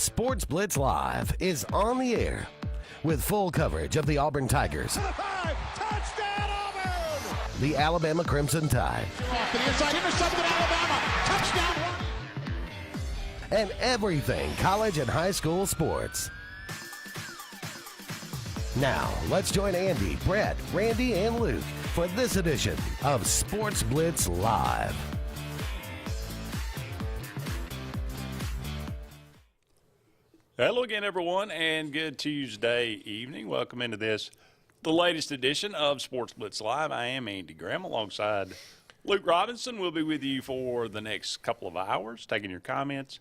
Sports Blitz Live is on the air with full coverage of the Auburn Tigers, Touchdown Auburn! the Alabama Crimson Tide, Off the inside, intercepted Alabama. Touchdown! and everything college and high school sports. Now, let's join Andy, Brett, Randy, and Luke for this edition of Sports Blitz Live. Hello again, everyone, and good Tuesday evening. Welcome into the latest edition of Sports Blitz Live. I am Andy Graham alongside Luke Robinson. We'll be with you for the next couple of hours, taking your comments,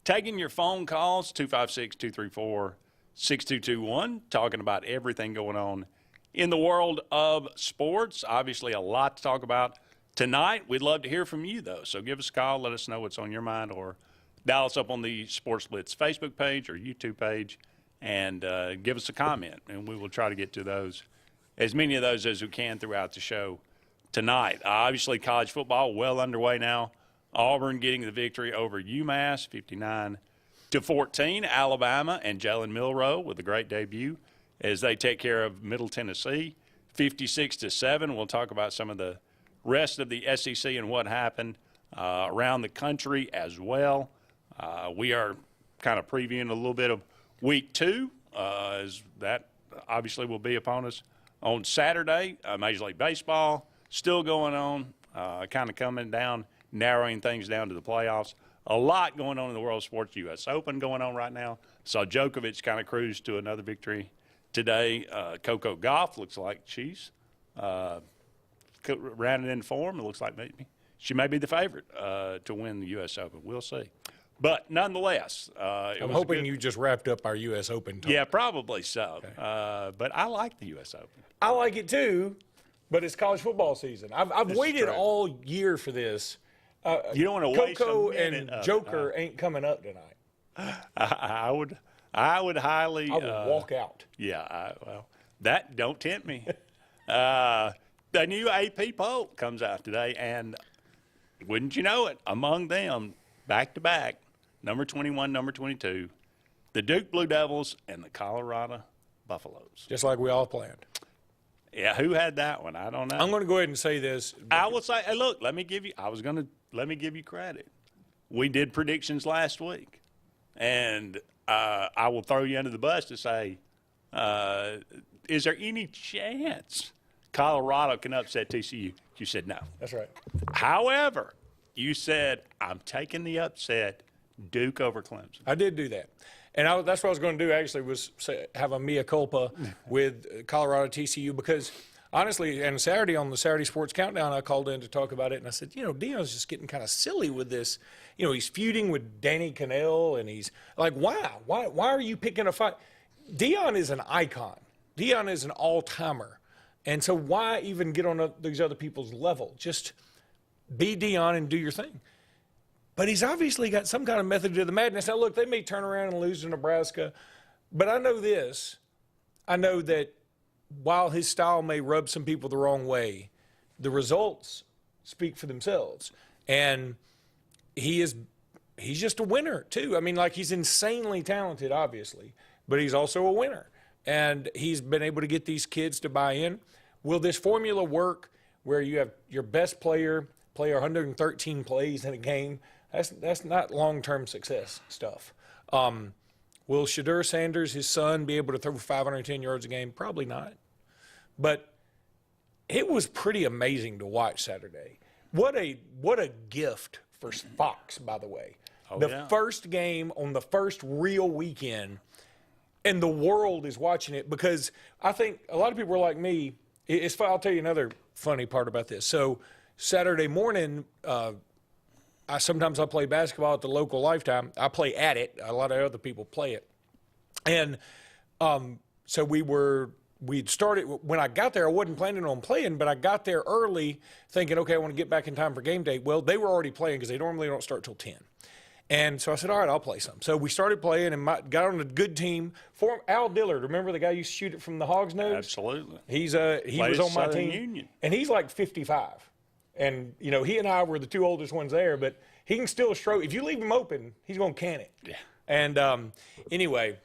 taking your phone calls, 256-234-6221, talking about everything going on in the world of sports. Obviously, a lot to talk about tonight. We'd love to hear from you, though, so give us a call. Let us know what's on your mind, or dial us up on the Sports Blitz Facebook page or YouTube page and give us a comment, and we will try to get to those, as many of those as we can throughout the show tonight. Obviously, college football well underway now. Auburn getting the victory over UMass, 59-14. Alabama and Jalen Milroe with a great debut as they take care of Middle Tennessee, 56-7. We'll talk about some of the rest of the SEC and what happened around the country as well. We are kind of previewing a little bit of week two, as that obviously will be upon us on Saturday. Major League Baseball still going on, kind of coming down, narrowing things down to the playoffs. A lot going on in the world of sports. U.S. Open going on right now. Saw Djokovic kind of cruise to another victory today. Coco Gauff looks like she's rounded in form. It looks like maybe she may be the favorite to win the U.S. Open. We'll see. But nonetheless, I'm hoping you just wrapped up our U.S. Open talk. Yeah, probably so. Okay. But I like the U.S. Open. I like it too, but it's college football season. I've waited true. all year for this. You don't want to waste Coco a minute and of it, Joker ain't coming up tonight. I would highly. I will walk out. Yeah, well, that don't tempt me. The new AP poll comes out today, and wouldn't you know it, among them, back to back, number 21, number 22, the Duke Blue Devils and the Colorado Buffaloes. Just like we all planned. Yeah, who had that one? I don't know. I'm going to go ahead and say this. I will say, hey, look, let me give you credit. We did predictions last week, and I will throw you under the bus to say, is there any chance Colorado can upset TCU? You said no. That's right. However, you said, I'm taking the upset, Duke over Clemson. I did do that. And that's what I was going to do, actually, was have a mea culpa with Colorado TCU, because honestly, and Saturday on the Saturday Sports Countdown, I called in to talk about it, and I said, Deion's just getting kind of silly with this. He's feuding with Danny Cannell, and he's like, why are you picking a fight? Deion is an icon. Deion is an all-timer. And so why even get on these other people's level? Just be Deion and do your thing. But he's obviously got some kind of method to the madness. Now, look, they may turn around and lose to Nebraska, but I know this. I know that while his style may rub some people the wrong way, the results speak for themselves. And he's just a winner, too. I mean, like, he's insanely talented, obviously, but he's also a winner. And he's been able to get these kids to buy in. Will this formula work where you have your best player play 113 plays in a game? That's not long-term success stuff. Will Shedeur Sanders, his son, be able to throw 510 yards a game? Probably not. But it was pretty amazing to watch Saturday. What a gift for Fox, by the way. First game on the first real weekend, and the world is watching it, because I think a lot of people are like me. I'll tell you another funny part about this. So Saturday morning, sometimes I play basketball at the local Lifetime. I play at it. A lot of other people play it. And so we'd started. When I got there, I wasn't planning on playing, but I got there early thinking, okay, I want to get back in time for game day. Well, they were already playing because they normally don't start till 10. And so I said, all right, I'll play some. So we started playing and got on a good team. Al Dillard, remember the guy who used to shoot it from the Hog's Nose? Absolutely. He was on my team. Union. And he's like 55. And, he and I were the two oldest ones there, but he can still stroke. If you leave him open, he's going to can it. Yeah. And anyway,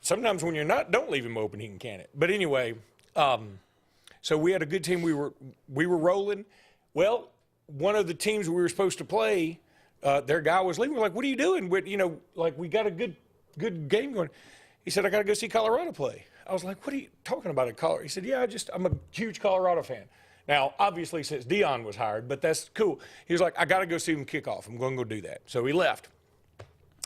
sometimes when you're not, don't leave him open. He can it. But anyway, so we had a good team. We were rolling. Well, one of the teams we were supposed to play, their guy was leaving. We're like, what are you doing? We got a good game going. He said, I got to go see Colorado play. I was like, what are you talking about at Colorado? He said, yeah, I'm a huge Colorado fan. Now, obviously, since Dion was hired, but that's cool. He was like, I got to go see him kick off. I'm going to go do that. So he left.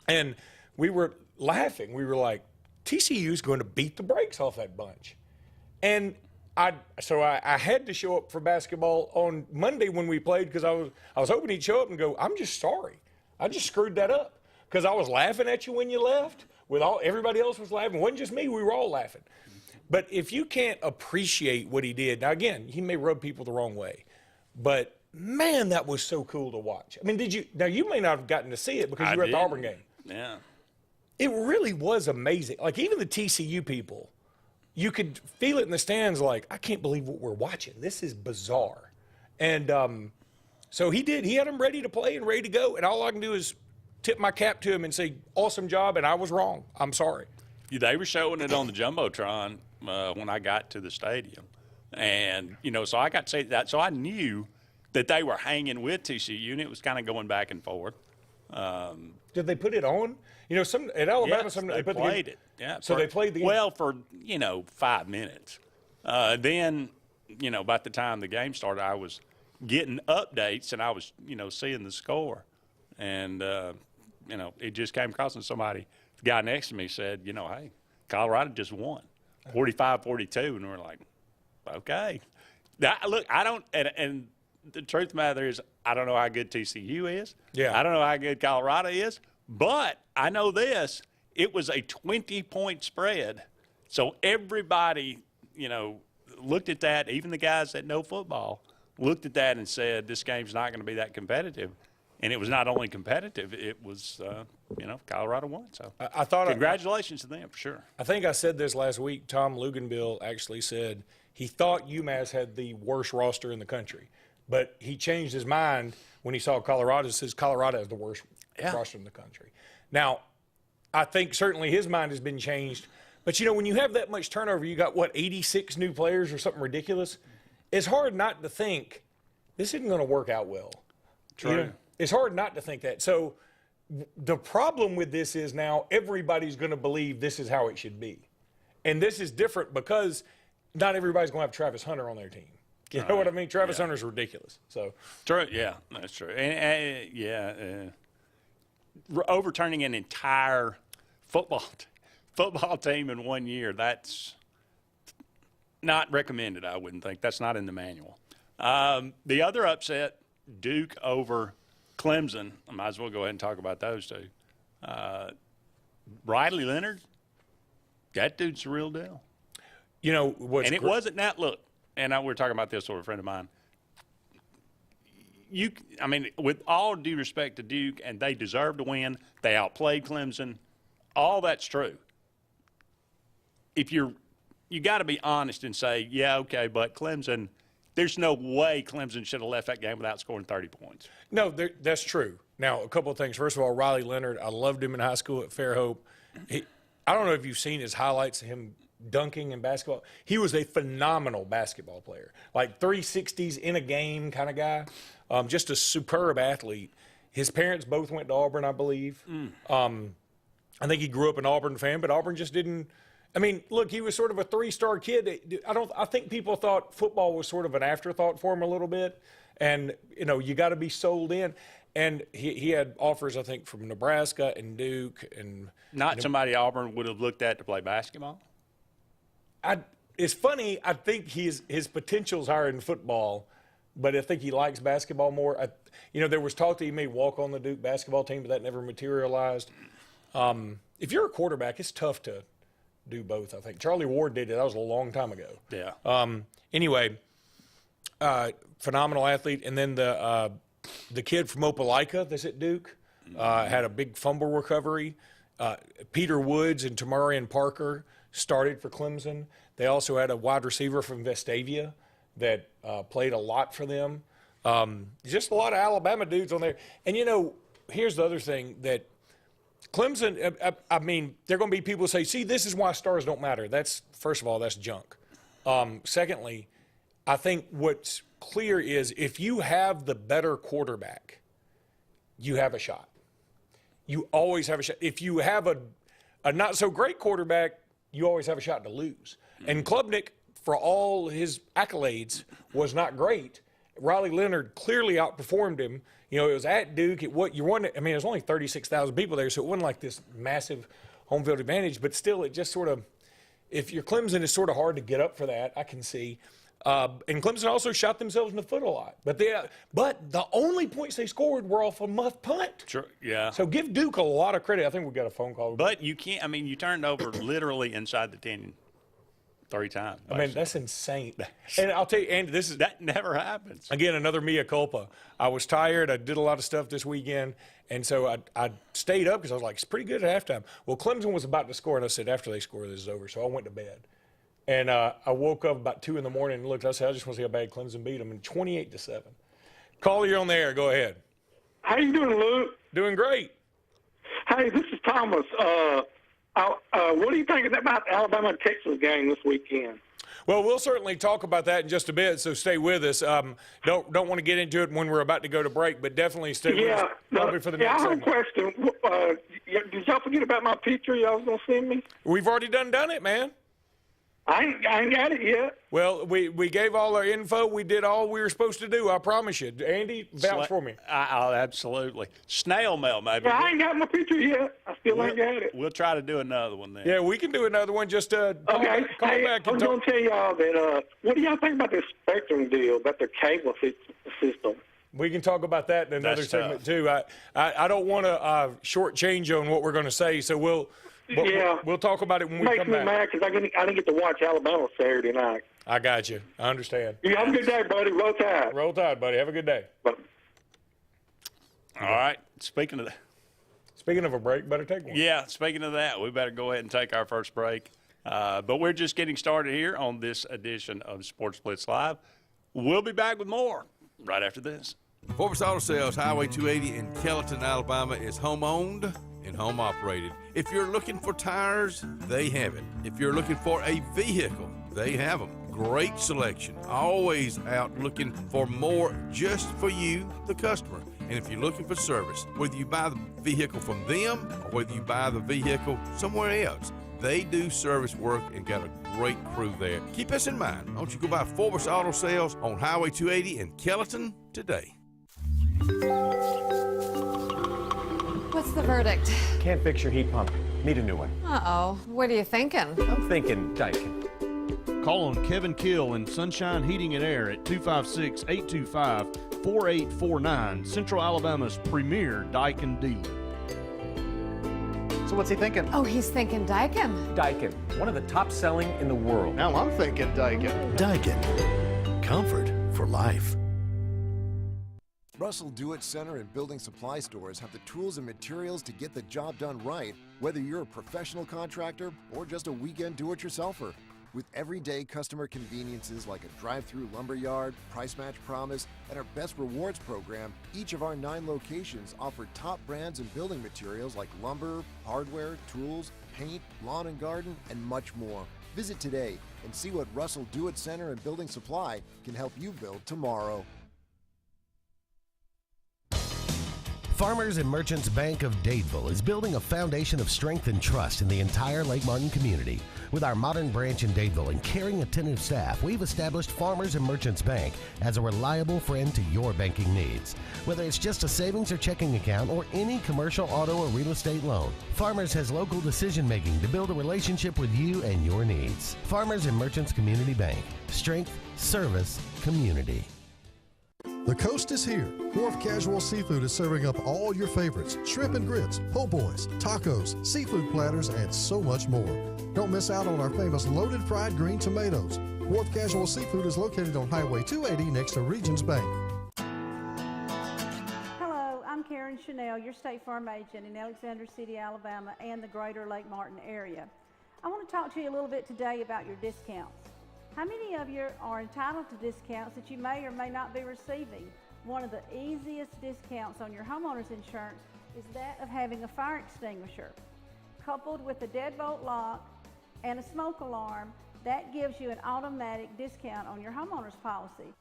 And we were laughing. We were like, TCU's going to beat the brakes off that bunch. And I had to show up for basketball on Monday when we played because I was hoping he'd show up and go, I'm just sorry. I just screwed that up because I was laughing at you when you left. Everybody else was laughing. It wasn't just me. We were all laughing. But if you can't appreciate what he did, now again, he may rub people the wrong way, but man, that was so cool to watch. I mean, you may not have gotten to see it because you were at the Auburn game. Yeah. It really was amazing. Like even the TCU people, you could feel it in the stands like, I can't believe what we're watching. This is bizarre. And so he did. He had them ready to play and ready to go. And all I can do is tip my cap to him and say, awesome job, and I was wrong. I'm sorry. They were showing it on the Jumbotron when I got to the stadium. And, so I got to say that. So I knew that they were hanging with TCU, and it was kind of going back and forth. Did they put it on? At Alabama, yes, they played it. Yeah. So they played the game? Well, for, 5 minutes. Then, by the time the game started, I was getting updates, and I was, seeing the score. And, it just came across, and the guy next to me said, hey, Colorado just won 45-42. And we're like, okay. Now, look, I don't – and the truth of the matter is I don't know how good TCU is. Yeah. I don't know how good Colorado is. But I know this. It was a 20-point spread. So everybody, looked at that, even the guys that know football, looked at that and said this game's not going to be that competitive. And it was not only competitive, it was, Colorado won. So I thought congratulations to them, for sure. I think I said this last week. Tom Luganbill actually said he thought UMass had the worst roster in the country. But he changed his mind when he saw Colorado. He says Colorado has the worst roster in the country. Now, I think certainly his mind has been changed. But, when you have that much turnover, you got, 86 new players or something ridiculous? It's hard not to think this isn't going to work out well. True. It's hard not to think that. So the problem with this is now everybody's going to believe this is how it should be. And this is different because not everybody's going to have Travis Hunter on their team. You know what I mean? Travis Hunter's ridiculous. So true. Yeah, that's true. And overturning an entire football team in 1 year, that's not recommended, I wouldn't think. That's not in the manual. The other upset, Duke over Clemson. I might as well go ahead and talk about those two. Riley Leonard, that dude's the real deal. What's and it wasn't that look. And we were talking about this with a friend of mine. With all due respect to Duke, and they deserve to win, they outplayed Clemson. All that's true. If you got to be honest and say, yeah, okay, but Clemson, there's no way Clemson should have left that game without scoring 30 points. No, that's true. Now, a couple of things. First of all, Riley Leonard, I loved him in high school at Fairhope. I don't know if you've seen his highlights of him dunking in basketball. He was a phenomenal basketball player, like 360s in a game kind of guy. Just a superb athlete. His parents both went to Auburn, I believe. I think he grew up an Auburn fan, but Auburn just didn't. Look, he was sort of a three-star kid. I think people thought football was sort of an afterthought for him a little bit, and you got to be sold in. And he had offers, I think, from Nebraska and Duke and not somebody Auburn would have looked at to play basketball. It's funny. I think his potential's higher in football, but I think he likes basketball more. There was talk that he may walk on the Duke basketball team, but that never materialized. If you're a quarterback, it's tough to do both, I think. Charlie Ward did it. That was a long time ago. Yeah. Anyway, phenomenal athlete. And then the kid from Opelika that's at Duke had a big fumble recovery. Peter Woods and Tamarian Parker started for Clemson. They also had a wide receiver from Vestavia that played a lot for them. Just a lot of Alabama dudes on there. And, here's the other thing that Clemson, I mean, there are going to be people who say, see, this is why stars don't matter. That's, first of all, that's junk. Secondly, I think what's clear is if you have the better quarterback, you have a shot. You always have a shot. If you have a not-so-great quarterback, you always have a shot to lose. And Klubnik, for all his accolades, was not great. Riley Leonard clearly outperformed him. You know, it was at Duke. It was only 36,000 people there, so it wasn't like this massive home field advantage. But still, it just sort of, if you're Clemson, it's sort of hard to get up for that, I can see. And Clemson also shot themselves in the foot a lot. But the only points they scored were off a muff punt. Sure, yeah. So give Duke a lot of credit. I think we got a phone call. But you can't, I mean, you turned over literally inside the 10 3 times. I mean, that's insane. And I'll tell you, Andy, that never happens. Again, another mea culpa. I was tired. I did a lot of stuff this weekend. And so I stayed up because I was like, it's pretty good at halftime. Well, Clemson was about to score, and I said, after they score, this is over. So I went to bed. And I woke up about 2 in the morning and looked. I said, I just want to see how bad Clemson beat them. And 28-7. Caller, you're on the air. Go ahead. How you doing, Luke? Doing great. Hey, this is Thomas. What do you think about the Alabama-Texas game this weekend? Well, we'll certainly talk about that in just a bit, so stay with us. Don't want to get into it when we're about to go to break, but definitely stay with us probably for the next I have segment. a question. Did y'all forget about my picture y'all was going to send me? We've already done it, man. I ain't got it yet. Well, we gave all our info. We did all we were supposed to do, I promise you. Andy, vouch for me. I'll absolutely. Snail mail, maybe. Yeah, I ain't got my picture yet. I still ain't got it. We'll try to do another one then. Yeah, we can do another one. Just call Okay. back I and was going to tell y'all that, what do y'all think about this Spectrum deal, about their cable system? We can talk about that in another That's segment, tough. too. I don't want to shortchange you on what we're going to say, so we'll talk about it when we Makes come me back. mad because I didn't get to watch Alabama Saturday night. I got you. I understand. You have a good day, buddy. Roll Tide. Roll Tide, buddy. Have a good day. Bye. All right. Speaking of that. Speaking of a break, better take one. Yeah, speaking of that, we better go ahead and take our first break. But we're just getting started here on this edition of Sports Blitz Live. We'll be back with more right after this. Sportz Auto Sales, Highway 280 in Kellyton, Alabama, is home-owned and home-operated. If you're looking for tires, they have it. If you're looking for a vehicle, they have them. Great selection. Always out looking for more just for you, the customer. And if you're looking for service, whether you buy the vehicle from them or whether you buy the vehicle somewhere else, they do service work and got a great crew there. Keep us in mind. Don't you go by Sportz Auto Sales on Highway 280 in Kellyton today. What's the verdict? Can't fix your heat pump. Need a new one. Uh-oh. What are you thinking? I'm thinking Daikin. Call on Kevin Kill in Sunshine Heating and Air at 256-825-4849, Central Alabama's premier Daikin dealer. So what's he thinking? Oh, he's thinking Daikin. Daikin, one of the top selling in the world. Now I'm thinking Daikin. Daikin. Comfort for life. Russell Do-It Center and building supply stores have the tools and materials to get the job done right, whether you're a professional contractor or just a weekend do-it-yourselfer. With everyday customer conveniences like a drive-through lumberyard, price match promise, and our Best Rewards program, each of our 9 locations offer top brands and building materials like lumber, hardware, tools, paint, lawn and garden, and much more. Visit today and see what Russell Do-It Center and Building Supply can help you build tomorrow. Farmers and Merchants Bank of Dadeville is building a foundation of strength and trust in the entire Lake Martin community. With our modern branch in Dadeville and caring, attentive staff, we've established Farmers and Merchants Bank as a reliable friend to your banking needs. Whether it's just a savings or checking account or any commercial, auto, or real estate loan, Farmers has local decision-making to build a relationship with you and your needs. Farmers and Merchants Community Bank. Strength, service, community. The coast is here. Wharf Casual Seafood is serving up all your favorites: shrimp and grits, po' boys, tacos, seafood platters, and so much more. Don't miss out on our famous loaded fried green tomatoes. Wharf Casual Seafood is located on Highway 280 next to Regions Bank. Hello, I'm Karen Chanel, your State Farm agent in Alexander City, Alabama, and the greater Lake Martin area. I want to talk to you a little bit today about your discounts. How many of you are entitled to discounts that you may or may not be receiving? One of the easiest discounts on your homeowner's insurance is that of having a fire extinguisher. Coupled with a deadbolt lock and a smoke alarm, that gives you an automatic discount on your homeowner's policy.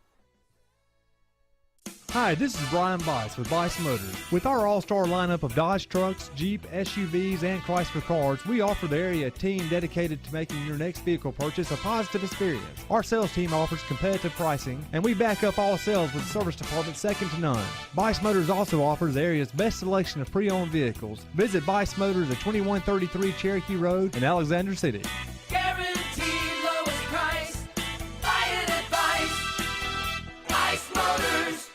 Hi, this is Brian Bice with Bice Motors. With our all-star lineup of Dodge trucks, Jeep, SUVs, and Chrysler cars, we offer the area a team dedicated to making your next vehicle purchase a positive experience. Our sales team offers competitive pricing, and we back up all sales with a service department second to none. Bice Motors also offers the area's best selection of pre-owned vehicles. Visit Bice Motors at 2133 Cherokee Road in Alexander City. Guaranteed lowest price. Buy it at Bice. Bice Motors.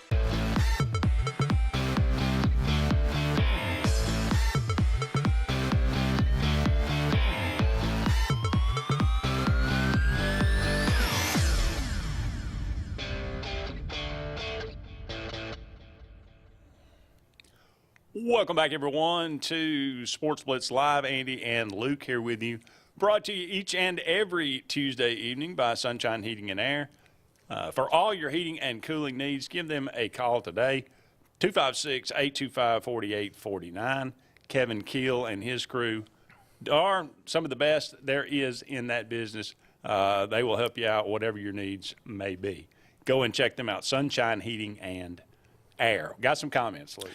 Welcome back, everyone, to Sports Blitz Live. Andy and Luke here with you. Brought to you each and every Tuesday evening by Sunshine Heating and Air. For all your heating and cooling needs, give them a call today, 256-825-4849. Kevin Keel and his crew are some of the best there is in that business. They will help you out, whatever your needs may be. Go and check them out, Sunshine Heating and Air. Got some comments, Luke.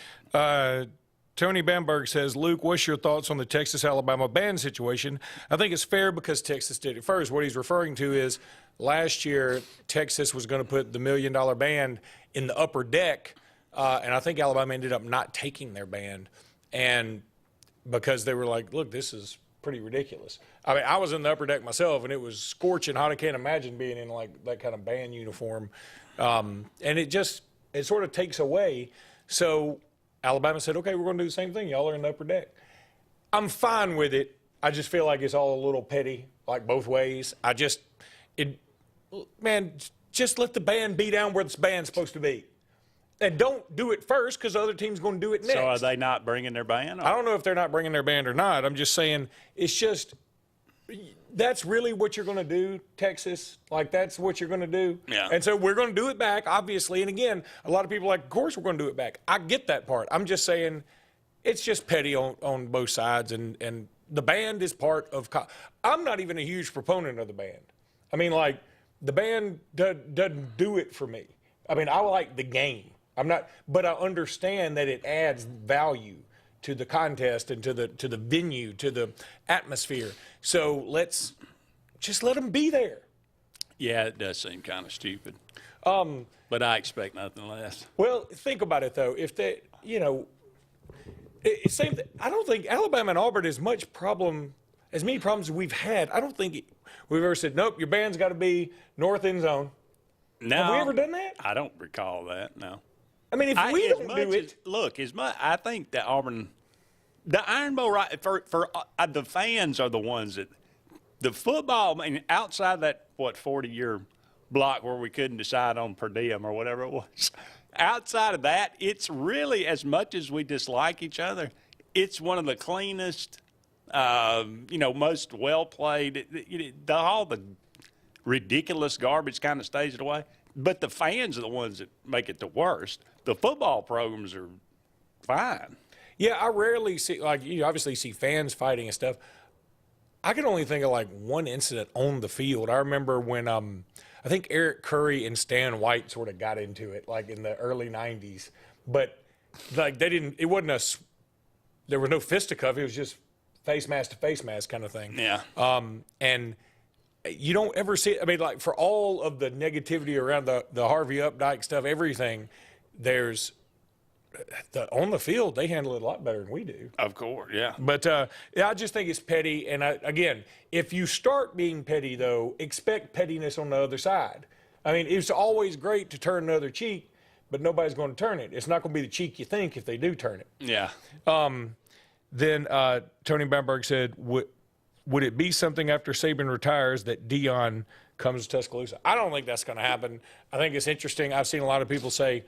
Tony Bamberg says, Luke, what's your thoughts on the Texas-Alabama band situation? I think it's fair because Texas did it first. What he's referring to is last year Texas was going to put the $1 million band in the upper deck, and I think Alabama ended up not taking their band, and because they were like, look, this is pretty ridiculous. I mean, I was in the upper deck myself, and it was scorching hot. I can't imagine being in like that kind of band uniform, and it sort of takes away. So Alabama said, okay, we're going to do the same thing. Y'all are in the upper deck. I'm fine with it. I just feel like it's all a little petty, like both ways. Just let the band be down where the band's supposed to be. And don't do it first because the other team's going to do it next. So are they not bringing their band? I don't know if they're not bringing their band or not. I'm just saying that's really what you're going to do, Texas. Like, that's what you're going to do. Yeah. And so we're going to do it back, obviously. And, again, a lot of people are like, of course we're going to do it back. I get that part. I'm just saying it's just petty on both sides. And the band is part of – I'm not even a huge proponent of the band. I mean, like, the band doesn't do it for me. I mean, I like the game. But I understand that it adds value to the contest and to the venue, to the atmosphere. So let's just let them be there. Yeah, it does seem kind of stupid. But I expect nothing less. Well, think about it, though. If they, I don't think Alabama and Auburn as many problems as we've had. I don't think we've ever said, nope, your band's got to be north end zone. No. Have we ever done that? I don't recall that, no. I mean, if we don't do it. I think that Auburn, the Iron Bowl, right, for the fans are the ones that, the football, I mean, outside that, 40-year block where we couldn't decide on per diem or whatever it was, outside of that, it's really, as much as we dislike each other, it's one of the cleanest, most well-played, all the ridiculous garbage kind of stays away. But the fans are the ones that make it the worst. The football programs are fine. Yeah, I rarely see, like, you obviously see fans fighting and stuff. I can only think of, like, one incident on the field. I remember when I think Eric Curry and Stan White sort of got into it, like, in the early 90s. But, like, there was no fisticuff. It was just face mask to face mask kind of thing. Yeah. And you don't ever see, I mean, like, for all of the negativity around the Harvey Updike stuff, everything, on the field, they handle it a lot better than we do. Of course, yeah. But, I just think it's petty. And, again, if you start being petty, though, expect pettiness on the other side. I mean, it's always great to turn the other cheek, but nobody's going to turn it. It's not going to be the cheek you think if they do turn it. Yeah. Then Tony Bamberg said, would it be something after Saban retires that Deion comes to Tuscaloosa? I don't think that's going to happen. I think it's interesting. I've seen a lot of people say,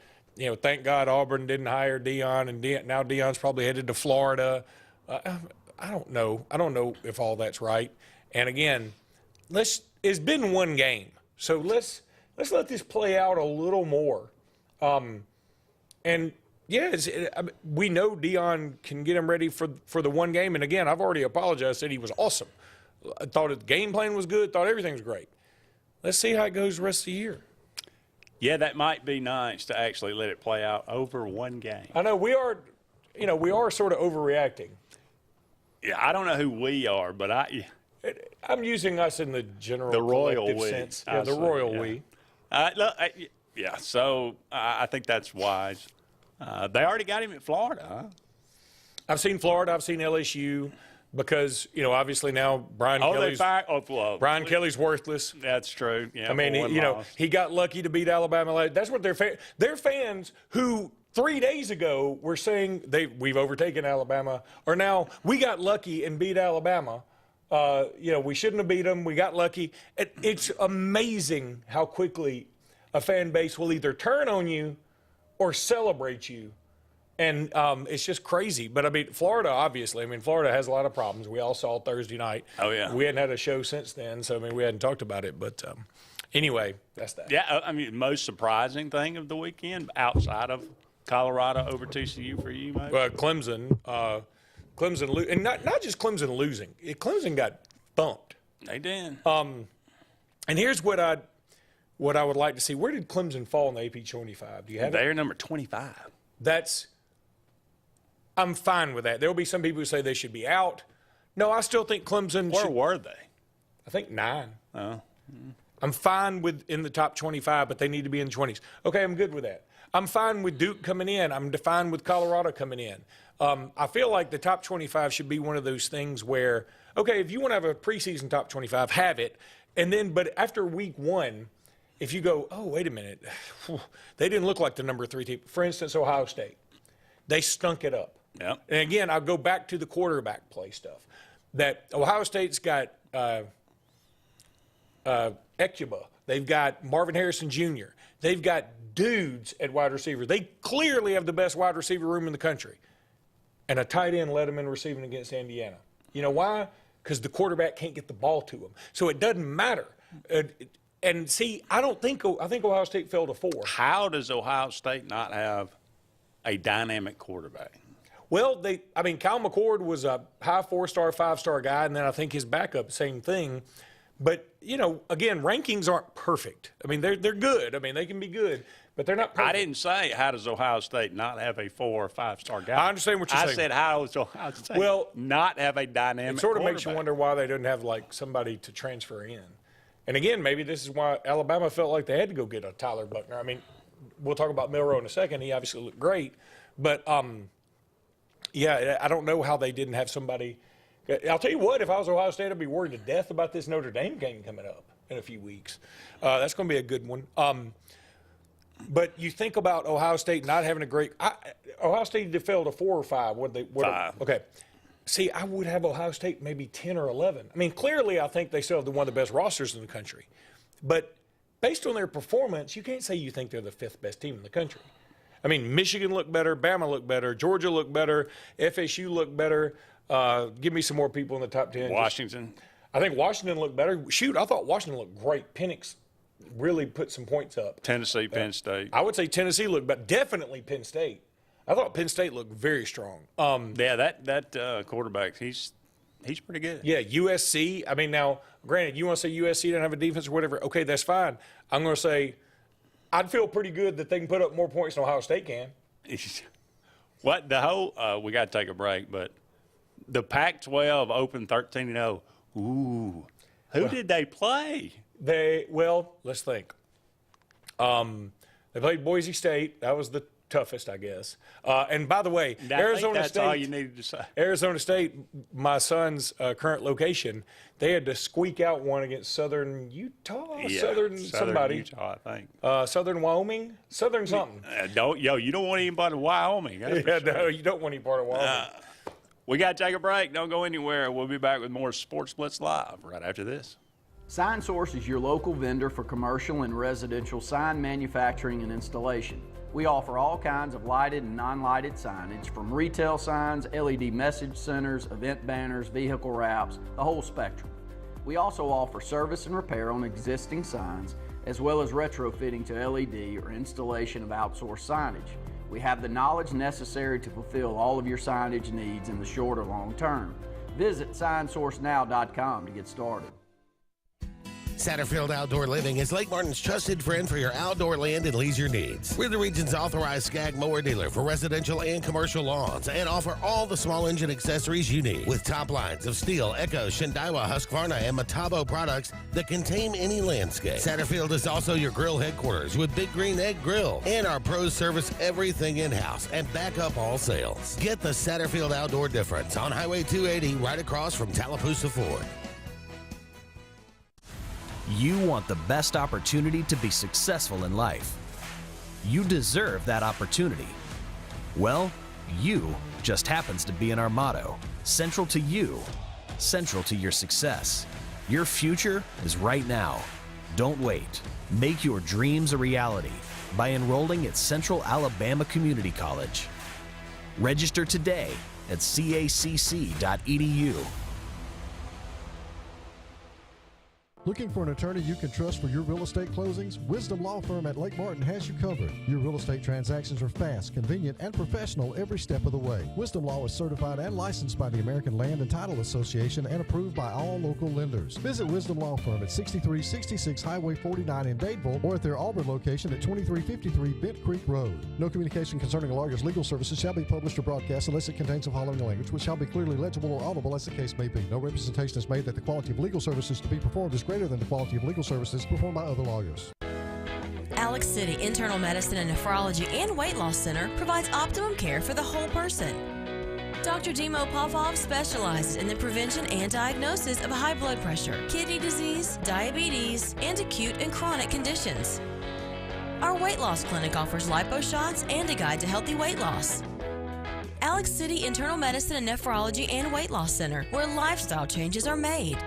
thank God Auburn didn't hire Deion, and now Deion's probably headed to Florida. I don't know. I don't know if all that's right. And again, it's been one game, so let's let this play out a little more. And Yeah, we know Dion can get him ready for the one game. And again, I've already apologized, said he was awesome. I thought the game plan was good, thought everything was great. Let's see how it goes the rest of the year. Yeah, that might be nice to actually let it play out over one game. I know we are sort of overreacting. Yeah, I don't know who we are, but I'm using us in the general the royal collective we sense. Yeah, the royal we. So I think that's wise. They already got him at Florida, huh? I've seen Florida. I've seen LSU because, obviously now Brian Kelly's worthless. That's true. Yeah, I mean, he got lucky to beat Alabama. That's what their fans who 3 days ago were saying we've overtaken Alabama, or now we got lucky and beat Alabama. We shouldn't have beat them. We got lucky. It's amazing how quickly a fan base will either turn on you or celebrate you. And it's just crazy. But, I mean, Florida, obviously. I mean, Florida has a lot of problems. We all saw Thursday night. Oh, yeah. We hadn't had a show since then, so, I mean, we hadn't talked about it. But, anyway, that's that. Yeah, I mean, most surprising thing of the weekend outside of Colorado over TCU for you, mate? Clemson. And not just Clemson losing. Clemson got bumped. They did. And here's what I would like to see. Where did Clemson fall in the AP 25? Do you have it? They're number 25. I'm fine with that. There will be some people who say they should be out. No, I still think Clemson Where were they? I think 9. Oh. I'm fine with in the top 25, but they need to be in the 20s. Okay, I'm good with that. I'm fine with Duke coming in. I'm fine with Colorado coming in. I feel like the top 25 should be one of those things where, okay, if you want to have a preseason top 25, have it. And then, but after week 1, if you go, oh, wait a minute, they didn't look like the number 3 team. For instance, Ohio State. They stunk it up. Yep. And again, I'll go back to the quarterback play stuff. That Ohio State's got Ekuba. They've got Marvin Harrison Jr. They've got dudes at wide receiver. They clearly have the best wide receiver room in the country. And a tight end led them in receiving against Indiana. You know why? Because the quarterback can't get the ball to him. So it doesn't matter. And see, I think Ohio State fell to 4. How does Ohio State not have a dynamic quarterback? Well, Kyle McCord was a high 4-star, 5-star guy, and then I think his backup, same thing. But, again, rankings aren't perfect. I mean, they're good. I mean, they can be good, but they're not perfect. I didn't say how does Ohio State not have a 4 or 5-star guy. I understand what you're saying. I said how does Ohio State not have a dynamic It sort of makes you quarterback? wonder why they didn't have, somebody to transfer in. And, again, maybe this is why Alabama felt like they had to go get a Tyler Buckner. I mean, we'll talk about Milroe in a second. He obviously looked great. But, I don't know how they didn't have somebody. I'll tell you what, if I was Ohio State, I'd be worried to death about this Notre Dame game coming up in a few weeks. That's going to be a good one. But you think about Ohio State not having a great – Ohio State fell to 4 or 5. 5. Okay. See, I would have Ohio State maybe 10 or 11. I mean, clearly I think they still have one of the best rosters in the country. But based on their performance, you can't say you think they're the 5th best team in the country. I mean, Michigan looked better, Bama looked better, Georgia looked better, FSU looked better. Give me some more people in the top 10. Washington. I think Washington looked better. Shoot, I thought Washington looked great. Penix really put some points up. Tennessee, Penn State. I would say Tennessee looked better. Definitely Penn State. I thought Penn State looked very strong. That quarterback, he's pretty good. Yeah, USC. I mean, now, granted, you want to say USC didn't have a defense or whatever. Okay, that's fine. I'm going to say I'd feel pretty good that they can put up more points than Ohio State can. What the whole we got to take a break, but the Pac-12 opened 13-0. Ooh, who did they play? Let's think. They played Boise State. That was the toughest, I guess. And by the way, Arizona State. That's all you needed to say. Arizona State, my son's current location, they had to squeak out one against Southern Utah, Southern somebody, Utah, I think. Southern Wyoming, Southern something. You don't want anybody in Wyoming. No, you don't want any part of Wyoming. We got to take a break. Don't go anywhere. We'll be back with more Sports Blitz Live right after this. Sign Source is your local vendor for commercial and residential sign manufacturing and installation. We offer all kinds of lighted and non-lighted signage, from retail signs, LED message centers, event banners, vehicle wraps, the whole spectrum. We also offer service and repair on existing signs, as well as retrofitting to LED or installation of outsourced signage. We have the knowledge necessary to fulfill all of your signage needs in the short or long term. Visit signsourcenow.com to get started. Satterfield Outdoor Living is Lake Martin's trusted friend for your outdoor land and leisure needs. We're the region's authorized Skag mower dealer for residential and commercial lawns and offer all the small engine accessories you need with top lines of Steel, Echo, Shindawa, Husqvarna, and Metabo products that can tame any landscape. Satterfield is also your grill headquarters with Big Green Egg Grill, and our pros service everything in-house and back up all sales. Get the Satterfield Outdoor difference on Highway 280 right across from Tallapoosa Ford. You want the best opportunity to be successful in life. You deserve that opportunity. Well, you just happens to be in our motto, central to you, central to your success. Your future is right now. Don't wait. Make your dreams a reality by enrolling at Central Alabama Community College. Register today at cacc.edu. Looking for an attorney you can trust for your real estate closings? Wisdom Law Firm at Lake Martin has you covered. Your real estate transactions are fast, convenient, and professional every step of the way. Wisdom Law is certified and licensed by the American Land and Title Association and approved by all local lenders. Visit Wisdom Law Firm at 6366 Highway 49 in Dadeville or at their Auburn location at 2353 Bent Creek Road. No communication concerning a lawyer's legal services shall be published or broadcast unless it contains the following language, which shall be clearly legible or audible as the case may be. No representation is made that the quality of legal services to be performed is greater than the quality of legal services performed by other lawyers. Alex City Internal Medicine and Nephrology and Weight Loss Center provides optimum care for the whole person. Dr. Dimo Popov specializes in the prevention and diagnosis of high blood pressure, kidney disease, diabetes, and acute and chronic conditions. Our weight loss clinic offers lipo shots and a guide to healthy weight loss. Alex City Internal Medicine and Nephrology and Weight Loss Center, where lifestyle changes are made.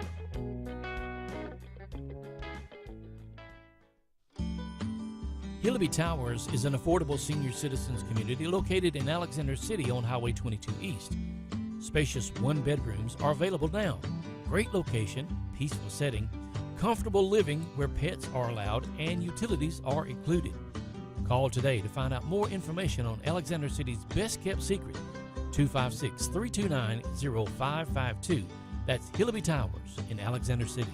Hillaby Towers is an affordable senior citizens community located in Alexander City on Highway 22 East. Spacious one-bedrooms are available now. Great location, peaceful setting, comfortable living where pets are allowed and utilities are included. Call today to find out more information on Alexander City's best-kept secret, 256-329-0552. That's Hillaby Towers in Alexander City.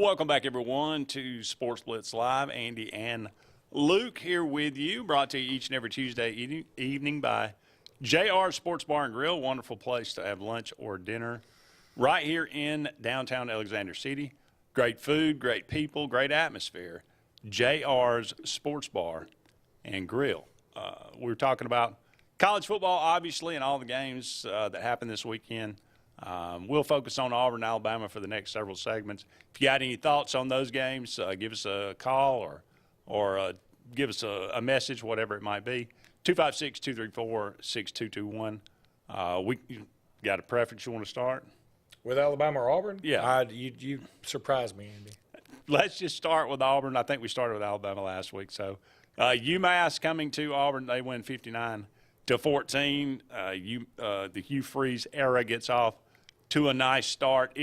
Welcome back, everyone, to Sports Blitz Live. Andy and Luke here with you, brought to you each and every Tuesday evening by JR Sports Bar and Grill. Wonderful place to have lunch or dinner right here in downtown Alexander City. Great food, great people, great atmosphere. JR's Sports Bar and Grill. We were talking about college football, obviously, and all the games that happened this weekend. We'll focus on Auburn, Alabama for the next several segments. If you got any thoughts on those games, give us a call or give us a message, whatever it might be. 256-234-6221. We got a preference you want to start? With Alabama or Auburn? Yeah. You surprised me, Andy. Let's just start with Auburn. I think we started with Alabama last week. So UMass coming to Auburn, they win 59-14. The Hugh Freeze era gets off to a nice start.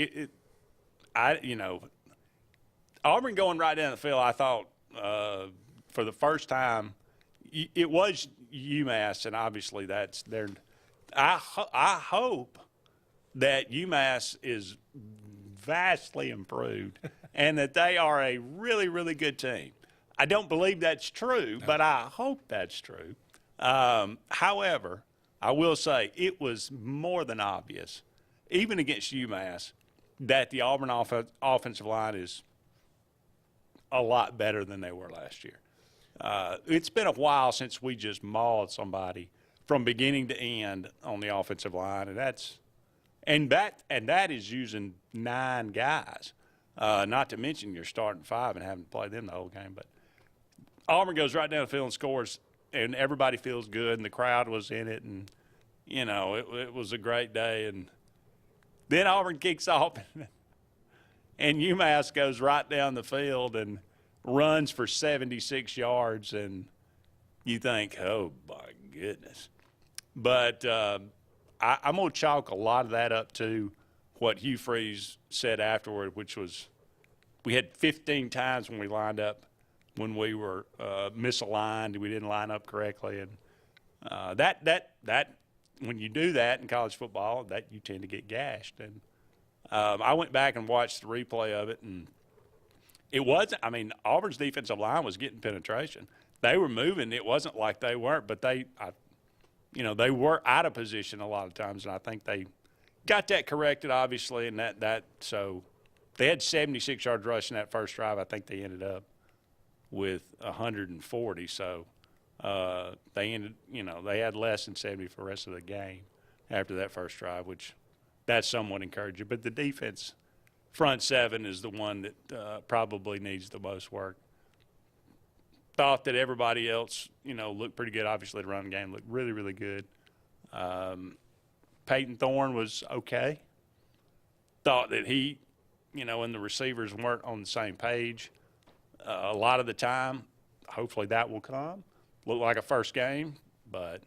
Auburn going right down the field, I thought for the first time, it was UMass, and obviously that's their. I hope that UMass is vastly improved and that they are a really, really good team. I don't believe that's true, but I hope that's true. However, I will say it was more than obvious, even against UMass, that the Auburn offensive line is a lot better than they were last year. It's been a while since we just mauled somebody from beginning to end on the offensive line, and that is using 9 guys, not to mention you're starting 5 and having to play them the whole game. But Auburn goes right down the field and scores, and everybody feels good, and the crowd was in it, and it was a great day. And then Auburn kicks off, and UMass goes right down the field and runs for 76 yards, and you think, oh, my goodness. But I'm going to chalk a lot of that up to what Hugh Freeze said afterward, which was we had 15 times when we lined up when we were misaligned, we didn't line up correctly. And that when you do that in college football, that you tend to get gashed. And I went back and watched the replay of it, and it wasn't – I mean, Auburn's defensive line was getting penetration. They were moving. It wasn't like they weren't, but they were out of position a lot of times, and I think they got that corrected, obviously, and so they had 76 yards rushing that first drive. I think they ended up with 140, so they had less than 70 for the rest of the game after that first drive, which that's somewhat encouraging. But the defense, front seven, is the one that probably needs the most work. Thought that everybody else, looked pretty good. Obviously, the run game looked really, really good. Peyton Thorne was okay. Thought that he, and the receivers weren't on the same page a lot of the time. Hopefully that will come. Looked like a first game, but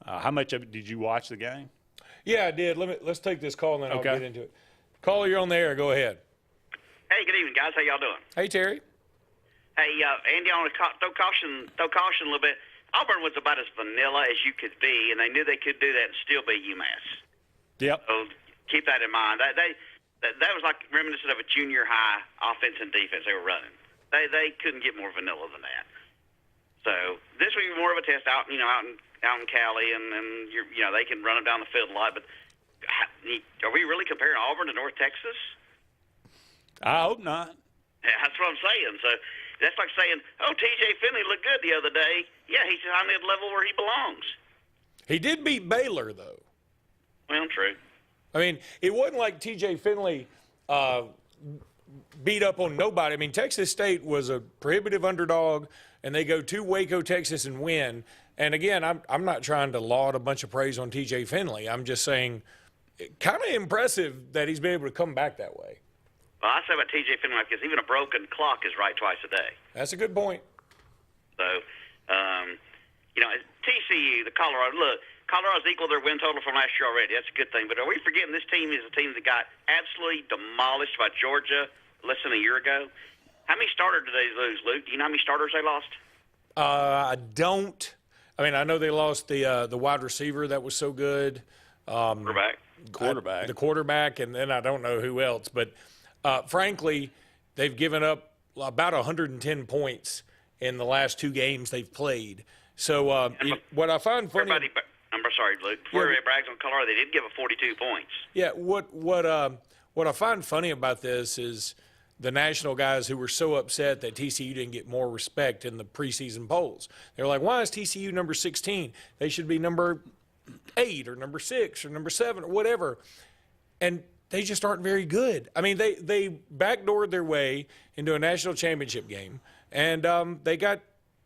how much of it did you watch the game? Yeah, I did. Let's take this call and then I'll get into it. Caller, you're on the air. Go ahead. Hey, good evening, guys. How y'all doing? Hey, Terry. Hey, Andy, I want to throw caution a little bit. Auburn was about as vanilla as you could be, and they knew they could do that and still beat UMass. Yep. So keep that in mind. That was like reminiscent of a junior high offense and defense they were running. They couldn't get more vanilla than that. So this will be more of a test out in Cali, and they can run them down the field a lot. But are we really comparing Auburn to North Texas? I hope not. Yeah, that's what I'm saying. So that's like saying, T.J. Finley looked good the other day. Yeah, he's on the level where he belongs. He did beat Baylor, though. Well, true. I mean, it wasn't like T.J. Finley beat up on nobody. I mean, Texas State was a prohibitive underdog, and they go to Waco, Texas, and win. And, again, I'm not trying to laud a bunch of praise on T.J. Finley. I'm just saying kind of impressive that he's been able to come back that way. Well, I say about T.J. Finley because even a broken clock is right twice a day. That's a good point. So, TCU, the Colorado's equal their win total from last year already. That's a good thing. But are we forgetting this team is a team that got absolutely demolished by Georgia less than a year ago? How many starters did they lose, Luke? Do you know how many starters they lost? I don't. I mean, I know they lost the wide receiver that was so good. Quarterback. The quarterback, and then I don't know who else. But, frankly, they've given up about 110 points in the last two games they've played. So what I find funny – I'm sorry, Luke. Before everybody brags on Colorado, they did give up 42 points. Yeah, what I find funny about this is the national guys who were so upset that TCU didn't get more respect in the preseason polls. They're like, why is TCU number 16? They should be number 8 or number 6 or number 7 or whatever. And they just aren't very good. I mean, they backdoored their way into a national championship game, and they got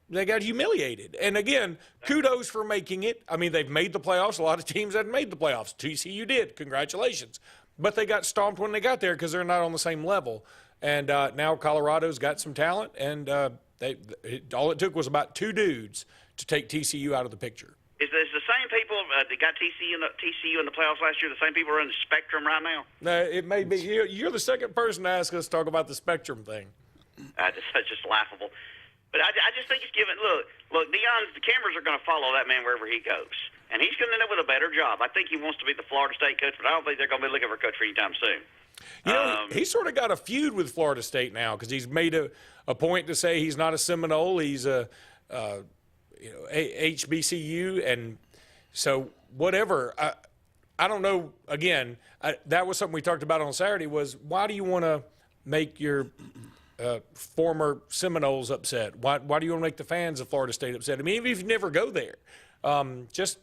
humiliated. And, again, kudos for making it. I mean, they've made the playoffs. A lot of teams haven't made the playoffs. TCU did. Congratulations. But they got stomped when they got there because they're not on the same level. And now Colorado's got some talent, and all it took was about 2 dudes to take TCU out of the picture. Is the same people that got TCU in the playoffs last year the same people who are in the spectrum right now? It may be. You're the second person to ask us to talk about the spectrum thing. That's just laughable. But I just think it's given. Look, the cameras are going to follow that man wherever he goes, and he's going to end up with a better job. I think he wants to be the Florida State coach, but I don't think they're going to be looking for a coach for anytime soon. He's sort of got a feud with Florida State now because he's made a point to say he's not a Seminole. He's a HBCU, and so whatever. I don't know. Again, that was something we talked about on Saturday. Was why do you want to make your former Seminoles upset? Why do you want to make the fans of Florida State upset? I mean, even if you never go there, just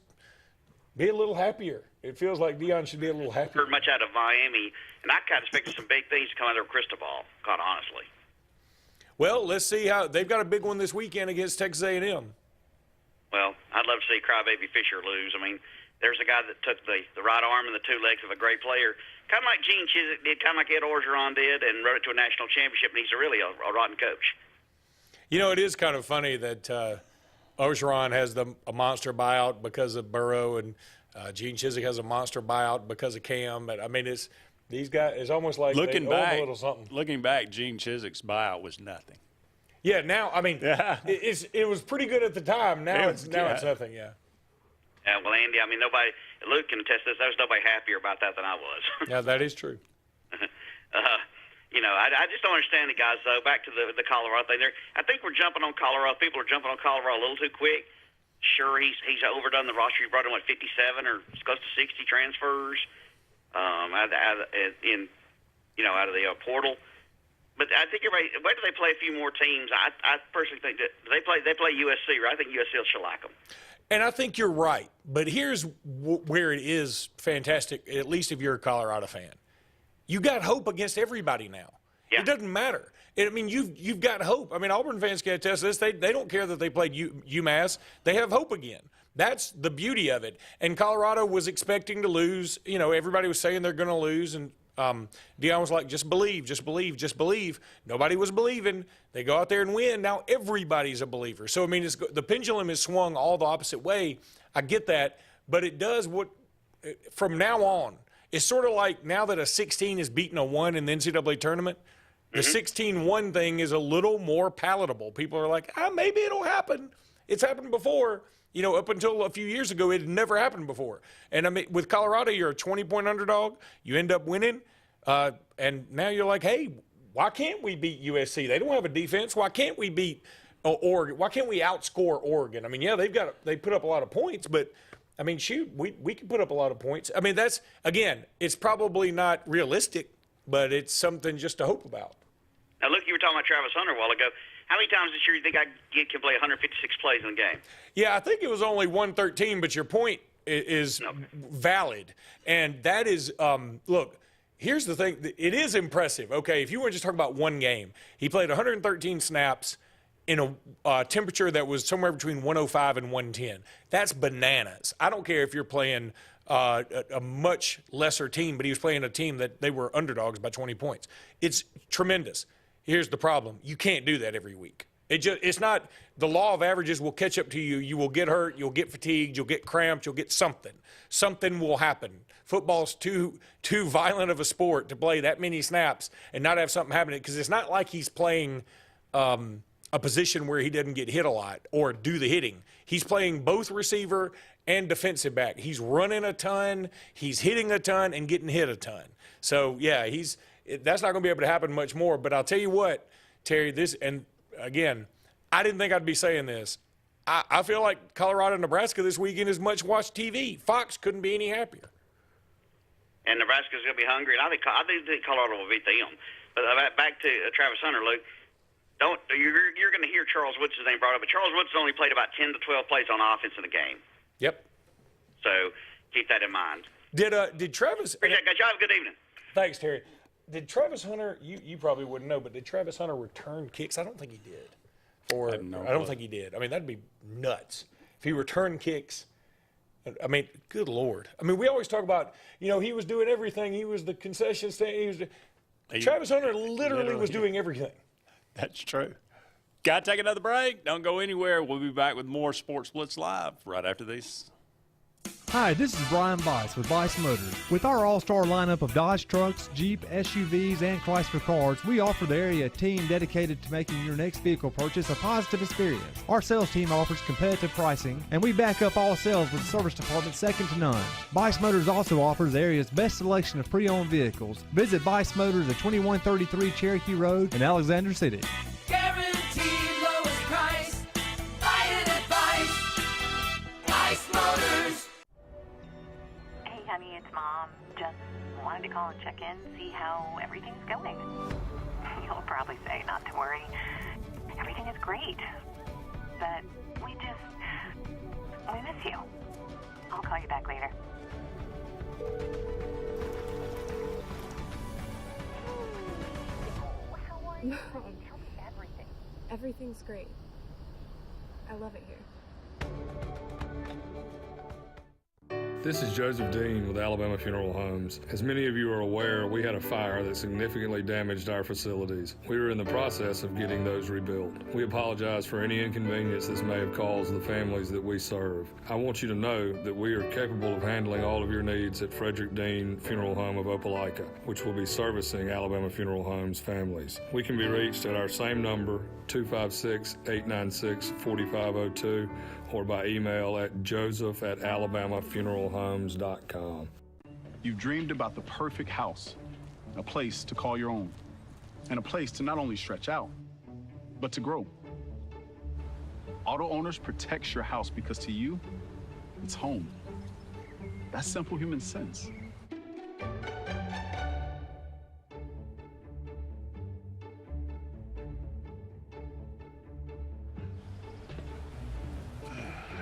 be a little happier. It feels like Deion should be a little happier. Heard much out of Miami, and I kind of expected some big things to come out of Cristobal, quite honestly. Well, let's see how they've got a big one this weekend against Texas A&M. Well, I'd love to see Crybaby Fisher lose. I mean, there's a guy that took the right arm and the two legs of a great player, kind of like Gene Chizik did, kind of like Ed Orgeron did, and rode it to a national championship, and he's really a rotten coach. You know, it is kind of funny that Orgeron has a monster buyout because of Burrow, and Gene Chizik has a monster buyout because of Cam. But I mean, it's these guys. It's almost like looking they back, owe a little something. Looking back, Gene Chizik's buyout was nothing. Yeah, now I mean, it was pretty good at the time. Now it's nothing. Yeah. Yeah, well, Andy, I mean, Luke can attest this. There was nobody happier about that than I was. Yeah, that is true. You know, I just don't understand it, guys, though. Back to the Colorado thing there. I think we're jumping on Colorado. People are jumping on Colorado a little too quick. Sure, he's overdone the roster. He brought in, 57 or close to 60 transfers out of the portal. But I think everybody, wait till they play a few more teams. I personally think that they play USC, right? I think USC will shellac them. And I think you're right. But here's where it is fantastic, at least if you're a Colorado fan. You got hope against everybody now. Yeah. It doesn't matter. I mean, you've got hope. I mean, Auburn fans can attest to this. They don't care that they played UMass. They have hope again. That's the beauty of it. And Colorado was expecting to lose. You know, everybody was saying they're going to lose. And Deion was like, just believe, just believe, just believe. Nobody was believing. They go out there and win. Now everybody's a believer. So, I mean, the pendulum is swung all the opposite way. I get that. But it does from now on, it's sort of like now that a 16 is beating a 1 in the NCAA tournament, the 16-1 thing is a little more palatable. People are like, maybe it'll happen. It's happened before. You know, up until a few years ago, it had never happened before. And I mean, with Colorado, you're a 20-point underdog. You end up winning. And now you're like, hey, why can't we beat USC? They don't have a defense. Why can't we beat Oregon? Why can't we outscore Oregon? I mean, yeah, they put up a lot of points, but I mean, shoot, we can put up a lot of points. I mean, that's, again, it's probably not realistic, but it's something just to hope about. Now, look, you were talking about Travis Hunter a while ago. How many times this year do you think I can play 156 plays in a game? Yeah, I think it was only 113, but your point is valid. And that is, look, here's the thing. It is impressive. Okay, if you were just talking about one game, he played 113 snaps in a temperature that was somewhere between 105 and 110. That's bananas. I don't care if you're playing a much lesser team, but he was playing a team that they were underdogs by 20 points. It's tremendous. Here's the problem. You can't do that every week. It's not – the law of averages will catch up to you. You will get hurt. You'll get fatigued. You'll get cramped. You'll get something. Something will happen. Football's too violent of a sport to play that many snaps and not have something happen, because it's not like he's playing a position where he doesn't get hit a lot or do the hitting. He's playing both receiver and defensive back. He's running a ton. He's hitting a ton and getting hit a ton. So, yeah, that's not going to be able to happen much more. But I'll tell you what, Terry, and again, I didn't think I'd be saying this. I feel like Colorado and Nebraska this weekend is much-watched TV. Fox couldn't be any happier. And Nebraska's going to be hungry, and I think Colorado will beat them. But back to Travis Hunter, Luke. You're going to hear Charles Woods' name brought up, but Charles Woods only played about 10 to 12 plays on offense in the game. Yep. So keep that in mind. Did Travis? Appreciate it, guys. Y'all have a good evening. Thanks, Terry. Did Travis Hunter? You probably wouldn't know, but did Travis Hunter return kicks? I don't think he did. I don't think he did. I mean, that'd be nuts if he returned kicks. I mean, good Lord. I mean, we always talk about, he was doing everything. He was the concession stand. Travis Hunter literally was doing everything. That's true. Got to take another break. Don't go anywhere. We'll be back with more Sports Blitz Live right after this. Hi, this is Brian Bice with Bice Motors. With our all-star lineup of Dodge trucks, Jeep, SUVs, and Chrysler cars, we offer the area team dedicated to making your next vehicle purchase a positive experience. Our sales team offers competitive pricing, and we back up all sales with a service department second to none. Bice Motors also offers the area's best selection of pre-owned vehicles. Visit Bice Motors at 2133 Cherokee Road in Alexander City. Guaranteed lowest price. Buy it at Bice. Bice Motors. Hey, honey, it's Mom. Just wanted to call and check in, see how everything's going. You'll probably say not to worry. Everything is great. But we miss you. I'll call you back later. How are you? Tell me everything. Everything's great. I love it here. This is Joseph Dean with Alabama Funeral Homes. As many of you are aware, we had a fire that significantly damaged our facilities. We were in the process of getting those rebuilt. We apologize for any inconvenience this may have caused the families that we serve. I want you to know that we are capable of handling all of your needs at Frederick Dean Funeral Home of Opelika, which will be servicing Alabama Funeral Homes families. We can be reached at our same number, 256-896-4502, or by email at joseph@alabamafuneralhomes.com. You've dreamed about the perfect house, a place to call your own, and a place to not only stretch out, but to grow. Auto Owners protects your house because to you, it's home. That's simple human sense.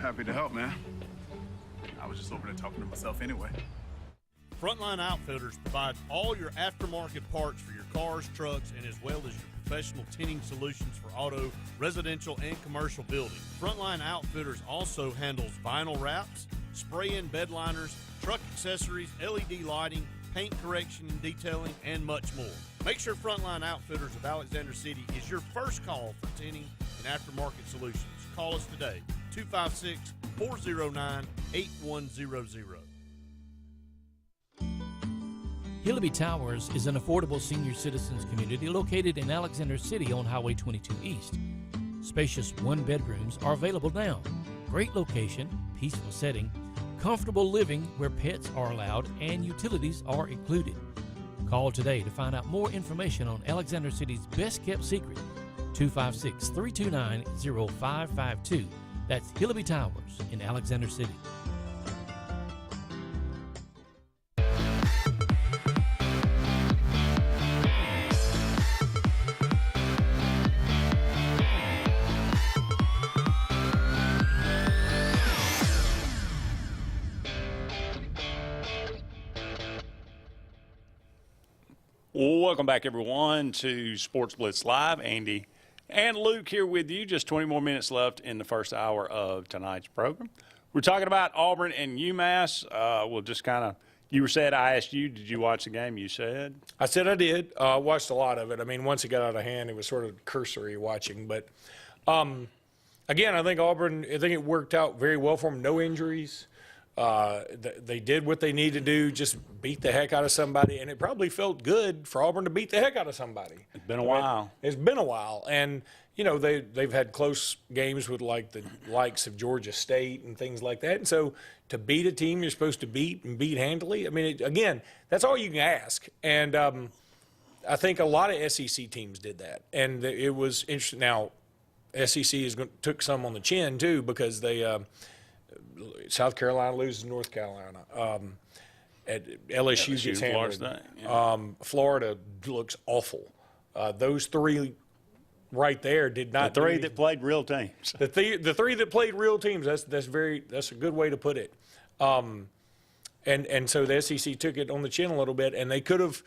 Happy to help, man. I was just over there talking to myself anyway. Frontline Outfitters provides all your aftermarket parts for your cars, trucks, and as well as your professional tinting solutions for auto, residential, and commercial buildings. Frontline Outfitters also handles vinyl wraps, spray-in bed liners, truck accessories, LED lighting, paint correction and detailing, and much more. Make sure Frontline Outfitters of Alexander City is your first call for tinting and aftermarket solutions. Call us today, 256-409-8100. Hillaby Towers is an affordable senior citizens community located in Alexander City on Highway 22 East. Spacious one-bedrooms are available now. Great location, peaceful setting, comfortable living where pets are allowed and utilities are included. Call today to find out more information on Alexander City's best-kept secret, 256-329-0552. That's Hillaby Towers in Alexander City. Welcome back, everyone, to Sports Blitz Live. Andy and Luke here with you. Just 20 more minutes left in the first hour of tonight's program. We're talking about Auburn and UMass. We'll just kind of, you said, I asked you, did you watch the game? You said? I said I did. Watched a lot of it. I mean, once it got out of hand, it was sort of cursory watching. But, again, I think Auburn, I think it worked out very well for them. No injuries. They did what they needed to do, just beat the heck out of somebody, and it probably felt good for Auburn to beat the heck out of somebody. It's been a while. It's been a while, and you know they've had close games with like the likes of Georgia State and things like that, and so to beat a team you're supposed to beat and beat handily, I mean, again, that's all you can ask, and I think a lot of SEC teams did that, and it was interesting. Now, SEC took some on the chin too because they. South Carolina loses to North Carolina. At LSU gets hammered. Florida looks awful. Those three right there did not. The three that played real teams. The three that played real teams. That's a good way to put it. And so the SEC took it on the chin a little bit, and they could have,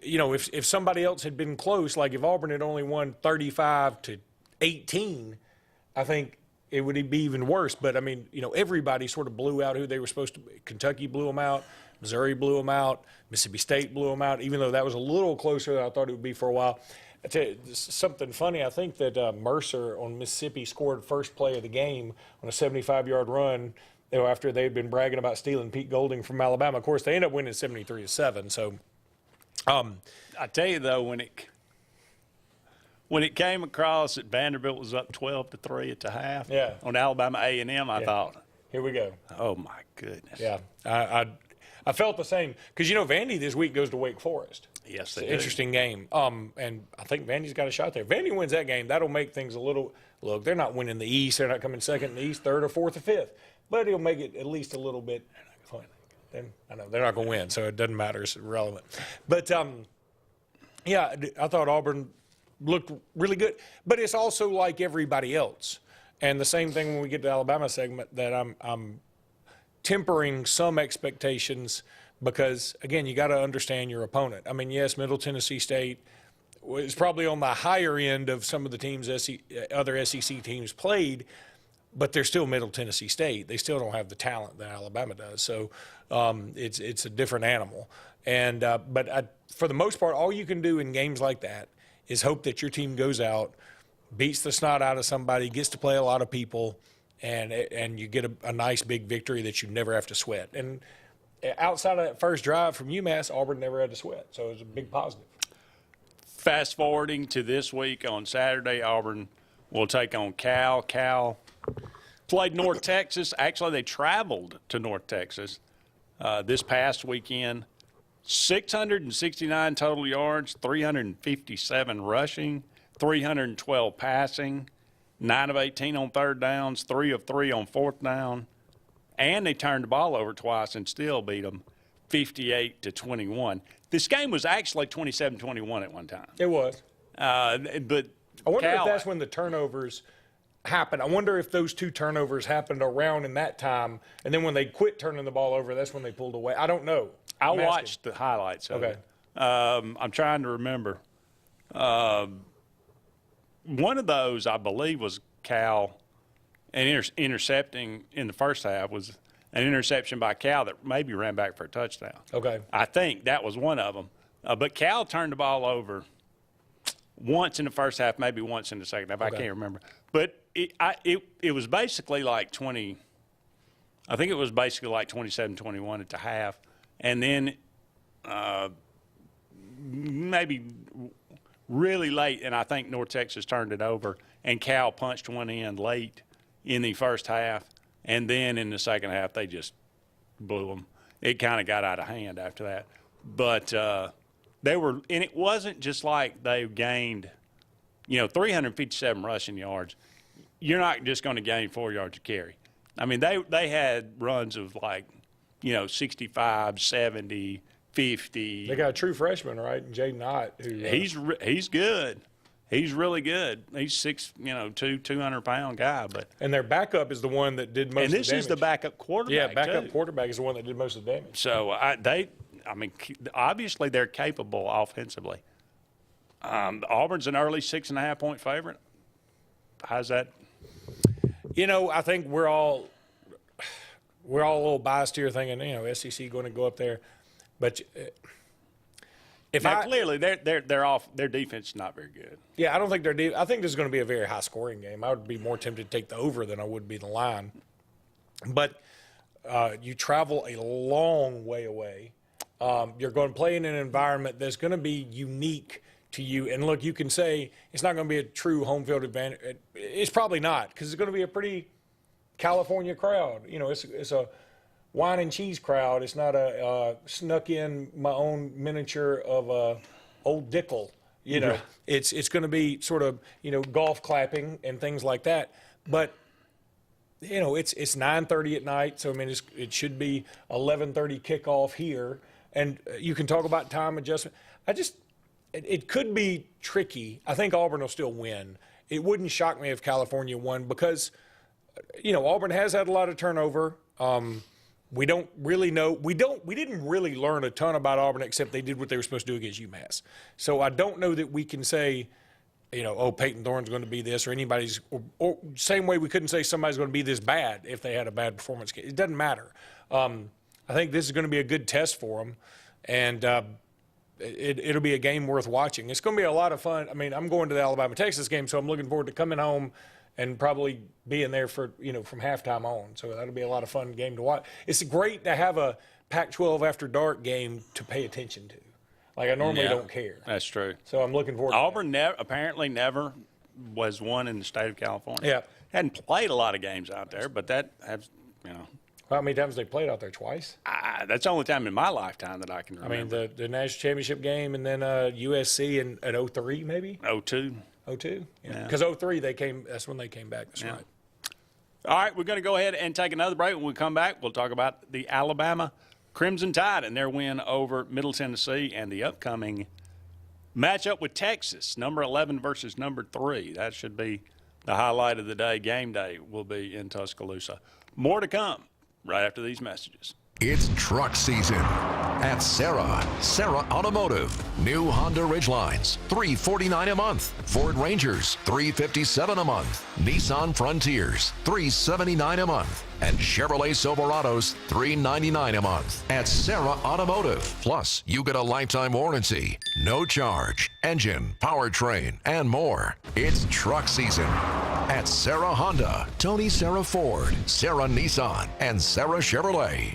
you know, if somebody else had been close, like if Auburn had only won 35-18, I think it would be even worse. But, I mean, you know, everybody sort of blew out who they were supposed to be. Kentucky blew them out. Missouri blew them out. Mississippi State blew them out, even though that was a little closer than I thought it would be for a while. I tell you, something funny, I think that Mercer on Mississippi scored first play of the game on a 75-yard run, you know, after they'd been bragging about stealing Pete Golding from Alabama. Of course, they ended up winning 73-7. So, I tell you, though, when it came across that Vanderbilt was up 12-3 at the half on Alabama A&M, I thought, here we go. Oh, my goodness. Yeah, I felt the same. Because, you know, Vandy this week goes to Wake Forest. Yes, it's an interesting game. And I think Vandy's got a shot there. If Vandy wins that game, that'll make things a little – look, they're not winning the East. They're not coming second in the East, third or fourth or fifth. But it'll make it at least a little bit fun. I know they're not going to win, so it doesn't matter. It's irrelevant. But, yeah, I thought Auburn – looked really good, but it's also like everybody else. And the same thing when we get to the Alabama segment, that I'm tempering some expectations because, again, you got to understand your opponent. I mean, yes, Middle Tennessee State was probably on the higher end of some of the teams other SEC teams played, but they're still Middle Tennessee State. They still don't have the talent that Alabama does. So it's a different animal. And for the most part, all you can do in games like that is hope that your team goes out, beats the snot out of somebody, gets to play a lot of people, and you get a nice big victory that you never have to sweat. And outside of that first drive from UMass, Auburn never had to sweat. So it was a big positive. Fast forwarding to this week on Saturday, Auburn will take on Cal. Cal played North Texas. Actually, they traveled to North Texas this past weekend. 669 total yards, 357 rushing, 312 passing, 9 of 18 on third downs, 3 of 3 on fourth down, and they turned the ball over twice and still beat them 58-21. This game was actually 27-21 at one time. It was. But I wonder if that's when the turnovers happened. I wonder if those 2 turnovers happened around in that time, and then when they quit turning the ball over, that's when they pulled away. I don't know. I watched the highlights of it. I'm trying to remember. One of those, I believe, was Cal, and intercepting in the first half was an interception by Cal that maybe ran back for a touchdown. Okay. I think that was one of them. But Cal turned the ball over once in the first half, maybe once in the second half. I can't remember. But it was basically like 20 – I think it was basically like 27-21 at the half. And then maybe really late, and I think North Texas turned it over, and Cal punched one in late in the first half. And then in the second half, they just blew them. It kind of got out of hand after that. But they were – and it wasn't just like they gained, 357 rushing yards. You're not just going to gain 4 yards a carry. I mean, they had runs of like, 65, 70, 50. They got a true freshman, right? Jaden Ott. He's good. He's really good. He's 6'2", 200-pound guy. And their backup is the one that did most of the damage. And this is the backup quarterback, yeah, backup quarterback is the one that did most of the damage. So, obviously they're capable offensively. Auburn's an early 6.5-point favorite. How's that? I think we're all a little biased here thinking, SEC going to go up there. But clearly their defense is not very good. Yeah, I don't think I think this is going to be a very high-scoring game. I would be more tempted to take the over than I would be the line. But you travel a long way away. You're going to play in an environment that's going to be unique to you. And, look, you can say it's not going to be a true home field advantage. It's probably not, because it's going to be a pretty California crowd. It's a wine and cheese crowd. It's not a snuck in my own miniature of Old Dickel. It's going to be sort of golf clapping and things like that. But it's 9:30 at night, so it should be 11:30 kickoff here, and you can talk about time adjustment. It could be tricky. I think Auburn will still win. It wouldn't shock me if California won because Auburn has had a lot of turnover. We don't really know. We didn't really learn a ton about Auburn except they did what they were supposed to do against UMass. So I don't know that we can say, Peyton Thorne's going to be this or anybody's or same way we couldn't say somebody's going to be this bad if they had a bad performance. It doesn't matter. I think this is going to be a good test for them, and it'll be a game worth watching. It's going to be a lot of fun. I'm going to the Alabama-Texas game, so I'm looking forward to coming home and probably being there for, from halftime on. So that'll be a lot of fun game to watch. It's great to have a Pac-12 after dark game to pay attention to. Like I normally don't care. That's true. So I'm looking forward to Auburn apparently never was one in the state of California. Yeah. Hadn't played a lot of games out there, but that has, How many times they played out there? Twice? That's the only time in my lifetime that I can remember. The national championship game and then USC in 03 maybe? 02. 02? Yeah. Because 03 that's when they came back. That's right. All right, we're going to go ahead and take another break. When we come back, we'll talk about the Alabama Crimson Tide and their win over Middle Tennessee and the upcoming matchup with Texas, number 11 versus number 3. That should be the highlight of the day. Game day will be in Tuscaloosa. More to come right after these messages. It's truck season. At Sarah Automotive. New Honda Ridgelines, $349 a month. Ford Rangers, $357 a month. Nissan Frontiers, $379 a month. And Chevrolet Silverados, $399 a month. At Sarah Automotive. Plus, you get a lifetime warranty, no charge, engine, powertrain, and more. It's truck season at Sarah Honda, Tony Sarah Ford, Sarah Nissan, and Sarah Chevrolet.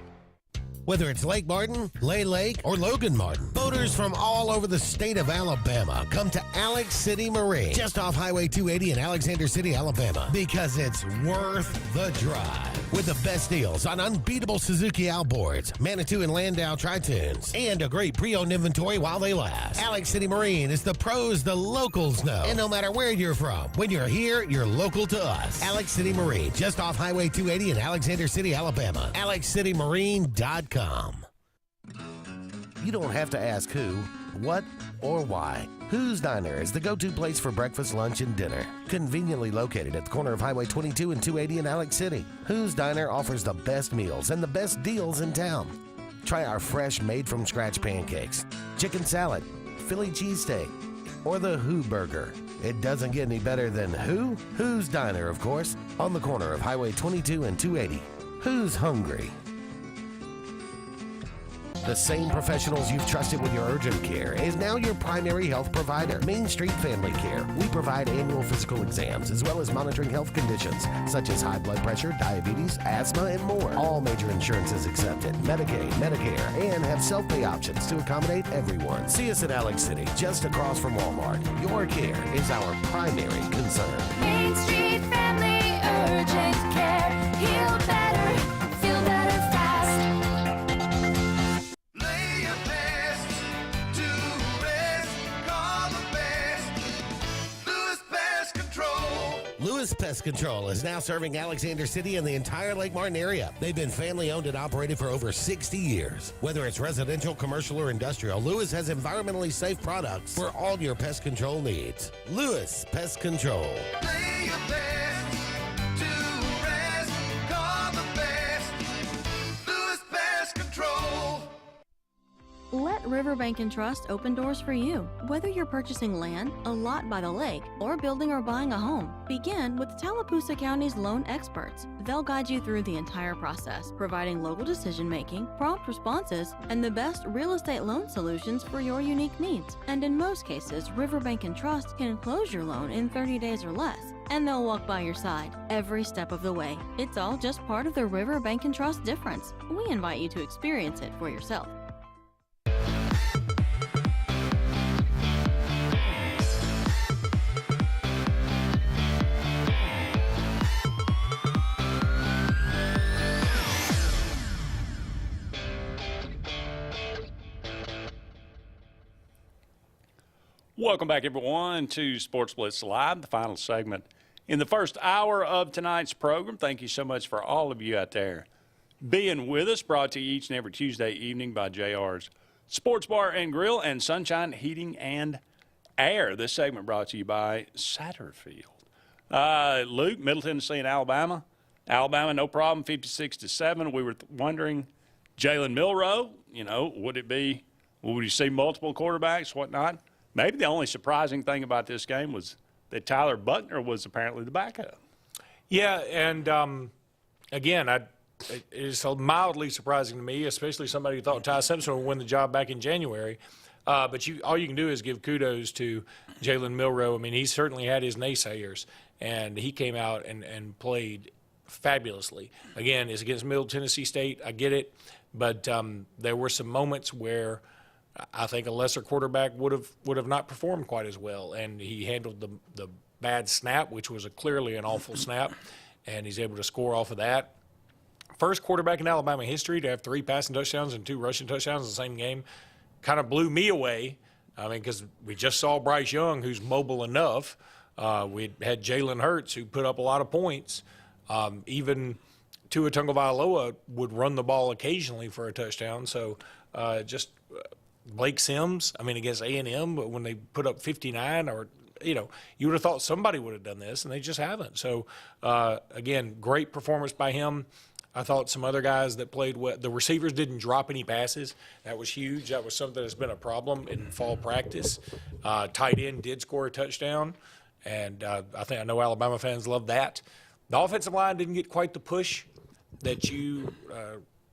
Whether it's Lake Martin, Lay Lake, or Logan Martin, boaters from all over the state of Alabama come to Alex City Marine, just off Highway 280 in Alexander City, Alabama, because it's worth the drive. With the best deals on unbeatable Suzuki outboards, Manitou and Landau Tritoons, and a great pre-owned inventory while they last. Alex City Marine is the pros the locals know. And no matter where you're from, when you're here, you're local to us. Alex City Marine, just off Highway 280 in Alexander City, Alabama. AlexCityMarine.com. You don't have to ask who, what, or why. Who's Diner is the go-to place for breakfast, lunch, and dinner. Conveniently located at the corner of Highway 22 and 280 in Alex City. Who's Diner offers the best meals and the best deals in town. Try our fresh, made-from-scratch pancakes, chicken salad, Philly cheesesteak, or the Who Burger. It doesn't get any better than who? Who's Diner, of course, on the corner of Highway 22 and 280. Who's hungry? The same professionals you've trusted with your urgent care is now your primary health provider. Main Street Family Care. We provide annual physical exams as well as monitoring health conditions such as high blood pressure, diabetes, asthma, and more. All major insurances accepted, Medicaid, Medicare, and have self-pay options to accommodate everyone. See us in Alex City, just across from Walmart. Your care is our primary concern. Main Street Family Urgent Care. Heal better, feel better fast. Lewis Pest Control is now serving Alexander City and the entire Lake Martin area. They've been family owned and operated for over 60 years. Whether it's residential, commercial, or industrial, Lewis has environmentally safe products for all your pest control needs. Lewis Pest Control. Lay your best to rest. Call the best. Lewis Pest Control. Let Riverbank and Trust open doors for you. Whether you're purchasing land, a lot by the lake, or building or buying a home, begin with Tallapoosa County's loan experts. They'll guide you through the entire process, providing local decision-making, prompt responses, and the best real estate loan solutions for your unique needs. And in most cases, Riverbank and Trust can close your loan in 30 days or less, and they'll walk by your side every step of the way. It's all just part of the Riverbank and Trust difference. We invite you to experience it for yourself. Welcome back, everyone, to Sports Blitz Live, the final segment in the first hour of tonight's program. Thank you so much for all of you out there being with us. Brought to you each and every Tuesday evening by JR's Sports Bar and Grill and Sunshine Heating and Air. This segment brought to you by Satterfield. Luke, Middle Tennessee and Alabama. Alabama, no problem, 56-7. We were wondering, Jalen Milroe, would you see multiple quarterbacks, whatnot? Maybe the only surprising thing about this game was that Tyler Buckner was apparently the backup. Yeah, and again, it's mildly surprising to me, especially somebody who thought Ty Simpson would win the job back in January. But all you can do is give kudos to Jalen Milroe. I mean, he certainly had his naysayers, and he came out and played fabulously. Again, it's against Middle Tennessee State. I get it, but there were some moments where I think a lesser quarterback would have not performed quite as well, and he handled the bad snap, which was clearly an awful snap, and he's able to score off of that. First quarterback in Alabama history to have 3 passing touchdowns and 2 rushing touchdowns in the same game. Kind of blew me away. I mean, because we just saw Bryce Young, who's mobile enough. We had Jalen Hurts, who put up a lot of points. Even Tua Tagovailoa would run the ball occasionally for a touchdown. So Blake Sims, against A&M, but when they put up 59 you would have thought somebody would have done this, and they just haven't. So, again, great performance by him. I thought some other guys that played well. The receivers didn't drop any passes. That was huge. That was something that's been a problem in fall practice. Tight end did score a touchdown, and I know Alabama fans love that. The offensive line didn't get quite the push that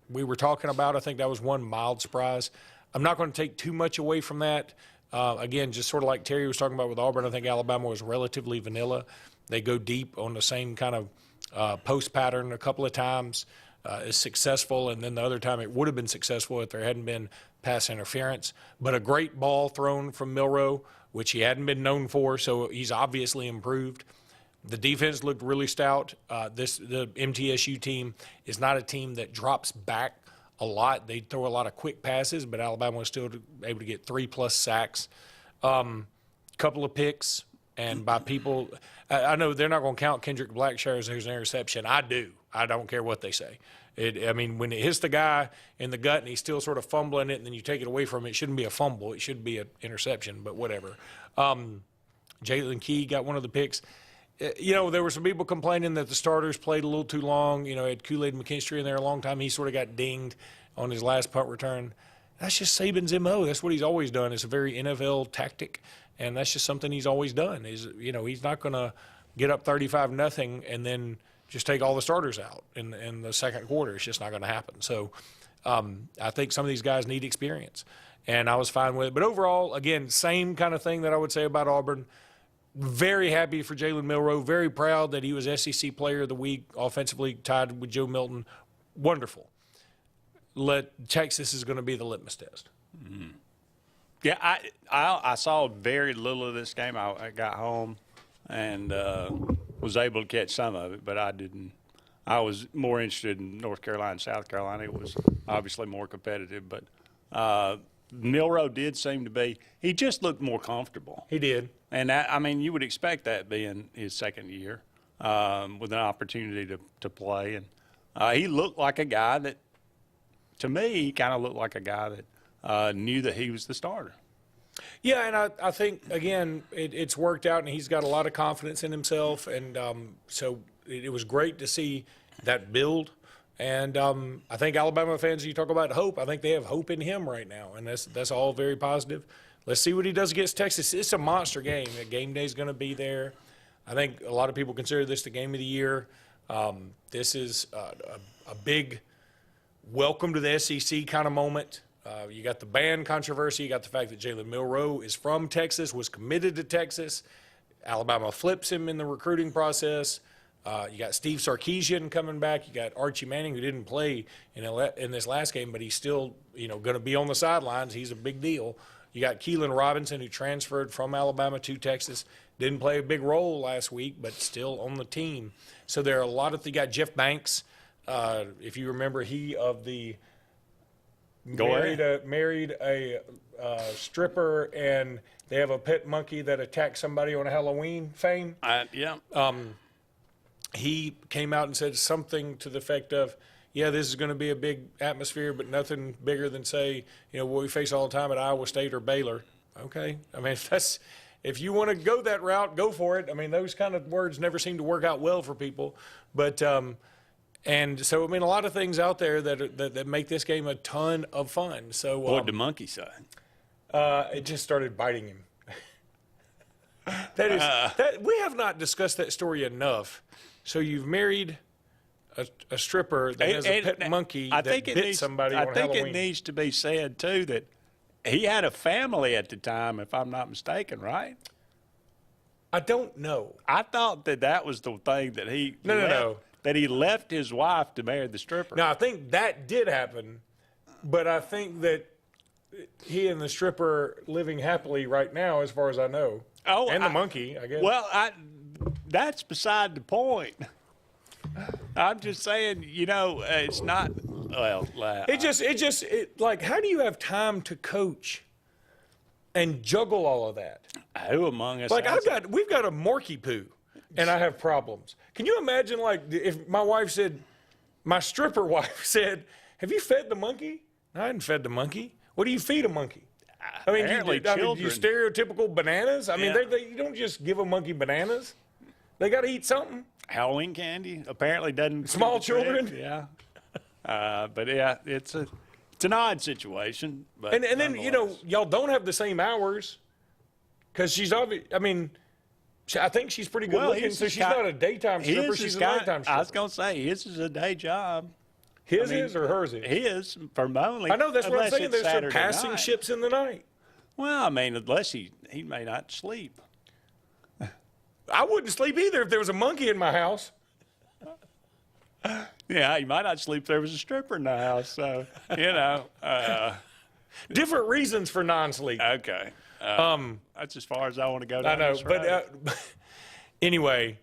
we were talking about. I think that was one mild surprise. I'm not going to take too much away from that. Again, just sort of like Terry was talking about with Auburn, I think Alabama was relatively vanilla. They go deep on the same kind of post pattern a couple of times, is successful, and then the other time it would have been successful if there hadn't been pass interference. But a great ball thrown from Milroe, which he hadn't been known for, so he's obviously improved. The defense looked really stout. The MTSU team is not a team that drops back a lot. They throw a lot of quick passes, but Alabama was still able to get 3+ sacks, couple of picks, and by people, I know they're not going to count Kendrick Blackshear as an interception. I do. I don't care what they say. I mean, when it hits the guy in the gut and he's still sort of fumbling it, and then you take it away from him, it shouldn't be a fumble. It should be an interception, but whatever. Jalen Key got one of the picks. There were some people complaining that the starters played a little too long. Had Kool-Aid McKinstry in there a long time. He sort of got dinged on his last punt return. That's just Saban's MO. That's what he's always done. It's a very NFL tactic, and that's just something he's always done. He's not going to get up 35-0 and then just take all the starters out in the second quarter. It's just not going to happen. So I think some of these guys need experience, and I was fine with it. But overall, again, same kind of thing that I would say about Auburn. Very happy for Jalen Milroe. Very proud that he was SEC Player of the Week, offensively tied with Joe Milton. Wonderful. Texas is going to be the litmus test. Mm-hmm. Yeah, I saw very little of this game. I got home and was able to catch some of it, but I didn't. I was more interested in North Carolina and South Carolina. It was obviously more competitive, but Milroe did seem to be – he just looked more comfortable. He did. And, you would expect that being his second year with an opportunity to play. And he looked like a guy that, to me, he kind of looked like a guy that knew that he was the starter. Yeah, and I think, again, it's worked out, and he's got a lot of confidence in himself. And so it was great to see that build. And I think Alabama fans, you talk about hope, I think they have hope in him right now, and that's all very positive. Let's see what he does against Texas. It's a monster game. Game day is going to be there. I think a lot of people consider this the game of the year. This is a big welcome to the SEC kind of moment. You got the ban controversy. You got the fact that Jalen Milroe is from Texas, was committed to Texas. Alabama flips him in the recruiting process. You got Steve Sarkisian coming back. You got Archie Manning, who didn't play in this last game, but he's still going to be on the sidelines. He's a big deal. You got Keelan Robinson, who transferred from Alabama to Texas. Didn't play a big role last week, but still on the team. So there are a lot of – you got Jeff Banks. If you remember, he of the married a stripper, and they have a pet monkey that attacked somebody on Halloween fame. Yeah. He came out and said something to the effect of, yeah, this is going to be a big atmosphere, but nothing bigger than, say, what we face all the time at Iowa State or Baylor. Okay. I mean, if you want to go that route, go for it. I mean, those kind of words never seem to work out well for people. But and so, I mean, a lot of things out there that make this game a ton of fun. So what did the monkey say? It just started biting him. We have not discussed that story enough. So you've married a stripper that has a pet monkey that bit somebody on Halloween. I think it needs to be said, too, that he had a family at the time, if I'm not mistaken, right? I don't know. I thought that was the thing that he No. That he left his wife to marry the stripper. Now, I think that did happen, but I think that he and the stripper living happily right now, as far as I know. Oh, and the monkey, I guess. Well, that's beside the point. I'm just saying, it's not. Well, like, how do you have time to coach and juggle all of that? Who among us? Like, we've got a Morky Poo, and I have problems. Can you imagine, like, if my stripper wife said, "Have you fed the monkey?" No, I hadn't fed the monkey. What do you feed a monkey? I mean, you stereotypical bananas? I mean, you don't just give a monkey bananas. They got to eat something. Halloween candy apparently doesn't. Small children? Yeah. But yeah, it's an odd situation. But and then y'all don't have the same hours because she's obvious. I mean, I think she's pretty good looking, so she's not a daytime stripper. She's a nighttime stripper. I was gonna say his is a day job. His is or hers is? His for Molly. I know that's what I'm saying. There's some Saturday passing night. ships in the night. Well, I mean, unless he may not sleep. I wouldn't sleep either if there was a monkey in my house. Yeah, he might not sleep if there was a stripper in the house. So, different reasons for non-sleep. Okay. That's as far as I want to go down. I know, this but road. anyway,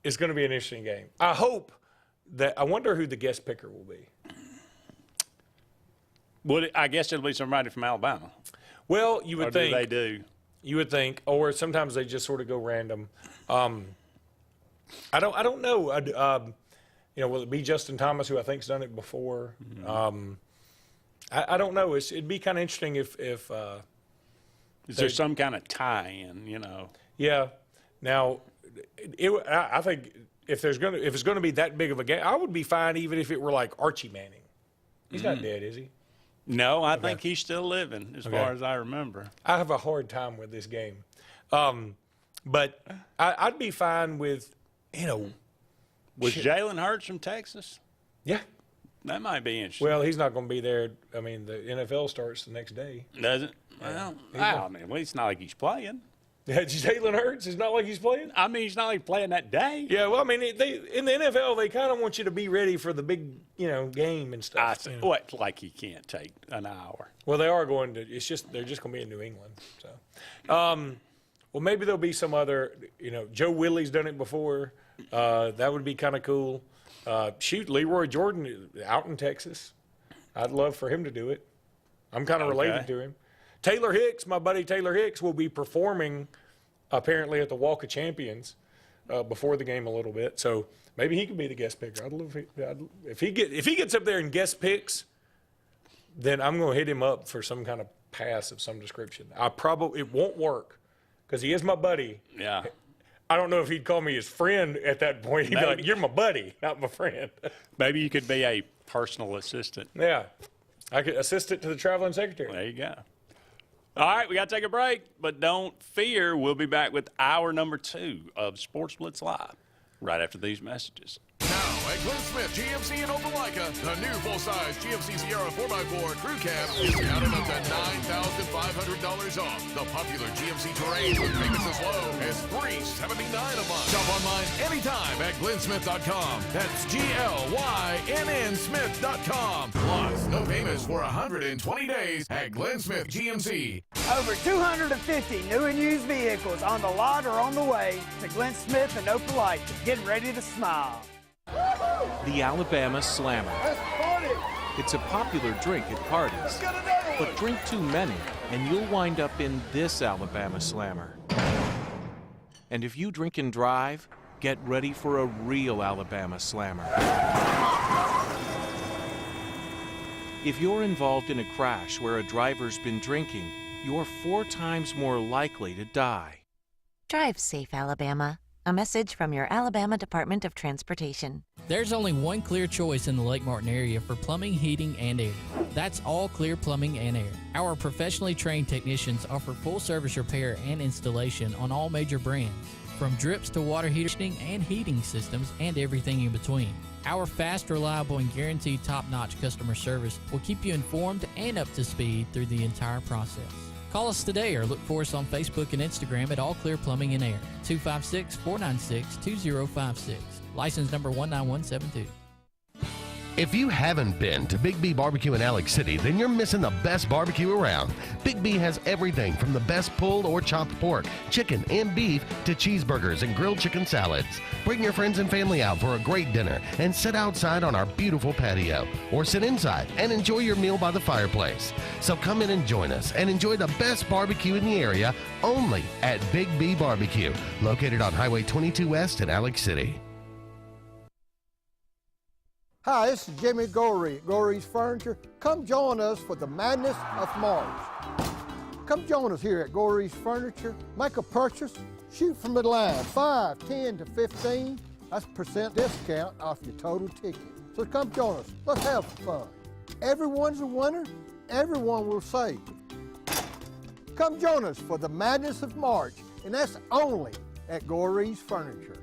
it's going to be an interesting game. I wonder who the guest picker will be. Well, I guess it'll be somebody from Alabama. Well, you would think. They do. You would think, or sometimes they just sort of go random. I don't know. Will it be Justin Thomas, who I think's done it before? Mm-hmm. I don't know. It'd be kind of interesting if. Is there some kind of tie-in? Yeah. Now, I think if it's going to be that big of a game, I would be fine even if it were like Archie Manning. He's not dead, is he? No, I think he's still living, as far as I remember. I have a hard time with this game, but I'd be fine with Was Jalen Hurts from Texas? Yeah. That might be interesting. Well, he's not going to be there. I mean, the NFL starts the next day. Does it? Well, it's not like he's playing. Jalen Hurts, it's not like he's playing? I mean, he's not like playing that day. Yeah, well, I mean, in the NFL, they kind of want you to be ready for the big, game and stuff. What, like he can't take an hour? Well, they are going to. They're just going to be in New England. So, well, maybe there'll be some other. Joe Willie's done it before. That would be kind of cool. Leroy Jordan out in Texas. I'd love for him to do it. I'm kind of related to him. Taylor Hicks, my buddy Taylor Hicks, will be performing apparently at the Walk of Champions before the game a little bit. So maybe he could be the guest picker. I'd love if he gets up there and guest picks, then I'm going to hit him up for some kind of pass of some description. It won't work because he is my buddy. Yeah. I don't know if he'd call me his friend at that point. He'd be like, "You're my buddy, not my friend." Maybe you could be a personal assistant. Yeah. I could assistant to the traveling secretary. There you go. All right, we got to take a break, but don't fear. We'll be back with hour number 2 of Sports Blitz Live right after these messages. Now at Glenn Smith GMC in Opelika, the new full-size GMC Sierra 4x4 Crew Cab is counted up to $9,500 off. The popular GMC Terrain with payments as low as $379 a month. Shop online anytime at glennsmith.com. That's GLYNN Smith.com. Plus, no payments for 120 days at Glenn Smith GMC. Over 250 new and used vehicles on the lot or on the way to Glenn Smith and Opelika. Get ready to smile. The Alabama Slammer. It's a popular drink at parties, but drink too many and you'll wind up in this Alabama Slammer. And if you drink and drive, get ready for a real Alabama Slammer. If you're involved in a crash where a driver's been drinking, you're 4 times more likely to die. Drive safe, Alabama. A message from your Alabama Department of Transportation. There's only one clear choice in the Lake Martin area for plumbing, heating, and air. That's All Clear Plumbing and Air. Our professionally trained technicians offer full service repair and installation on all major brands, from drips to water heating and heating systems and everything in between. Our fast, reliable, and guaranteed top-notch customer service will keep you informed and up to speed through the entire process. Call us today or look for us on Facebook and Instagram at All Clear Plumbing and Air, 256-496-2056. License number 19172. If you haven't been to Big B Barbecue in Alex City, then you're missing the best barbecue around. Big B has everything from the best pulled or chopped pork, chicken, and beef to cheeseburgers and grilled chicken salads. Bring your friends and family out for a great dinner and sit outside on our beautiful patio, or sit inside and enjoy your meal by the fireplace. So come in and join us and enjoy the best barbecue in the area only at Big B Barbecue, located on Highway 22 West in Alex City. Hi, this is Jimmy Gorey at Gorey's Furniture. Come join us for the madness of Mars. Come join us here at Gorey's Furniture. Make a purchase, shoot from the line, 5, 10 to 15. That's % discount off your total ticket. So come join us. Let's have fun. Everyone's a winner. Everyone will save. Come join us for the madness of March, and that's only at Gorey's Furniture.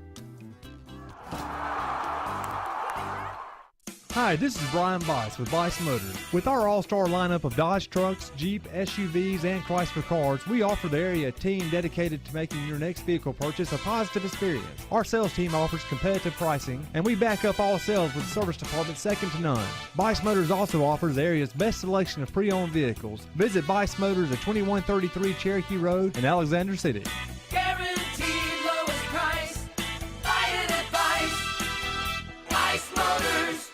Hi, this is Brian Bice with Bice Motors. With our all-star lineup of Dodge trucks, Jeep, SUVs, and Chrysler cars, we offer the area team dedicated to making your next vehicle purchase a positive experience. Our sales team offers competitive pricing, and we back up all sales with a service department second to none. Bice Motors also offers the area's best selection of pre-owned vehicles. Visit Bice Motors at 2133 Cherokee Road in Alexander City. Guaranteed lowest price. Buy it at Bice. Bice Motors.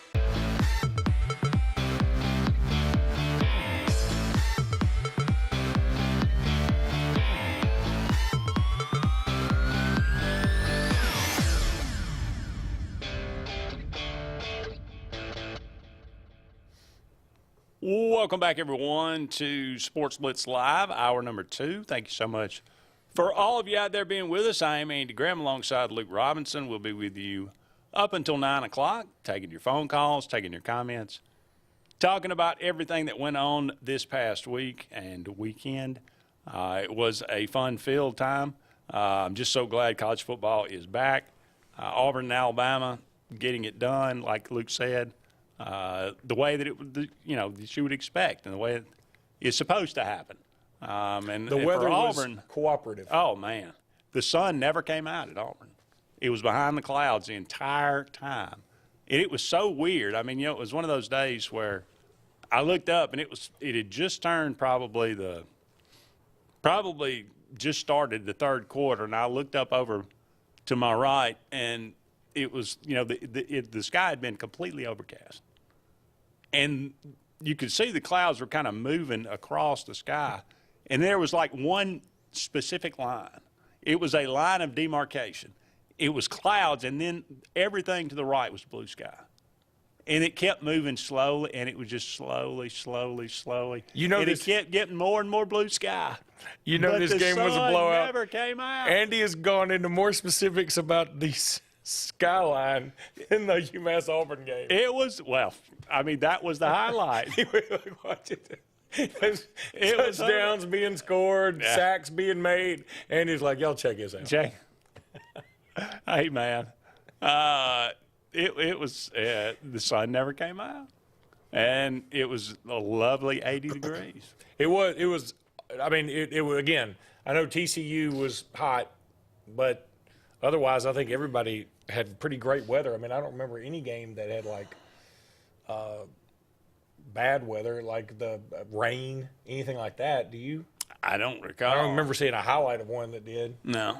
Welcome back, everyone, to Sports Blitz Live, hour number 2. Thank you so much for all of you out there being with us. I am Andy Graham alongside Luke Robinson. We'll be with you up until 9 o'clock, taking your phone calls, taking your comments, talking about everything that went on this past week and weekend. It was a fun-filled time. I'm just so glad college football is back. Auburn and Alabama getting it done, like Luke said. The way that that you would expect, and the way it is supposed to happen. And the weather for Auburn, was cooperative. Oh man, the sun never came out at Auburn. It was behind the clouds the entire time. And it was so weird. I mean, it was one of those days where I looked up and it had just turned probably just started the third quarter, and I looked up over to my right, and it was the sky had been completely overcast. And you could see the clouds were kind of moving across the sky. And there was like one specific line. It was a line of demarcation. It was clouds, and then everything to the right was blue sky. And it kept moving slowly, and it was just slowly. It kept getting more and more blue sky. But this game was a sun blowout. Never came out. Andy has gone into more specifics about these skyline in the UMass Auburn game. It was, that was the highlight. Watch it. It was touchdowns being scored, sacks being made, and he's like, y'all check this out. Hey, man. It was, the sun never came out. And it was a lovely 80 degrees. It was, again, I know TCU was hot, but otherwise I think everybody had pretty great weather. I mean, I don't remember any game that had bad weather, like the rain, anything like that. Do you? I don't recall. I don't remember seeing a highlight of one that did. No.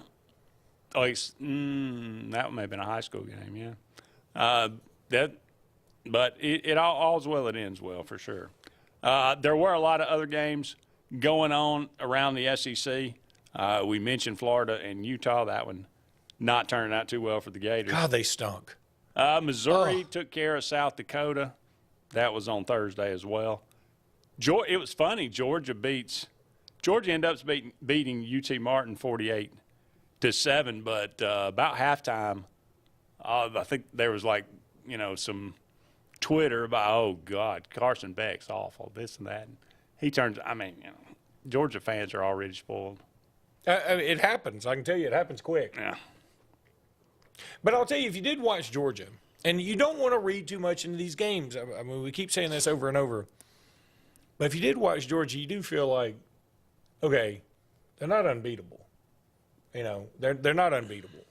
That may have been a high school game, yeah. But it all's well, it ends well, for sure. There were a lot of other games going on around the SEC. We mentioned Florida and Utah. That one not turning out too well for the Gators. God, they stunk. Missouri took care of South Dakota. That was on Thursday as well. It was funny. Georgia ended up beating UT Martin 48-7, but about halftime, I think there was some Twitter about, oh God, Carson Beck's awful, this and that. And he turns. Georgia fans are already spoiled. It happens. I can tell you, it happens quick. Yeah. But I'll tell you, if you did watch Georgia, and you don't want to read too much into these games. I mean, we keep saying this over and over. But if you did watch Georgia, you do feel like, okay, they're not unbeatable. They're not unbeatable.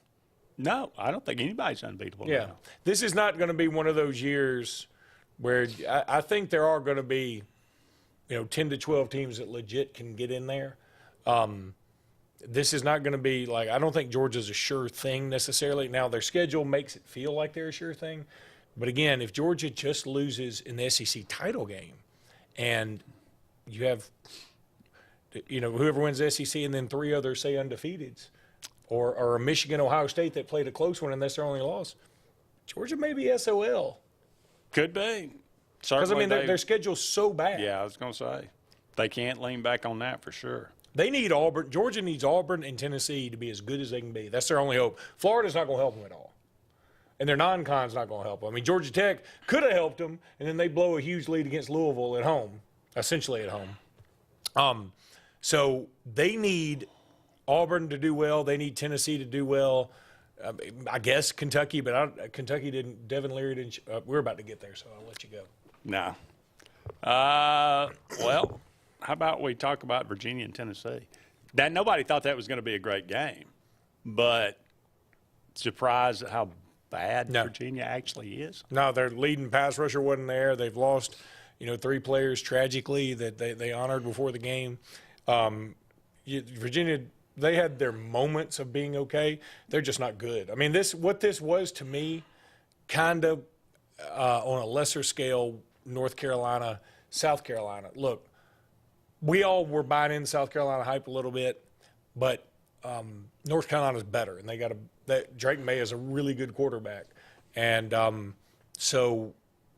No, I don't think anybody's unbeatable. Yeah. Now. This is not going to be one of those years where I think there are going to be, 10 to 12 teams that legit can get in there. This is not going to be I don't think Georgia's a sure thing necessarily. Now, their schedule makes it feel like they're a sure thing. But again, if Georgia just loses in the SEC title game and you have, whoever wins the SEC and then 3 others, say, undefeateds, or a Michigan, Ohio State that played a close one and that's their only loss, Georgia may be SOL. Could be. Because, their schedule's so bad. Yeah, I was going to say. They can't lean back on that for sure. They need Auburn. Georgia needs Auburn and Tennessee to be as good as they can be. That's their only hope. Florida's not going to help them at all. and their non-con's not going to help them. I mean, Georgia Tech could have helped them, and then they blow a huge lead against Louisville at home, essentially at home. So they need Auburn to do well. They need Tennessee to do well. I guess Kentucky, but Kentucky didn't. Devin Leary didn't. We're about to get there, so I'll let you go. No. Well, how about we talk about Virginia and Tennessee? That nobody thought that was going to be a great game, but surprised at how bad Virginia actually is. No, their leading pass rusher wasn't there. They've lost, 3 players tragically that they honored before the game. Virginia, they had their moments of being okay. They're just not good. I mean, what this was to me, kind of on a lesser scale, North Carolina, South Carolina. Look, we all were buying in South Carolina hype a little bit, but North Carolina's better, and they got Drake May is a really good quarterback, and so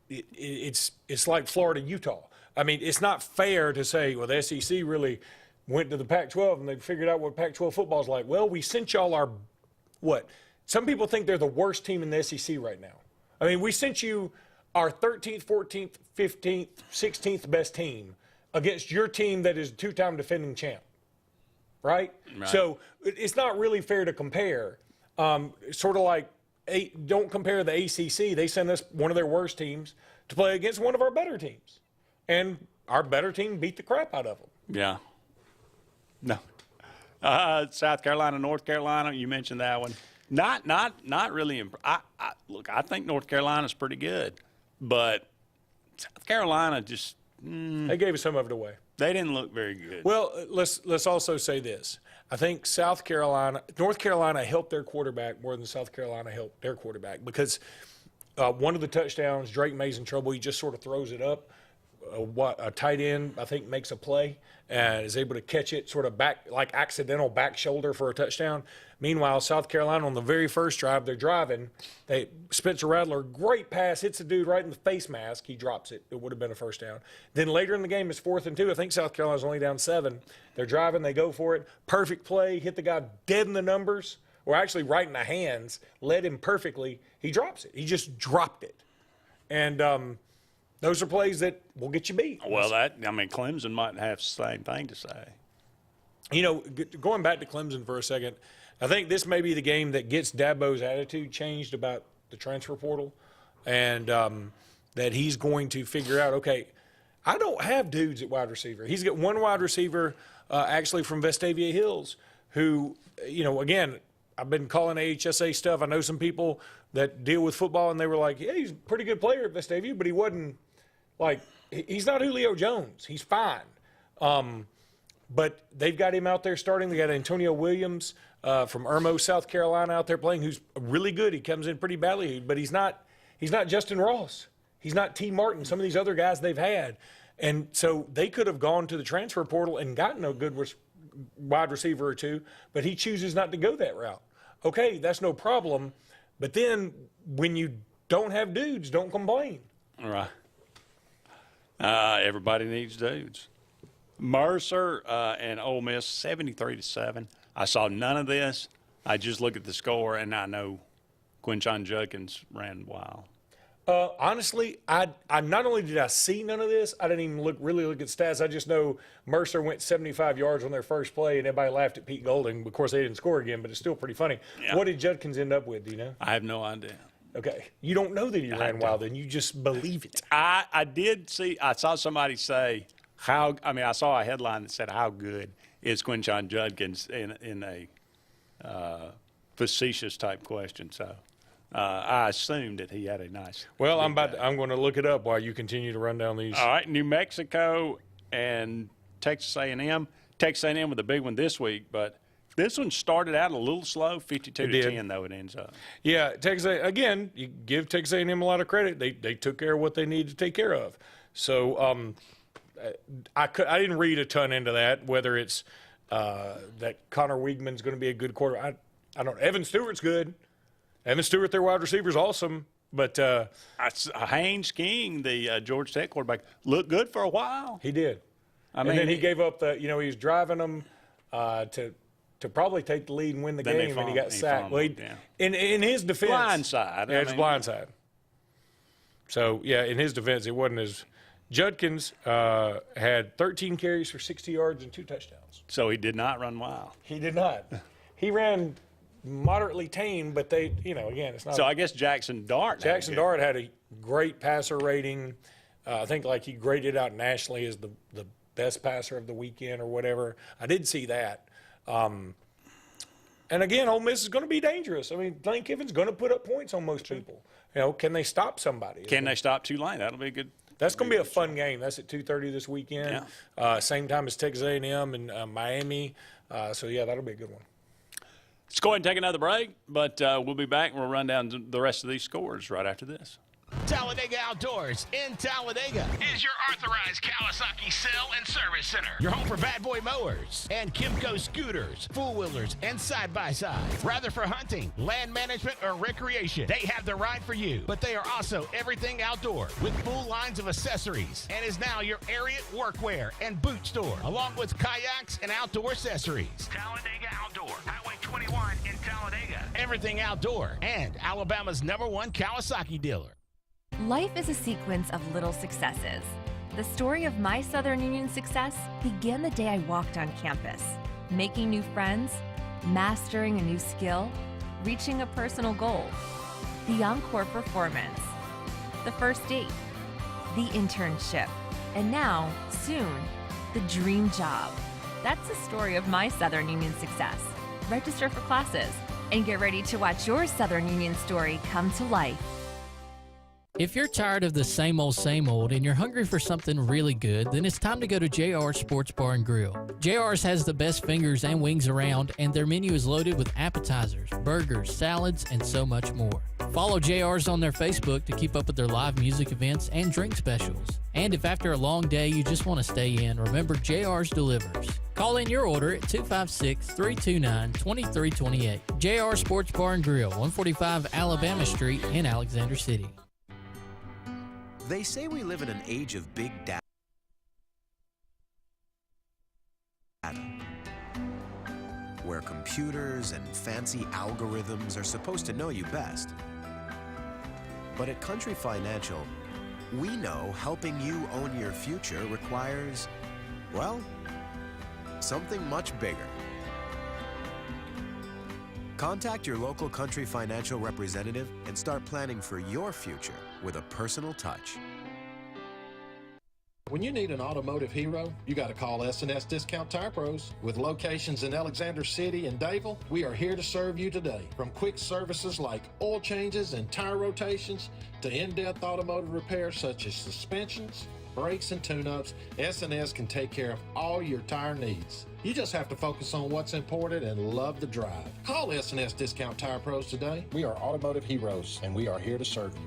it's like Florida, Utah. I mean, it's not fair to say, well, the SEC really went to the Pac-12 and they figured out what Pac-12 football is like. Well, we sent y'all our what? Some people think they're the worst team in the SEC right now. I mean, we sent you our 13th, 14th, 15th, 16th best team against your team that is 2-time defending champ, right? So it's not really fair to compare. Sort of like, don't compare the ACC. They send us one of their worst teams to play against one of our better teams. And our better team beat the crap out of them. Yeah. No. South Carolina, North Carolina, you mentioned that one. Not really. Look, I think North Carolina's pretty good, but South Carolina just they gave us some of it away. They didn't look very good. Well, let's also say this. I think North Carolina helped their quarterback more than South Carolina helped their quarterback because one of the touchdowns, Drake May's in trouble. He just sort of throws it up. A tight end, I think, makes a play and is able to catch it sort of back, like accidental back shoulder for a touchdown. Meanwhile, South Carolina on the very first drive, they're driving. Spencer Rattler, great pass, hits the dude right in the face mask. He drops it. It would have been a first down. Then later in the game, it's 4th and 2. I think South Carolina's only down 7. They're driving. They go for it. Perfect play. Hit the guy dead in the numbers, or actually right in the hands. Led him perfectly. He drops it. He just dropped it. And those are plays that will get you beat. Well, Clemson might have the same thing to say. Going back to Clemson for a second, I think this may be the game that gets Dabo's attitude changed about the transfer portal, and that he's going to figure out, okay, I don't have dudes at wide receiver. He's got one wide receiver actually from Vestavia Hills who, again, I've been calling AHSAA stuff. I know some people that deal with football, and they were like, yeah, he's a pretty good player at Vestavia, but he wasn't – like, he's not Julio Jones. He's fine. But they've got him out there starting. They got Antonio Williams from Irmo, South Carolina out there playing, who's really good. He comes in pretty badly, but he's not Justin Ross. He's not T. Martin, some of these other guys they've had. And so they could have gone to the transfer portal and gotten a good wide receiver or two, but he chooses not to go that route. Okay, that's no problem. But then when you don't have dudes, don't complain. All right. Everybody needs dudes. Mercer and Ole Miss, 73-7. I saw none of this. I just look at the score, and I know Quinshon Judkins ran wild. Honestly, I not only did I see none of this, I didn't even really look at stats. I just know Mercer went 75 yards on their first play, and everybody laughed at Pete Golding. Of course, they didn't score again, but it's still pretty funny. Yeah. What did Judkins end up with, do you know? I have no idea. Okay. You don't know that he ran wild, then you just believe it. I did see – I saw somebody say I saw a headline that said, how good is Quinshon Judkins in a facetious type question. So I assumed that he had a nice – Well, I'm going to look it up while you continue to run down these. All right. New Mexico and Texas A&M. Texas A&M with a big one this week, but – this one started out a little slow, 52-10, though it ends up. Yeah, Texas, again, you give Texas A&M a lot of credit. They took care of what they needed to take care of. So I didn't read a ton into that, whether it's that Connor Weigman's going to be a good quarterback. I don't know. Evan Stewart's good. Evan Stewart, their wide receiver's awesome. But Haynes King, the Georgia Tech quarterback, looked good for a while. He did. And then he gave up he was driving them to – to probably take the lead and win the Then they game, and he fumbled. got He sacked. fumbled, Well, in his defense, Blindside. Yeah, it's blindside. So yeah, in his defense, it wasn't as. Judkins had 13 carries for 60 yards and 2 touchdowns. So he did not run wild. He did not. He ran moderately tame, but they, again, it's not. So I guess Jackson Dart. Dart had a great passer rating. I think like he graded out nationally as the best passer of the weekend or whatever. I did see that. And again, Ole Miss is going to be dangerous. I mean, Lane Kiffin's going to put up points on most people. Can they stop somebody? Can they stop Tulane? That'll be a good. That's going to be a fun game. That's at 2:30 this weekend. Yeah. Same time as Texas A&M and Miami. So yeah, that'll be a good one. Let's go ahead and take another break, but we'll be back and we'll run down the rest of these scores right after this. Talladega Outdoors in Talladega is your authorized Kawasaki sale and service center. Your home for Bad Boy mowers and Kimco scooters, four-wheelers, and side-by-sides. Rather for hunting, land management, or recreation, they have the ride for you. But they are also everything outdoor with full lines of accessories and is now your Ariat workwear and boot store, along with kayaks and outdoor accessories. Talladega Outdoor, Highway 21 in Talladega. Everything outdoor and Alabama's #1 Kawasaki dealer. Life is a sequence of little successes. The story of my Southern Union success began the day I walked on campus, making new friends, mastering a new skill, reaching a personal goal, the encore performance, the first date, the internship, and now, soon, the dream job. That's the story of my Southern Union success. Register for classes and get ready to watch your Southern Union story come to life. If you're tired of the same old and you're hungry for something really good, then it's time to go to JR's Sports Bar and Grill. JR's has the best fingers and wings around, and their menu is loaded with appetizers, burgers, salads, and so much more. Follow JR's on their Facebook to keep up with their live music events and drink specials. And if after a long day you just want to stay in, remember JR's delivers. Call in your order at 256-329-2328. JR Sports Bar and Grill, 145 Alabama Street in Alexander City. They say we live in an age of big data, where computers and fancy algorithms are supposed to know you best. But at Country Financial, we know helping you own your future requires, well, something much bigger. Contact your local Country Financial representative and start planning for your future with a personal touch. When you need an automotive hero, you got to call S&S Discount Tire Pros. With locations in Alexander City and Dadeville, we are here to serve you today. From quick services like oil changes and tire rotations to in-depth automotive repairs such as suspensions, brakes, and tune-ups, S&S can take care of all your tire needs. You just have to focus on what's important and love the drive. Call S&S Discount Tire Pros today. We are automotive heroes, and we are here to serve you.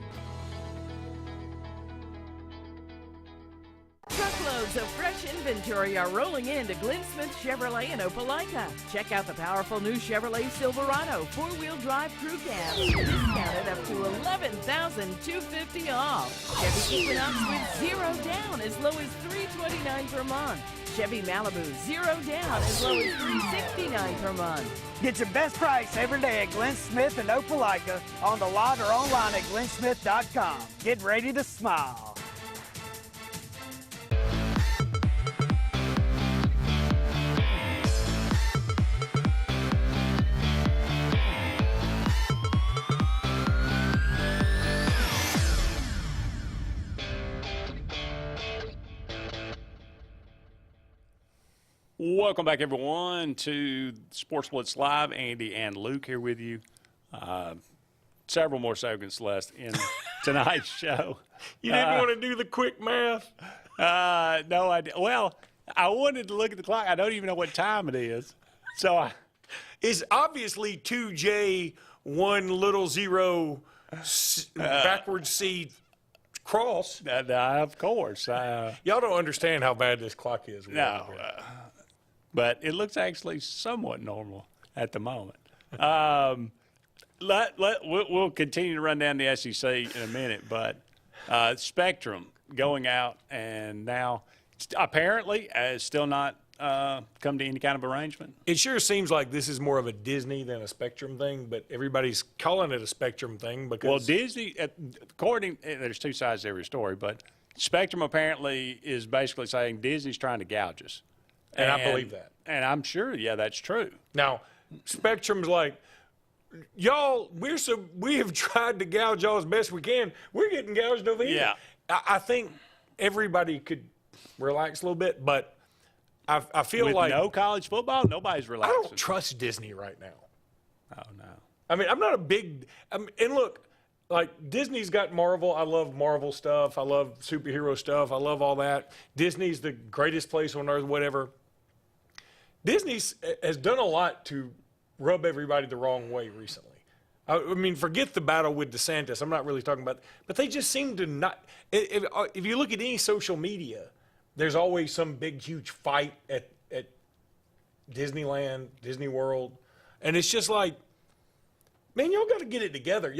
Truckloads of fresh inventory are rolling into Glenn Smith Chevrolet in Opelika. Check out the powerful new Chevrolet Silverado four-wheel drive crew cab, discounted up to $11,250 off. Chevy Equinox with 0 down as low as $329 per month. Chevy Malibu 0 down as low as $369 per month. Get your best price every day at Glenn Smith in Opelika, on the lot or online at glennsmith.com. Get ready to smile. Welcome back, everyone, to Sports Blitz Live. Andy and Luke here with you. Several more segments left in tonight's show. You didn't want to do the quick math? No, I did. Well, I wanted to look at the clock. I don't even know what time it is. So it's obviously 2J, 1 little 0, backwards C cross. Of course. Y'all don't understand how bad this clock is. No. But it looks actually somewhat normal at the moment. We'll continue to run down the SEC in a minute, but Spectrum going out and now apparently still not come to any kind of arrangement? It sure seems like this is more of a Disney than a Spectrum thing, but everybody's calling it a Spectrum thing because. Well, Disney, there's two sides to every story, but Spectrum apparently is basically saying Disney's trying to gouge us. And I believe that. And I'm sure, yeah, that's true. Now, Spectrum's like, y'all, we have tried to gouge y'all as best we can. We're getting gouged over here. Yeah. I think everybody could relax a little bit, but I feel With like no college football, nobody's I relaxing. don't trust Disney right now. Oh, no. I mean, I'm not a big and look, like Disney's got Marvel. I love Marvel stuff. I love superhero stuff. I love all that. Disney's the greatest place on earth, whatever. Disney has done a lot to rub everybody the wrong way recently. I mean, forget the battle with DeSantis. I'm not really talking about, but they just seem to not. If you look at any social media, there's always some big, huge fight at Disneyland, Disney World, and it's just like, man, y'all got to get it together.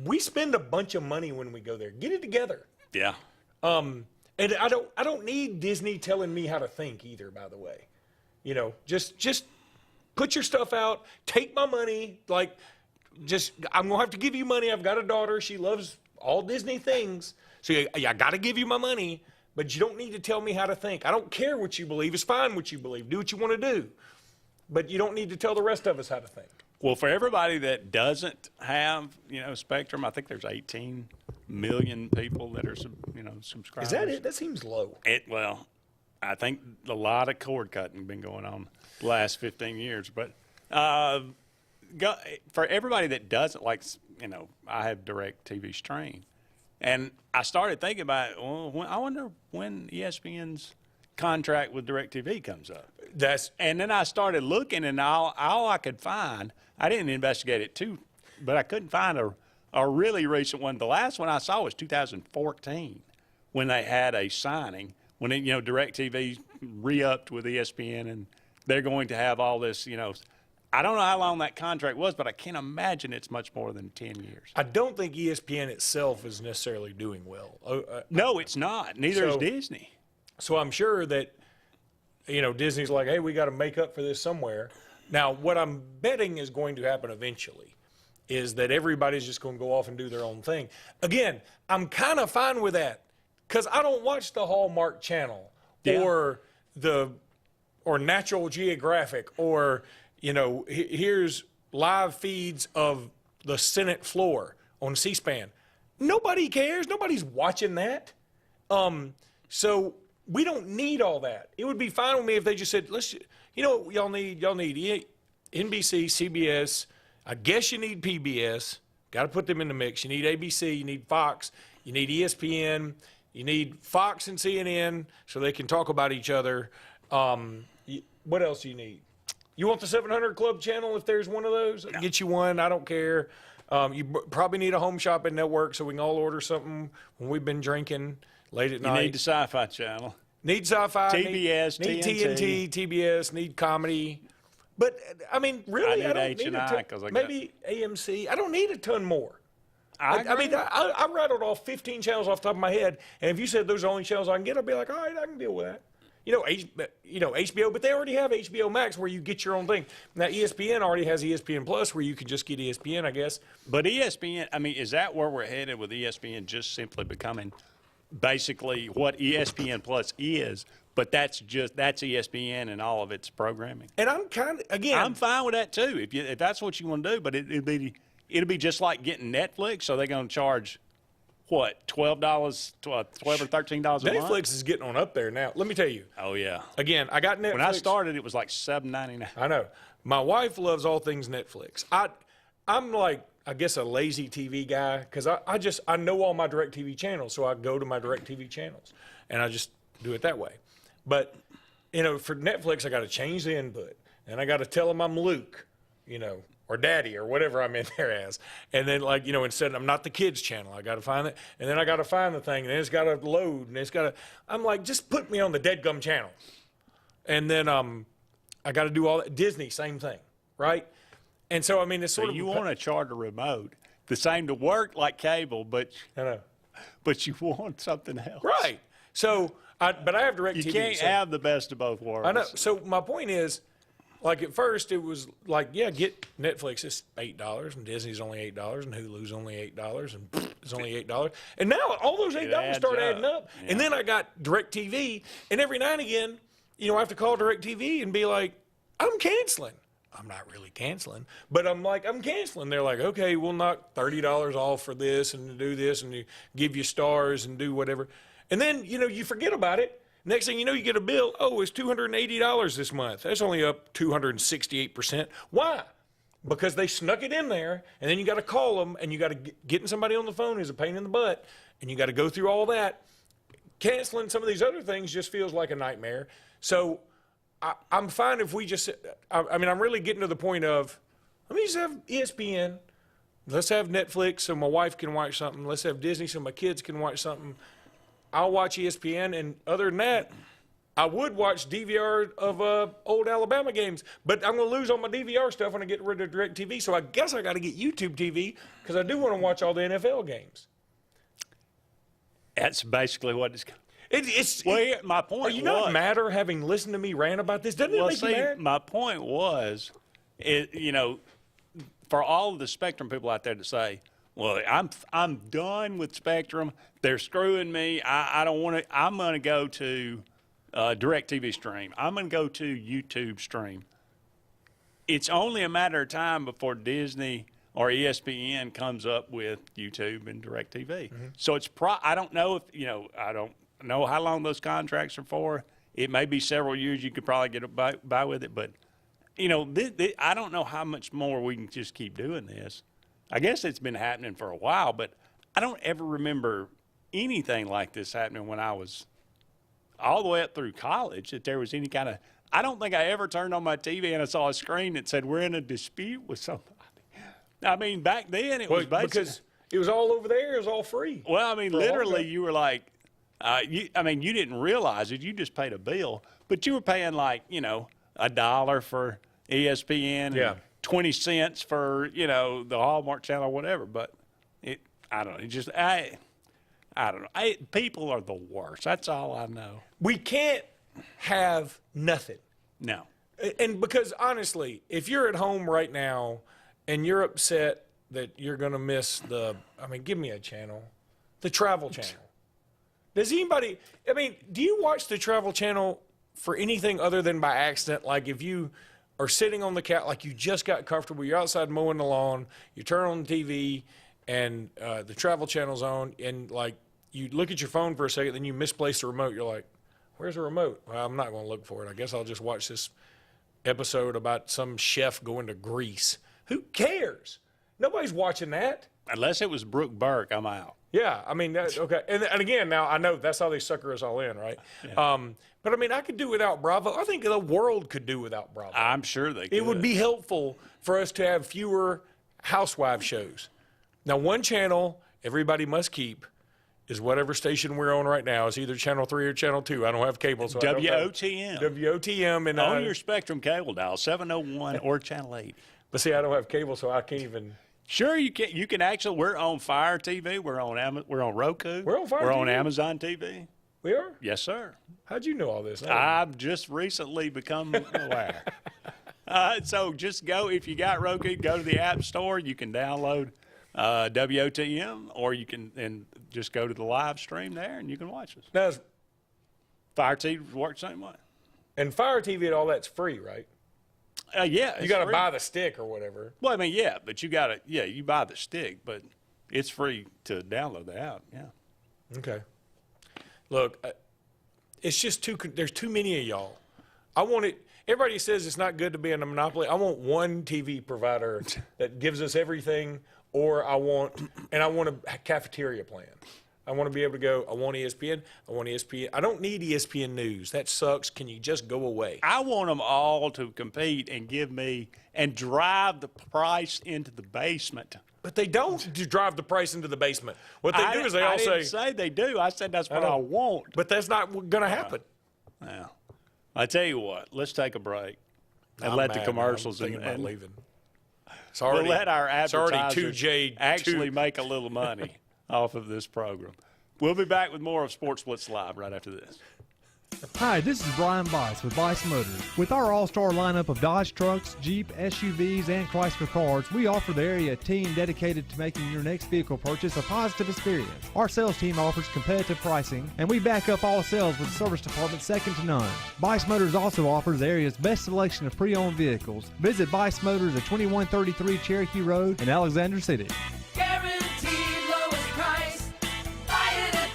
We spend a bunch of money when we go there. Get it together. Yeah. And I don't need Disney telling me how to think either, by the way. You know, just put your stuff out, take my money, I'm going to have to give you money. I've got a daughter. She loves all Disney things. So I got to give you my money, but you don't need to tell me how to think. I don't care what you believe. It's fine what you believe. Do what you want to do. But you don't need to tell the rest of us how to think. Well, for everybody that doesn't have, Spectrum, I think there's 18 million people that are, subscribers. Is that it? That seems low. Well, I think a lot of cord cutting been going on the last 15 years. But for everybody that doesn't, I have direct TV stream. And I started thinking about, I wonder when ESPN's contract with DirecTV comes up. And then I started looking, and all I could find, I didn't investigate it too, but I couldn't find a really recent one. The last one I saw was 2014 when they had a signing, when DirecTV re-upped with ESPN, and they're going to have all this, I don't know how long that contract was, but I can't imagine it's much more than 10 years. I don't think ESPN itself is necessarily doing well. No, it's not. Neither is Disney. So I'm sure that, Disney's like, hey, we got to make up for this somewhere. Now, what I'm betting is going to happen eventually is that everybody's just going to go off and do their own thing. Again, I'm kind of fine with that because I don't watch the Hallmark Channel or Natural Geographic or, here's live feeds of the Senate floor on C-SPAN. Nobody cares. Nobody's watching that. So we don't need all that. It would be fine with me if they just said, what y'all need? Y'all need NBC, CBS. I guess you need PBS. Got to put them in the mix. You need ABC. You need Fox. You need ESPN. You need Fox and CNN so they can talk about each other. What else do you need? You want the 700 Club channel if there's one of those? I'll get you one. I don't care. You probably need a home shopping network so we can all order something when we've been drinking late at night. You need the Sci-Fi channel. Need Sci-Fi. TBS, need TNT. TBS, need comedy. But, I mean, really, I don't need a ton. Maybe AMC. I don't need a ton more. I mean, I rattled off 15 channels off the top of my head, and if you said those are the only channels I can get, I'd be like, all right, I can deal with that. HBO, but they already have HBO Max where you get your own thing. Now, ESPN already has ESPN Plus where you can just get ESPN, I guess. But ESPN, I mean, is that where we're headed with ESPN just simply becoming basically what ESPN Plus is, but that's ESPN and all of its programming? And I'm I'm fine with that too, if that's what you want to do, but it'll be just like getting Netflix, so they're going to charge what, $12, $12 or $13 a month? Netflix is getting on up there now. Let me tell you. Oh, yeah. Again, I got Netflix. When I started, it was like $7.99. I know. My wife loves all things Netflix. I'm like, I guess, a lazy TV guy because I know all my DirecTV channels, so I go to my DirecTV channels, and I just do it that way. But, for Netflix, I got to change the input, and I got to tell them I'm Luke, or Daddy, or whatever I'm in there as. And then, instead I'm not the kids channel. I got to find it. And then I got to find the thing. And then it's got to load. And it's got to – I'm like, just put me on the deadgum channel. And then I got to do all that. Disney, same thing, right? And so, I mean, it's sort of – you want to charter remote, the same to work like cable, but – I know. But you want something else. Right. So, but I have DirecTV. You can't have the best of both worlds. I know. So my point is, like at first it was like, yeah, get Netflix. It's $8, and Disney's only $8, and Hulu's only $8, and it's only $8. And now all those $8 start adding up. Yeah. And then I got DirecTV, and every now and again, I have to call DirecTV and be like, I'm canceling. I'm not really canceling, but I'm like, I'm canceling. They're like, okay, we'll knock $30 off for this and do this and you give you stars and do whatever. And then, you forget about it. Next thing you know, you get a bill. Oh, it's $280 this month. That's only up 268%. Why? Because they snuck it in there, and then you got to call them, and you got to getting somebody on the phone is a pain in the butt, and you got to go through all that. Canceling some of these other things just feels like a nightmare. So I'm fine if we just, I'm really getting to the point of, let me just have ESPN. Let's have Netflix so my wife can watch something. Let's have Disney so my kids can watch something. I'll watch ESPN, and other than that, I would watch DVR of old Alabama games, but I'm going to lose all my DVR stuff when I get rid of DirecTV, so I guess I got to get YouTube TV because I do want to watch all the NFL games. That's basically what it's my point Are you not madder having listened to me rant about this? Doesn't it make you mad? My point was, for all of the Spectrum people out there to say, well, I'm done with Spectrum. They're screwing me. I don't want to. I'm going to go to DirecTV Stream. I'm going to go to YouTube Stream. It's only a matter of time before Disney or ESPN comes up with YouTube and DirecTV. Mm-hmm. So it's I don't know if I don't know how long those contracts are for. It may be several years. You could probably get by with it, but I don't know how much more we can just keep doing this. I guess it's been happening for a while, but I don't ever remember anything like this happening when I was all the way up through college, that there was any kind of, I don't think I ever turned on my TV and I saw a screen that said we're in a dispute with somebody. I mean, back then it was basically. Because it was all over there. It was all free. Well, I mean, literally you were like, you didn't realize it. You just paid a bill, but you were paying like, $1 for ESPN. Yeah. And 20 cents for, the Hallmark Channel or whatever. But I don't know. I don't know. People are the worst. That's all I know. We can't have nothing. No. And because honestly, if you're at home right now and you're upset that you're going to miss give me a channel, the Travel Channel. Does anybody, do you watch the Travel Channel for anything other than by accident? Like if you are sitting on the couch, like you just got comfortable, you're outside mowing the lawn, you turn on the TV, and the Travel Channel's on, and like you look at your phone for a second, then you misplace the remote. You're like, where's the remote? Well, I'm not going to look for it. I guess I'll just watch this episode about some chef going to Greece. Who cares? Nobody's watching that. Unless it was Brooke Burke, I'm out. Yeah, that's okay. And again, now I know that's how they sucker us all in, right? Yeah. But I could do without Bravo. I think the world could do without Bravo. I'm sure they could. It would be helpful for us to have fewer housewife shows. Now, one channel everybody must keep is whatever station we're on right now. It's either Channel 3 or Channel 2. I don't have cable, so WOTM. WOTM. And on your Spectrum cable dial, 701 or Channel 8. But see, I don't have cable, so I can't even. Sure, you can. You can actually. We're on Fire TV. We're on Roku. We're on Fire We're TV. on Amazon TV. We are? Yes, sir. How'd you know all this? I've just recently become aware. So just go, if you got Roku, go to the App Store. You can download WOTM, or you can just go to the live stream there, and you can watch us. Now, Fire TV works the same way. And Fire TV and all that's free, right? Yeah. You got to buy the stick or whatever. Well, yeah, but you got to, you buy the stick, but it's free to download the app, yeah. Okay. Look, it's just there's too many of y'all. I want it. Everybody says it's not good to be in a monopoly. I want one TV provider that gives us everything, or I want a cafeteria plan. I want to be able to go, I want ESPN. I don't need ESPN News. That sucks. Can you just go away? I want them all to compete and drive the price into the basement. But they don't drive the price into the basement. What they do is they all say. I didn't say they do. I said that's what I want. But that's not going to happen. Well, I tell you what, let's take a break and let the commercials I'm thinking about leaving. We'll let our advertisers already 2J, actually make a little money off of this program. We'll be back with more of Sports Blitz Live right after this. Hi, this is Brian Bice with Bice Motors. With our all-star lineup of Dodge trucks, Jeep, SUVs, and Chrysler cars, we offer the area team dedicated to making your next vehicle purchase a positive experience. Our sales team offers competitive pricing, and we back up all sales with a service department second to none. Bice Motors also offers the area's best selection of pre-owned vehicles. Visit Bice Motors at 2133 Cherokee Road in Alexander City. Guaranteed lowest price. Buy it at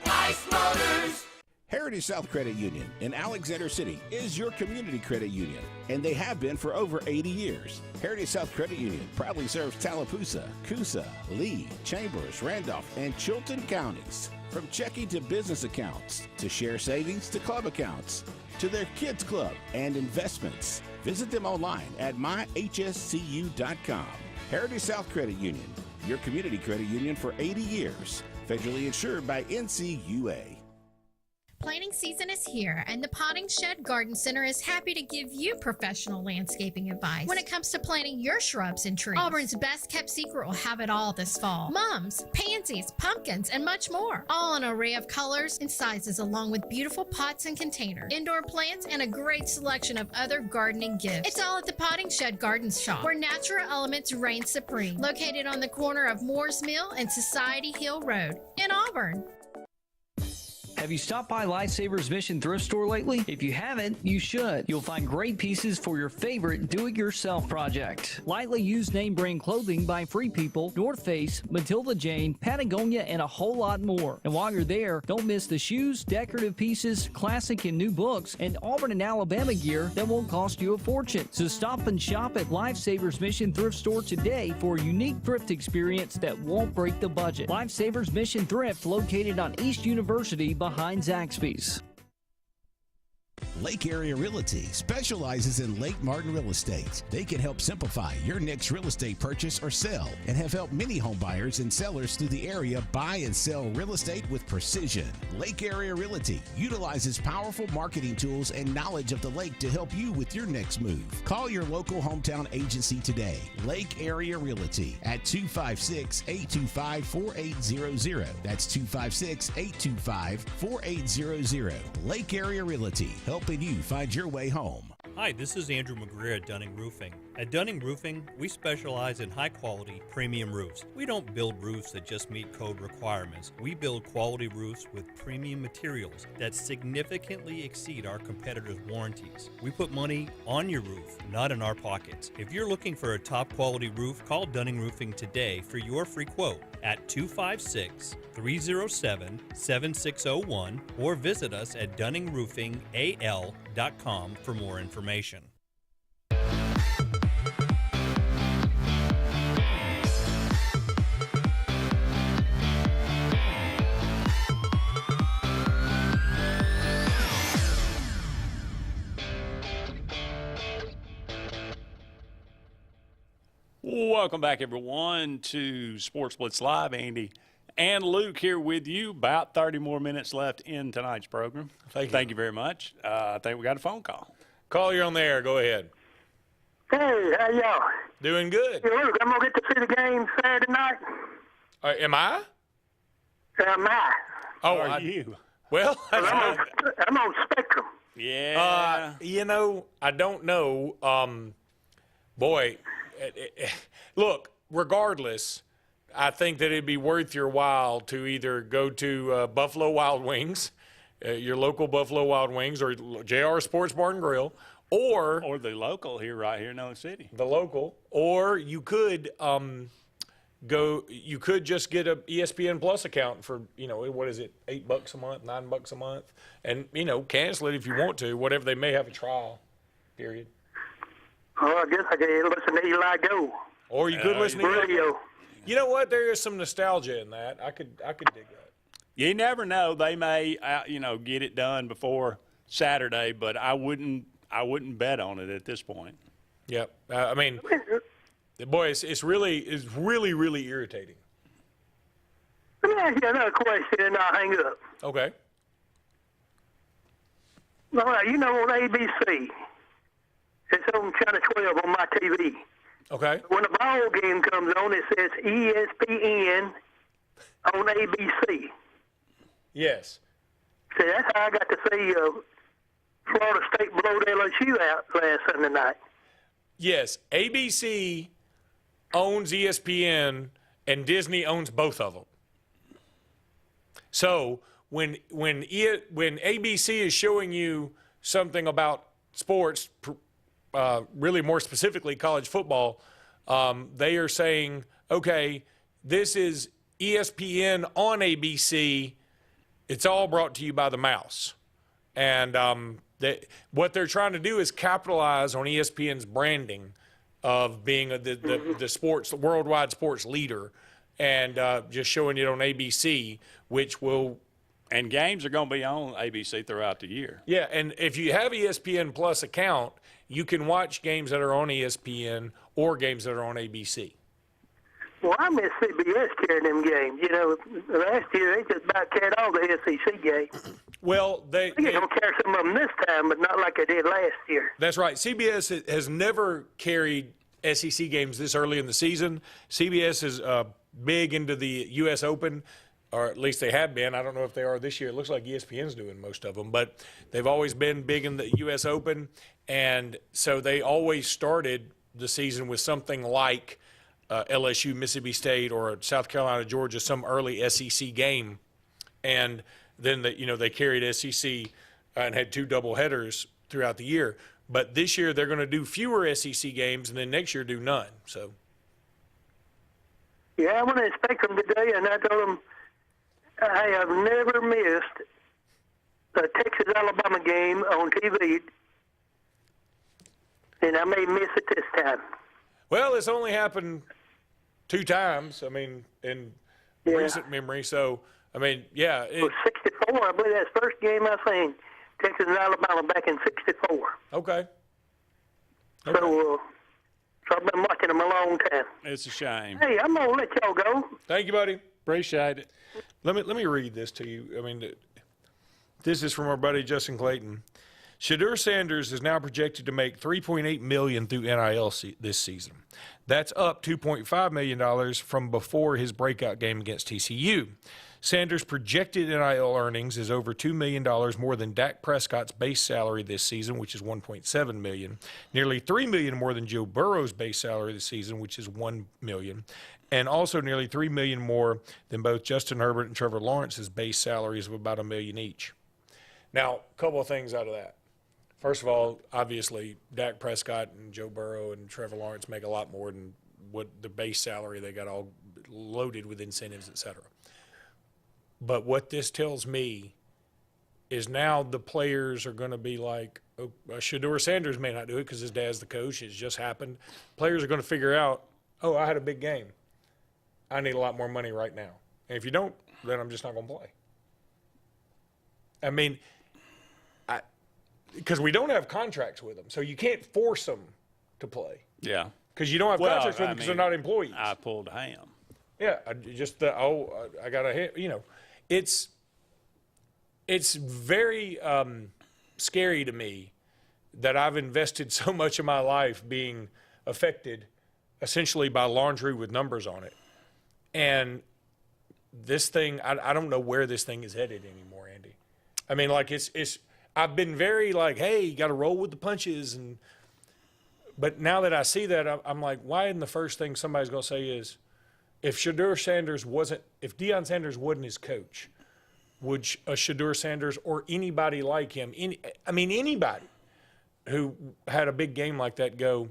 Bice Motors. Heritage South Credit Union in Alexander City is your community credit union, and they have been for over 80 years. Heritage South Credit Union proudly serves Tallapoosa, Coosa, Lee, Chambers, Randolph, and Chilton counties. From checking to business accounts, to share savings to club accounts, to their kids club and investments. Visit them online at myhscu.com. Heritage South Credit Union, your community credit union for 80 years. Federally insured by NCUA. Planting season is here, and the Potting Shed Garden Center is happy to give you professional landscaping advice when it comes to planting your shrubs and trees. Auburn's best kept secret will have it all this fall. Mums, pansies, pumpkins, and much more. All an array of colors and sizes, along with beautiful pots and containers, indoor plants, and a great selection of other gardening gifts. It's all at the Potting Shed Garden Shop, where natural elements reign supreme. Located on the corner of Moore's Mill and Society Hill Road in Auburn. Have you stopped by Lifesavers Mission Thrift Store lately? If you haven't, you should. You'll find great pieces for your favorite do-it-yourself project. Lightly used name brand clothing by Free People, North Face, Matilda Jane, Patagonia, and a whole lot more. And while you're there, don't miss the shoes, decorative pieces, classic and new books, and Auburn and Alabama gear that won't cost you a fortune. So stop and shop at Lifesavers Mission Thrift Store today for a unique thrift experience that won't break the budget. Lifesavers Mission Thrift, located on East University behind Zaxby's. Lake Area Realty specializes in Lake Martin real estate. They can help simplify your next real estate purchase or sell, and have helped many home buyers and sellers through the area buy and sell real estate with precision. Lake Area Realty utilizes powerful marketing tools and knowledge of the lake to help you with your next move. Call your local hometown agency today. Lake Area Realty at 256-825-4800. That's 256-825-4800. Lake Area Realty, helping you find your way home. Hi, this is Andrew McGreer at Dunning Roofing. At Dunning Roofing, we specialize in high-quality, premium roofs. We don't build roofs that just meet code requirements. We build quality roofs with premium materials that significantly exceed our competitors' warranties. We put money on your roof, not in our pockets. If you're looking for a top-quality roof, call Dunning Roofing today for your free quote at 256-307-7601 or visit us at DunningRoofingAL.com for more information. Welcome back, everyone, to Sports Blitz Live. Andy and Luke here with you. About 30 more minutes left in tonight's program. Thank you very much. I think we got a phone call. Call, you're on the air. Go ahead. Hey, how y'all? Doing good. Hey, look, I'm going to get to see the game Saturday night. Am I? Am I? Oh, How are you? Well, I'm on Spectrum. Yeah. You know, I don't know. Boy, look, regardless, I think that it'd be worth your while to either go to Buffalo Wild Wings, your local Buffalo Wild Wings, or JR Sports Bar and Grill, or the local here, right here in Oak City. The local, or you could you could just get a ESPN Plus account for, what is it, $8 a month, $9 a month, and cancel it if you want to, whatever. They may have a trial period. Oh, I guess I could listen to Eli go. Or you could listen to radio. You know what? There is some nostalgia in that. I could dig that. You never know. They may, get it done before Saturday, but I wouldn't bet on it at this point. Yep. I mean, boy, it's really irritating. Let me ask you another question, and I'll hang up. Okay. All right, on ABC, it's on Channel 12 on my TV. Okay. When the ball game comes on, it says ESPN on ABC. Yes. See, that's how I got to see Florida State blowed LSU out last Sunday night. Yes, ABC owns ESPN, and Disney owns both of them. So when ABC is showing you something about sports, really more specifically college football, they are saying, okay, this is ESPN on ABC. It's all brought to you by the mouse. And what they're trying to do is capitalize on ESPN's branding of being the worldwide sports leader, and just showing it on ABC, which will. And games are going to be on ABC throughout the year. Yeah, and if you have ESPN Plus account, you can watch games that are on ESPN or games that are on ABC. Well, I miss CBS carrying them games. You know, last year they just about carried all the SEC games. Well, they don't carry some of them this time, but not like they did last year. That's right. CBS has never carried SEC games this early in the season. CBS is big into the U.S. Open, or at least they have been. I don't know if they are this year. It looks like ESPN's doing most of them, but they've always been big in the U.S. Open, and so they always started the season with something like LSU, Mississippi State, or South Carolina, Georgia, some early SEC game, and then they carried SEC and had 2 doubleheaders throughout the year. But this year they're going to do fewer SEC games, and then next year do none. So. Yeah, I went to inspect them today, and I told them I have never missed a Texas-Alabama game on TV, and I may miss it this time. Well, it's only happened 2 times, I mean, in recent memory. So, I mean, yeah. It was 64. I believe that's the first game I seen, Texas and Alabama back in 64. Okay. So I've been watching them a long time. It's a shame. Hey, I'm going to let y'all go. Thank you, buddy. Appreciate it. Let me read this to you. I mean, this is from our buddy Justin Clayton. Shedeur Sanders is now projected to make $3.8 million through NIL this season. That's up $2.5 million from before his breakout game against TCU. Sanders' projected NIL earnings is over $2 million more than Dak Prescott's base salary this season, which is $1.7 million, nearly $3 million more than Joe Burrow's base salary this season, which is $1 million, and also nearly $3 million more than both Justin Herbert and Trevor Lawrence's base salaries of about $1 million each. Now, a couple of things out of that. First of all, obviously, Dak Prescott and Joe Burrow and Trevor Lawrence make a lot more than what the base salary they got all loaded with incentives, et cetera. But what this tells me is now the players are going to be like, Shedeur Sanders may not do it because his dad's the coach. It's just happened. Players are going to figure out, I had a big game. I need a lot more money right now. And if you don't, then I'm just not going to play. I mean, because we don't have contracts with them, so you can't force them to play. Yeah. Because you don't have contracts with them because they're not employees. I pulled ham. Yeah, I got a hit. It's very scary to me that I've invested so much of my life being affected essentially by laundry with numbers on it. And this thing, I don't know where this thing is headed anymore, Andy. I mean, like I've been very like, hey, you got to roll with the punches. But now that I see that, I'm like, why isn't the first thing somebody's going to say is, if Deion Sanders wasn't his coach, would Shedeur Sanders or anybody like him, anybody who had a big game like that go,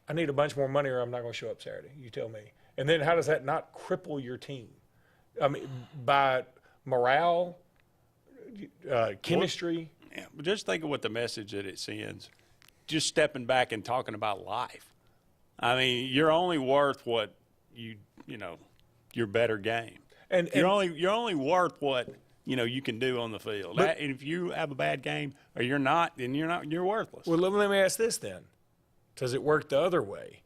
I need a bunch more money or I'm not going to show up Saturday. You tell me. And then how does that not cripple your team? I mean, by morale, chemistry. Yeah, but just think of what the message that it sends. Just stepping back and talking about life. I mean, you're only worth what your better game. And you're only worth what you can do on the field. And if you have a bad game or you're not, then you're worthless. Well, let me ask this then: does it work the other way,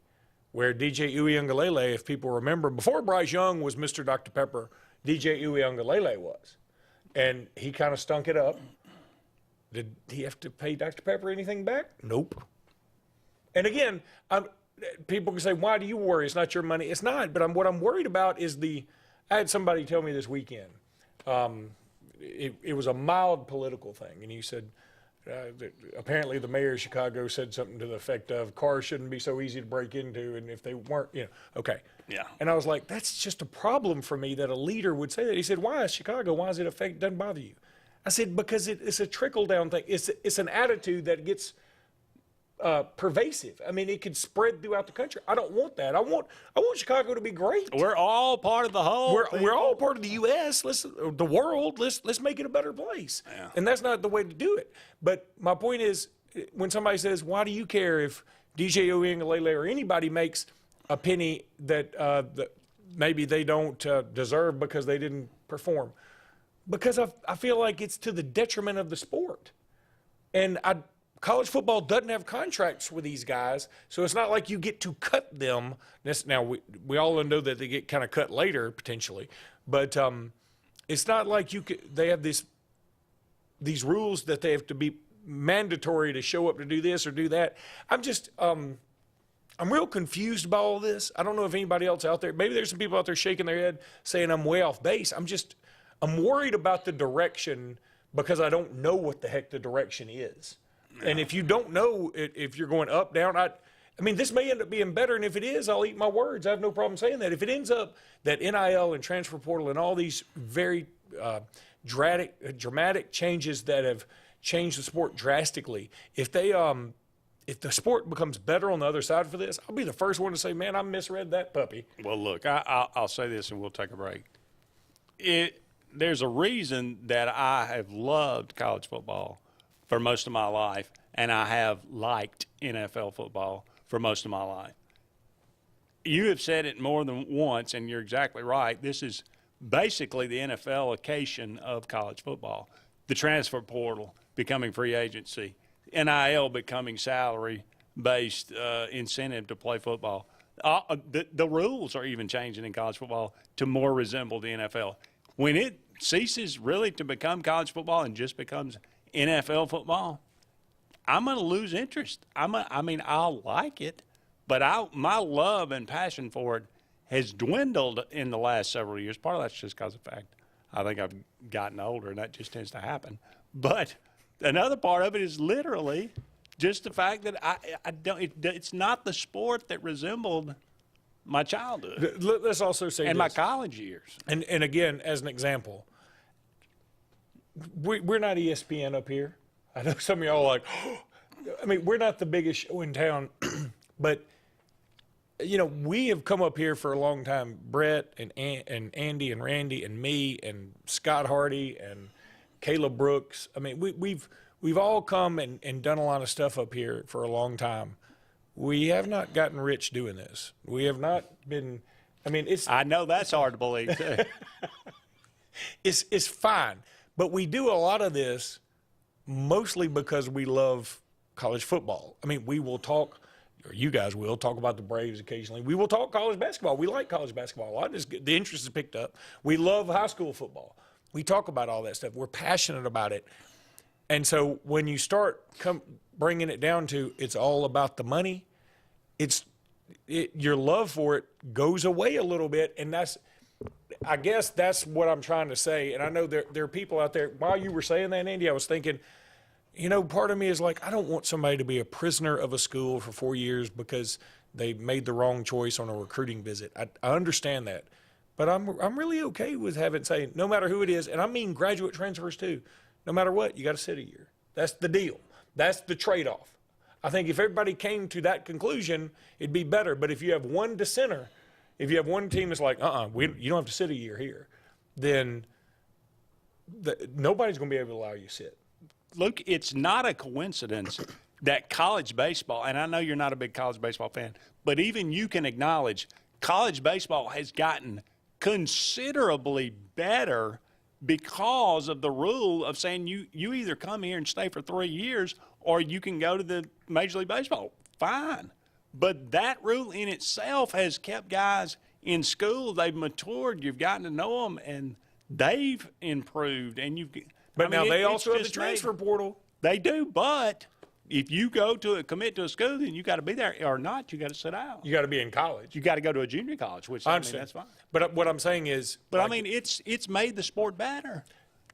where DJ Uiagalelei, if people remember, before Bryce Young was Mr. Dr. Pepper, DJ Uiagalelei was, and he kind of stunk it up. Did he have to pay Dr. Pepper anything back? Nope. And again, people can say, why do you worry? It's not your money. It's not. But what I'm worried about is the I had somebody tell me this weekend, it was a mild political thing, and he said, apparently the mayor of Chicago said something to the effect of cars shouldn't be so easy to break into, and if they weren't, okay. Yeah. And I was like, that's just a problem for me that a leader would say that. He said, why is Chicago? Why does it doesn't bother you? I said, because it's a trickle-down thing. It's an attitude that gets pervasive. I mean, it could spread throughout the country. I don't want that. I want Chicago to be great. We're all part of the whole. We're all part of the U.S. The world. Let's make it a better place. Yeah. And that's not the way to do it. But my point is, when somebody says, "Why do you care if DJ Uiagalelei or anybody makes a penny that maybe they don't deserve because they didn't perform?" Because I feel like it's to the detriment of the sport. And college football doesn't have contracts with these guys, so it's not like you get to cut them. Now, we all know that they get kind of cut later, potentially. But it's not like they have these rules that they have to be mandatory to show up to do this or do that. I'm real confused about all this. I don't know if anybody else out there, maybe there's some people out there shaking their head saying I'm way off base. I'm worried about the direction because I don't know what the heck the direction is. And if you don't know if you're going up, down, I mean, this may end up being better, and if it is, I'll eat my words. I have no problem saying that. If it ends up that NIL and transfer portal and all these very dramatic changes that have changed the sport drastically, if the sport becomes better on the other side for this, I'll be the first one to say, man, I misread that puppy. Well, look, I'll say this, and we'll take a break. There's a reason that I have loved college football for most of my life, and I have liked NFL football for most of my life. You have said it more than once, and you're exactly right. This is basically the NFLification of college football. The transfer portal becoming free agency, NIL becoming salary-based incentive to play football. The rules are even changing in college football to more resemble the NFL. When it ceases really to become college football and just becomes NFL football, I'm going to lose interest. I'll like it, but my love and passion for it has dwindled in the last several years. Part of that's just because of the fact I think I've gotten older, and that just tends to happen. But another part of it is literally just the fact that it's not the sport that resembled my childhood. Let's also say and my college years. And again, as an example, we're not ESPN up here. I know some of y'all are like, I mean, we're not the biggest show in town, but we have come up here for a long time. Brett and Andy and Randy and me and Scott Hardy and Caleb Brooks. I mean, we've all come and done a lot of stuff up here for a long time. We have not gotten rich doing this. We have not been. I know that's hard to believe too. It's fine. But we do a lot of this mostly because we love college football. I mean, we will talk, or you guys will talk about the Braves occasionally. We will talk college basketball. We like college basketball a lot. The interest is picked up. We love high school football. We talk about all that stuff. We're passionate about it. And so when you start bringing it down to it's all about the money, your love for it goes away a little bit, and I guess that's what I'm trying to say. And I know there are people out there, while you were saying that, Andy, I was thinking, part of me is like, I don't want somebody to be a prisoner of a school for 4 years because they made the wrong choice on a recruiting visit. I understand that. But I'm really okay with saying, no matter who it is, and I mean graduate transfers too, no matter what, you got to sit a year. That's the deal. That's the trade-off. I think if everybody came to that conclusion, it'd be better. But if you have one dissenter, if you have one team that's like, you don't have to sit a year here, then nobody's going to be able to allow you to sit. Look, it's not a coincidence that college baseball, and I know you're not a big college baseball fan, but even you can acknowledge college baseball has gotten considerably better because of the rule of saying you either come here and stay for 3 years or you can go to the Major League Baseball. Fine. But that rule in itself has kept guys in school. They've matured. You've gotten to know them, and they've improved. And But now they also have the transfer portal. They do, but if you commit to a school, then you got to be there, or not, you got to sit out. You got to be in college. You got to go to a junior college, which I I mean, understand. that's fine. But what I'm saying is, But I mean, it's made the sport better.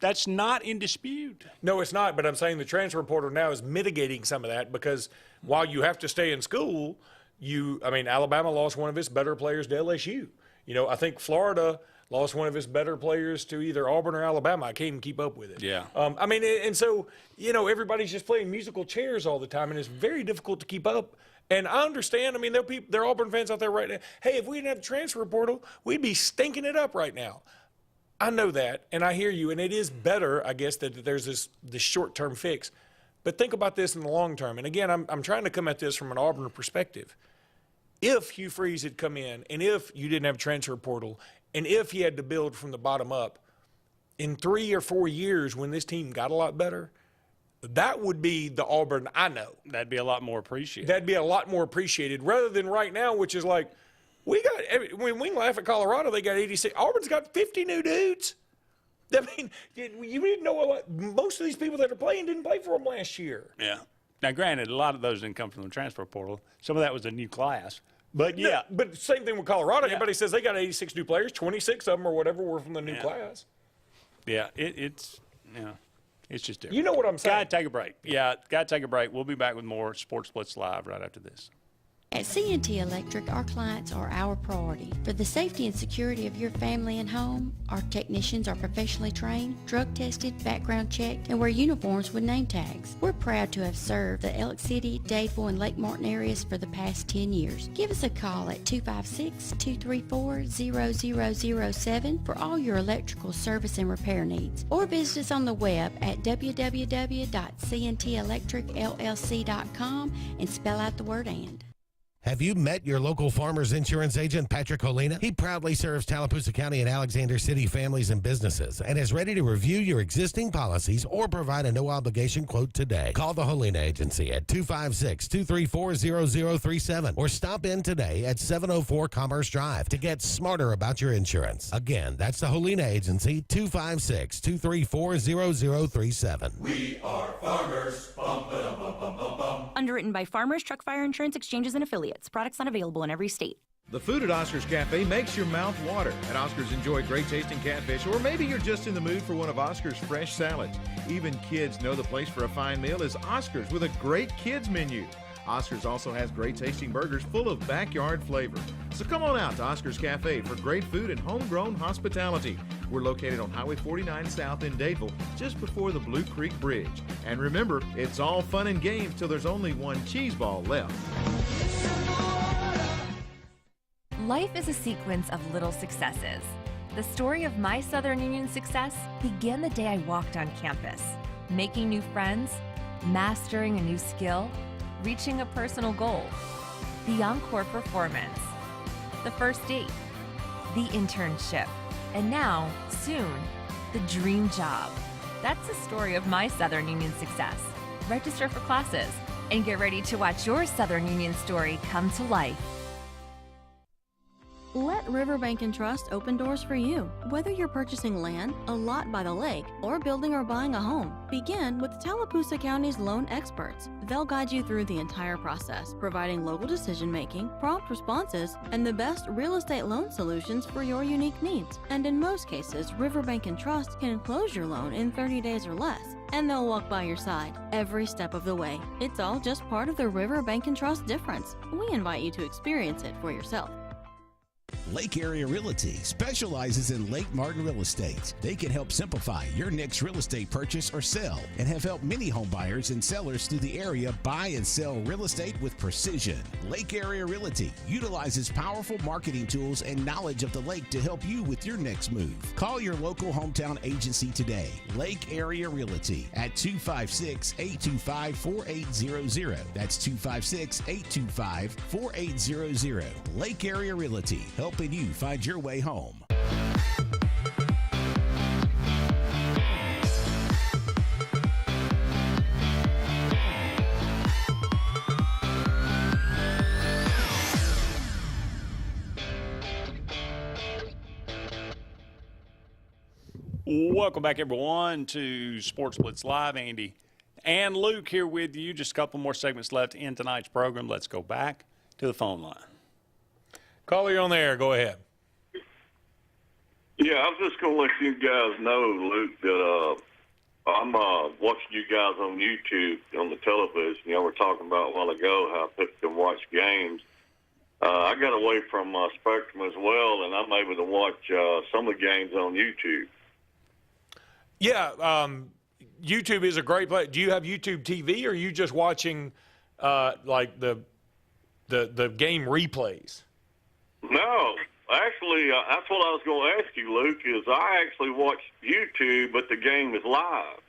That's not in dispute. No, it's not. But I'm saying the transfer portal now is mitigating some of that, because while you have to stay in school, Alabama lost one of its better players to LSU. I think Florida lost one of its better players to either Auburn or Alabama. I can't even keep up with it. Yeah. And so, everybody's just playing musical chairs all the time, and it's very difficult to keep up. And I understand. There are Auburn fans out there right now. Hey, if we didn't have the transfer portal, we'd be stinking it up right now. I know that, and I hear you, and it is better, I guess, that there's this short-term fix. But think about this in the long term. And again, I'm trying to come at this from an Auburn perspective. If Hugh Freeze had come in, and if you didn't have a transfer portal, and if he had to build from the bottom up, in 3 or 4 years when this team got a lot better, that would be the Auburn I know. That'd be a lot more appreciated. That'd be a lot more appreciated, rather than right now, which is like, we can laugh at Colorado, they got 86. Auburn's got 50 new dudes. I mean, you didn't know most of these people that are playing didn't play for them last year. Yeah. Now, granted, a lot of those didn't come from the transfer portal. Some of that was a new class. But, yeah. No, but same thing with Colorado. Yeah. Everybody says they got 86 new players. 26 of them or whatever were from the new class. Yeah, it's just different. You know what I'm saying. Got to take a break. Yeah, got to take a break. We'll be back with more Sports Blitz Live right after this. At C&T Electric, our clients are our priority. For the safety and security of your family and home, our technicians are professionally trained, drug tested, background checked, and wear uniforms with name tags. We're proud to have served the Elk City, Dadeville, and Lake Martin areas for the past 10 years. Give us a call at 256-234-0007 for all your electrical service and repair needs, or visit us on the web at www.cntelectricllc.com and spell out the word "and." Have you met your local Farmers Insurance agent, Patrick Holina? He proudly serves Tallapoosa County and Alexander City families and businesses and is ready to review your existing policies or provide a no-obligation quote today. Call the Holina Agency at 256-234-0037 or stop in today at 704 Commerce Drive to get smarter about your insurance. Again, that's the Holina Agency, 256-234-0037. We are farmers. Bum, ba-dum, bum, bum, bum, bum. Underwritten by Farmers Truck Fire Insurance Exchanges and Affiliates. Products not available in every state. The food at Oscar's Cafe makes your mouth water. At Oscar's, enjoy great tasting catfish, or maybe you're just in the mood for one of Oscar's fresh salads. Even kids know the place for a fine meal is Oscar's, with a great kids menu. Oscar's also has great tasting burgers full of backyard flavor. So come on out to Oscar's Cafe for great food and homegrown hospitality. We're located on Highway 49 South in Dadeville, just before the Blue Creek Bridge. And remember, it's all fun and games till there's only one cheese ball left. Life is a sequence of little successes. The story of my Southern Union success began the day I walked on campus, making new friends, mastering a new skill, reaching a personal goal, the encore performance, the first date, the internship, and now, soon, the dream job. That's the story of my Southern Union success. Register for classes and get ready to watch your Southern Union story come to life. Let Riverbank and Trust open doors for you. Whether you're purchasing land, a lot by the lake, or building or buying a home, begin with Tallapoosa County's loan experts. They'll guide you through the entire process, providing local decision-making, prompt responses, and the best real estate loan solutions for your unique needs. And in most cases, Riverbank and Trust can close your loan in 30 days or less, and they'll walk by your side every step of the way. It's all just part of the Riverbank and Trust difference. We invite you to experience it for yourself. Lake Area Realty specializes in Lake Martin real estate. They can help simplify your next real estate purchase or sell and have helped many home buyers and sellers through the area buy and sell real estate with precision. Lake Area Realty utilizes powerful marketing tools and knowledge of the lake to help you with your next move. Call your local hometown agency today, Lake Area Realty, at 256-825-4800. That's 256-825-4800. Lake Area Realty, helping you find your way home. Welcome back, everyone, to Sports Blitz Live. Andy and Luke here with you. Just a couple more segments left in tonight's program. Let's go back to the phone line. Caller, you're on the air. Go ahead. Yeah, I was just going to let you guys know, Luke, that I'm watching you guys on YouTube, on the television. You know, we're talking about a while ago how people can watch games. I got away from Spectrum as well, and I'm able to watch some of the games on YouTube. Yeah, YouTube is a great place. Do you have YouTube TV, or are you just watching like the game replays? No, actually, that's what I was going to ask you, Luke. Is I actually watch YouTube, but the game is live.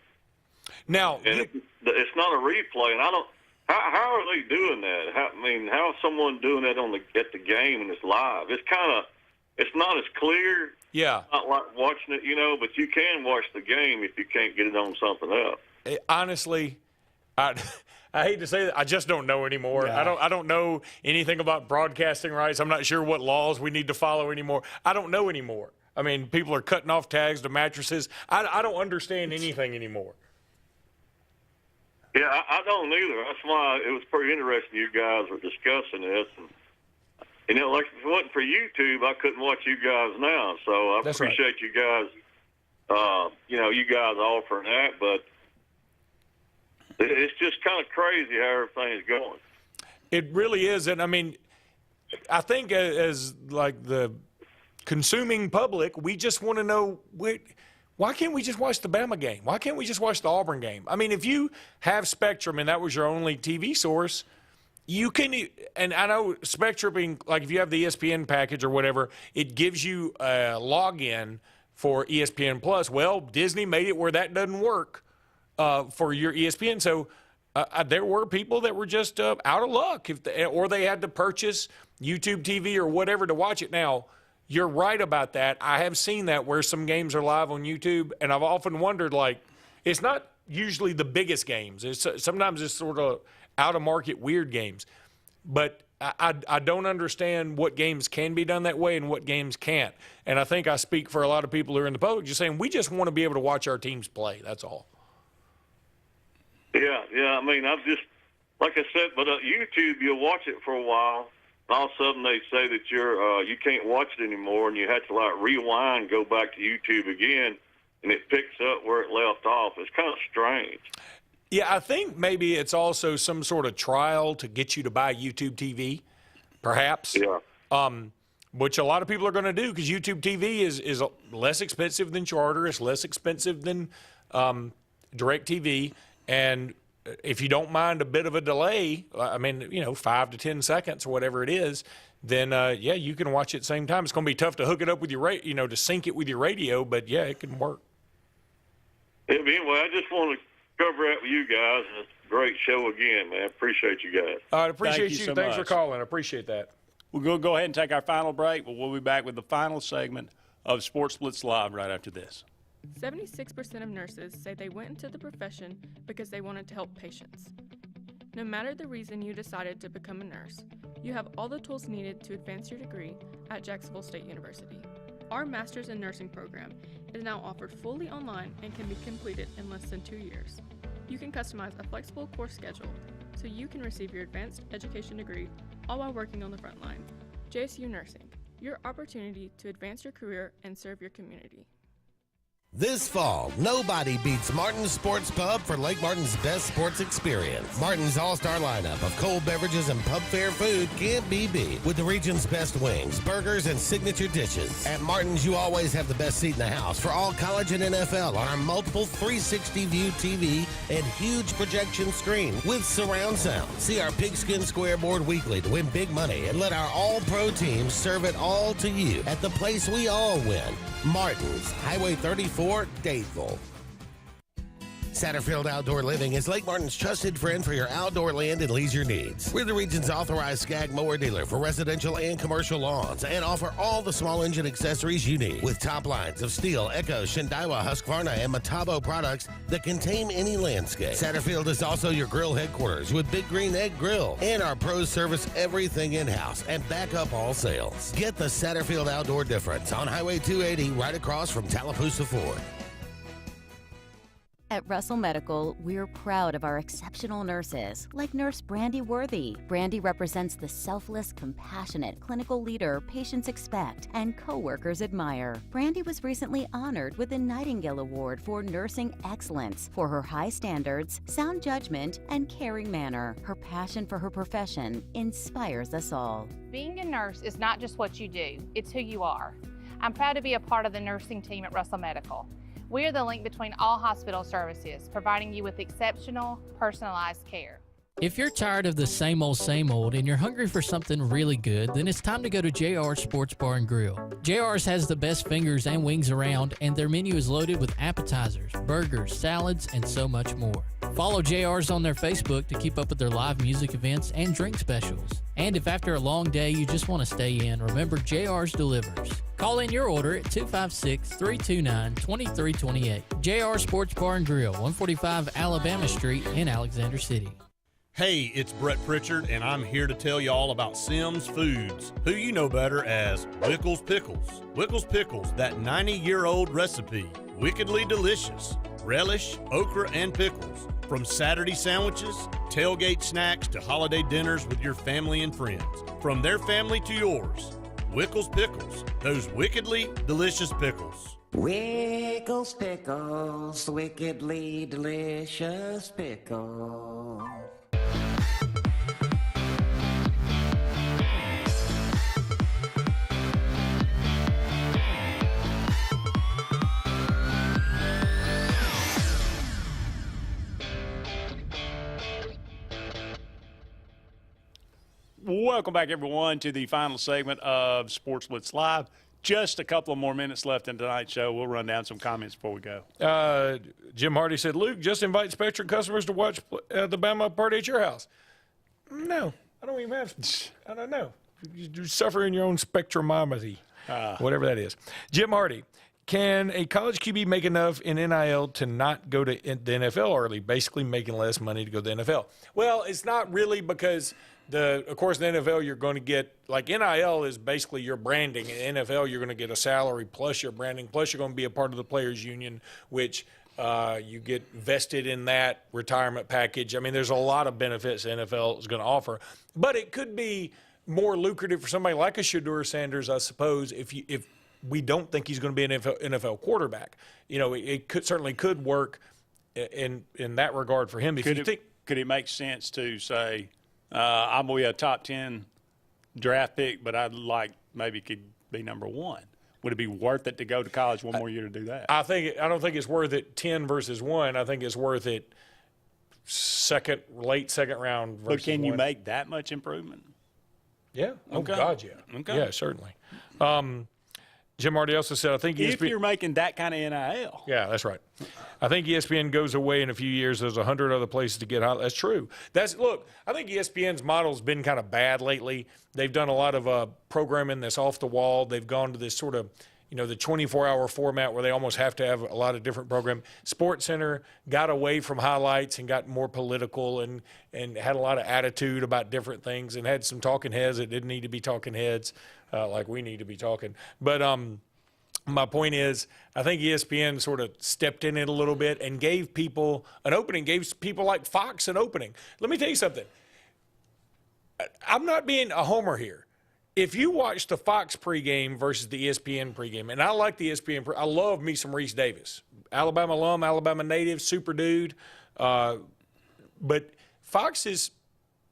Now, and it's not a replay, and I don't. How are they doing that? How is someone doing that at the game and it's live? It's not as clear. Yeah. It's not like watching it, you know, but you can watch the game if you can't get it on something else. Honestly, I hate to say that, I just don't know anymore. Yeah. I don't know anything about broadcasting rights. I'm not sure what laws we need to follow anymore. I don't know anymore. I mean, people are cutting off tags to mattresses. I don't understand anything anymore. Yeah, I don't either. That's why it was pretty interesting you guys were discussing this. And, you know, like if it wasn't for YouTube, I couldn't watch you guys now. So I appreciate you guys, you guys offering that. But it's just kind of crazy how everything is going. It really is. And, I mean, I think as like the consuming public, we just want to know why can't we just watch the Bama game? Why can't we just watch the Auburn game? I mean, if you have Spectrum and that was your only TV source, you can – and I know Spectrum being – like if you have the ESPN package or whatever, it gives you a login for ESPN Plus. Well, Disney made it where that doesn't work for your ESPN. So there were people that were just out of luck or they had to purchase YouTube TV or whatever to watch it. Now, you're right about that. I have seen that where some games are live on YouTube, and I've often wondered, like, it's not usually the biggest games. Sometimes it's sort of out-of-market weird games. But I don't understand what games can be done that way and what games can't. And I think I speak for a lot of people who are in the public just saying we just want to be able to watch our teams play. That's all. Yeah. I mean, I've just, like I said, but YouTube, you'll watch it for a while. All of a sudden they say that you can't watch it anymore, and you have to like rewind, go back to YouTube again, and it picks up where it left off. It's kind of strange. Yeah, I think maybe it's also some sort of trial to get you to buy YouTube TV, perhaps. Yeah. Which a lot of people are going to do because YouTube TV is less expensive than Charter. It's less expensive than DirecTV, and if you don't mind a bit of a delay, I mean, 5 to 10 seconds or whatever it is, then, you can watch it at the same time. It's going to be tough to hook it up with your to sync it with your radio, but, yeah, it can work. Yeah, but anyway, I just want to cover that with you guys. It's a great show again, man. Appreciate you guys. All right, appreciate you. So Thanks much for calling. I appreciate that. We'll go ahead and take our final break, but we'll be back with the final segment of Sports Blitz Live right after this. 76% of nurses say they went into the profession because they wanted to help patients. No matter the reason you decided to become a nurse, you have all the tools needed to advance your degree at Jacksonville State University. Our Master's in Nursing program is now offered fully online and can be completed in less than 2 years. You can customize a flexible course schedule so you can receive your advanced education degree all while working on the front line. JSU Nursing, your opportunity to advance your career and serve your community. This fall, nobody beats Martin's Sports Pub for Lake Martin's best sports experience. Martin's all-star lineup of cold beverages and pub fare food can't be beat. With the region's best wings, burgers, and signature dishes. At Martin's, you always have the best seat in the house for all college and NFL on our multiple 360-view TV and huge projection screen with surround sound. See our pigskin scoreboard weekly to win big money and let our all-pro teams serve it all to you at the place we all win. Martin's, Highway 34, Dadeville. Satterfield Outdoor Living is Lake Martin's trusted friend for your outdoor land and leisure needs. We're the region's authorized Skag mower dealer for residential and commercial lawns and offer all the small engine accessories you need with top lines of Steel, Echo, Shindawa, Husqvarna, and Metabo products that can tame any landscape. Satterfield is also your grill headquarters with Big Green Egg Grill, and our pros service everything in-house and back up all sales. Get the Satterfield Outdoor difference on Highway 280 right across from Tallapoosa Ford. At Russell Medical, we're proud of our exceptional nurses, like Nurse Brandy Worthy. Brandy represents the selfless, compassionate clinical leader patients expect and coworkers admire. Brandy was recently honored with the Nightingale Award for Nursing Excellence for her high standards, sound judgment, and caring manner. Her passion for her profession inspires us all. Being a nurse is not just what you do, it's who you are. I'm proud to be a part of the nursing team at Russell Medical. We are the link between all hospital services, providing you with exceptional, personalized care. If you're tired of the same old, and you're hungry for something really good, then it's time to go to JR's Sports Bar and Grill. JR's has the best fingers and wings around, and their menu is loaded with appetizers, burgers, salads, and so much more. Follow JR's on their Facebook to keep up with their live music events and drink specials. And if after a long day you just want to stay in, remember JR's delivers. Call in your order at 256-329-2328. JR Sports Bar and Grill, 145 Alabama Street in Alexander City. Hey, it's Brett Pritchard, and I'm here to tell you all about Sims Foods, who you know better as Wickles Pickles. Wickles Pickles, that 90-year-old recipe, wickedly delicious. Relish, okra, and pickles. From Saturday sandwiches, tailgate snacks, to holiday dinners with your family and friends. From their family to yours. Wickles Pickles, those wickedly delicious pickles. Wickles Pickles, wickedly delicious pickles. Welcome back, everyone, to the final segment of Sports Blitz Live. Just a couple of more minutes left in tonight's show. We'll run down some comments before we go. Jim Hardy said, Luke, just invite Spectrum customers to watch the Bama party at your house. No, I don't even have. I don't know. You suffer in your own spectrumomity, whatever that is. Jim Hardy, can a college QB make enough in NIL to not go to the NFL early, basically making less money to go to the NFL? Well, it's not really, because of course, in the NFL, you're going to get, like, NIL is basically your branding. In the NFL, you're going to get a salary plus your branding, plus you're going to be a part of the players' union, which you get vested in that retirement package. I mean, there's a lot of benefits the NFL is going to offer. But it could be more lucrative for somebody like a Shedeur Sanders, I suppose, if we don't think he's going to be an NFL quarterback. You know, it certainly could work in that regard for him. Could it make sense to say, I'm going to be a top 10 draft pick, but I'd like maybe could be number 1? Would it be worth it to go to college one more year to do that? I don't think it's worth it 10 versus 1. I think it's worth it late second round versus 1. But can you make that much improvement? Yeah. Okay. Oh, God, yeah. Okay. Yeah, certainly. Jim Hardy also said, I think if you're making that kind of NIL. Yeah, that's right. I think ESPN goes away in a few years. There's 100 other places to get hot. That's true. Look, I think ESPN's model's been kind of bad lately. They've done a lot of programming that's off the wall. They've gone to this sort of, the 24-hour format where they almost have to have a lot of different programming. SportsCenter got away from highlights and got more political and had a lot of attitude about different things and had some talking heads that didn't need to be talking heads, like we need to be talking. But my point is, I think ESPN sort of stepped in it a little bit and gave people an opening, gave people like Fox an opening. Let me tell you something. I'm not being a homer here. If you watch the Fox pregame versus the ESPN pregame, and I like the ESPN, I love me some Reese Davis. Alabama alum, Alabama native, super dude. But Fox's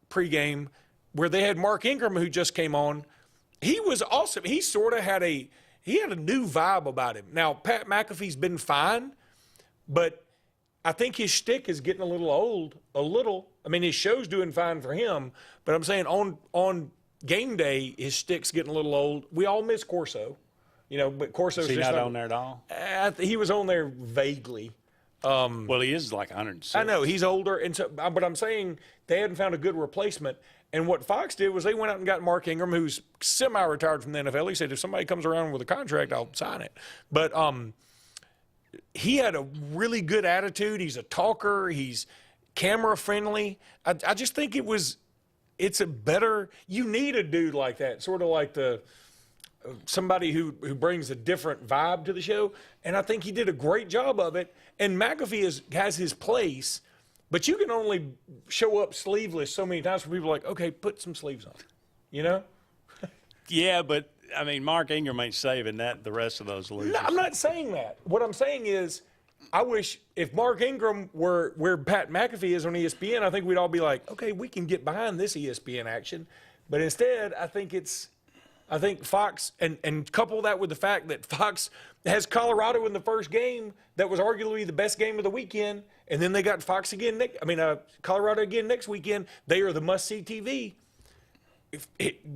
pregame, where they had Mark Ingram, who just came on, he was awesome. He sort of had a new vibe about him. Now, Pat McAfee's been fine, but I think his shtick is getting a little old, I mean, his show's doing fine for him, but I'm saying on game day, his shtick's getting a little old. We all miss Corso, but Corso's just not on there at all? He was on there vaguely. Well, he is like 106. I know, he's older, but I'm saying they hadn't found a good replacement. And what Fox did was they went out and got Mark Ingram, who's semi-retired from the NFL. He said, if somebody comes around with a contract, I'll sign it. But he had a really good attitude. He's a talker. He's camera-friendly. I just think it's a better – you need a dude like that, sort of like somebody who brings a different vibe to the show, and I think he did a great job of it. And McAfee has his place, but you can only show up sleeveless so many times for people like, okay, put some sleeves on, you know? Yeah, but, I mean, Mark Ingram ain't saving the rest of those losers. No, I'm not saying that. What I'm saying is I wish if Mark Ingram were where Pat McAfee is on ESPN, I think we'd all be like, okay, we can get behind this ESPN action. But instead, I think Fox, and couple that with the fact that Fox has Colorado in the first game that was arguably the best game of the weekend, and then they got Fox again Colorado again next weekend. They are the must-see TV.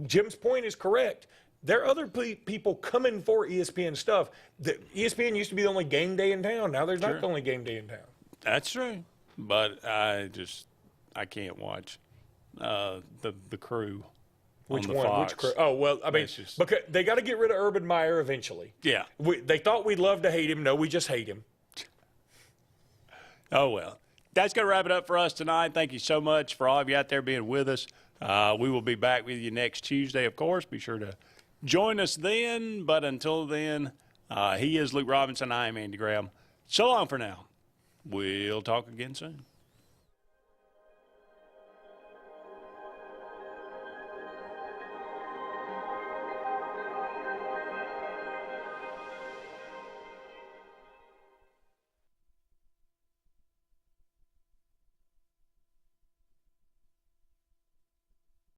Jim's point is correct. There are other people coming for ESPN stuff. ESPN used to be the only game day in town. Now there's not the only game day in town. That's true. But I can't watch the crew. Which on the one? Fox. Which crew? Oh, well, I mean, because they got to get rid of Urban Meyer eventually. Yeah. They thought we'd love to hate him. No, we just hate him. Oh, well. That's going to wrap it up for us tonight. Thank you so much for all of you out there being with us. We will be back with you next Tuesday, of course. Be sure to join us then. But until then, he is Luke Robinson. I am Andy Graham. So long for now. We'll talk again soon.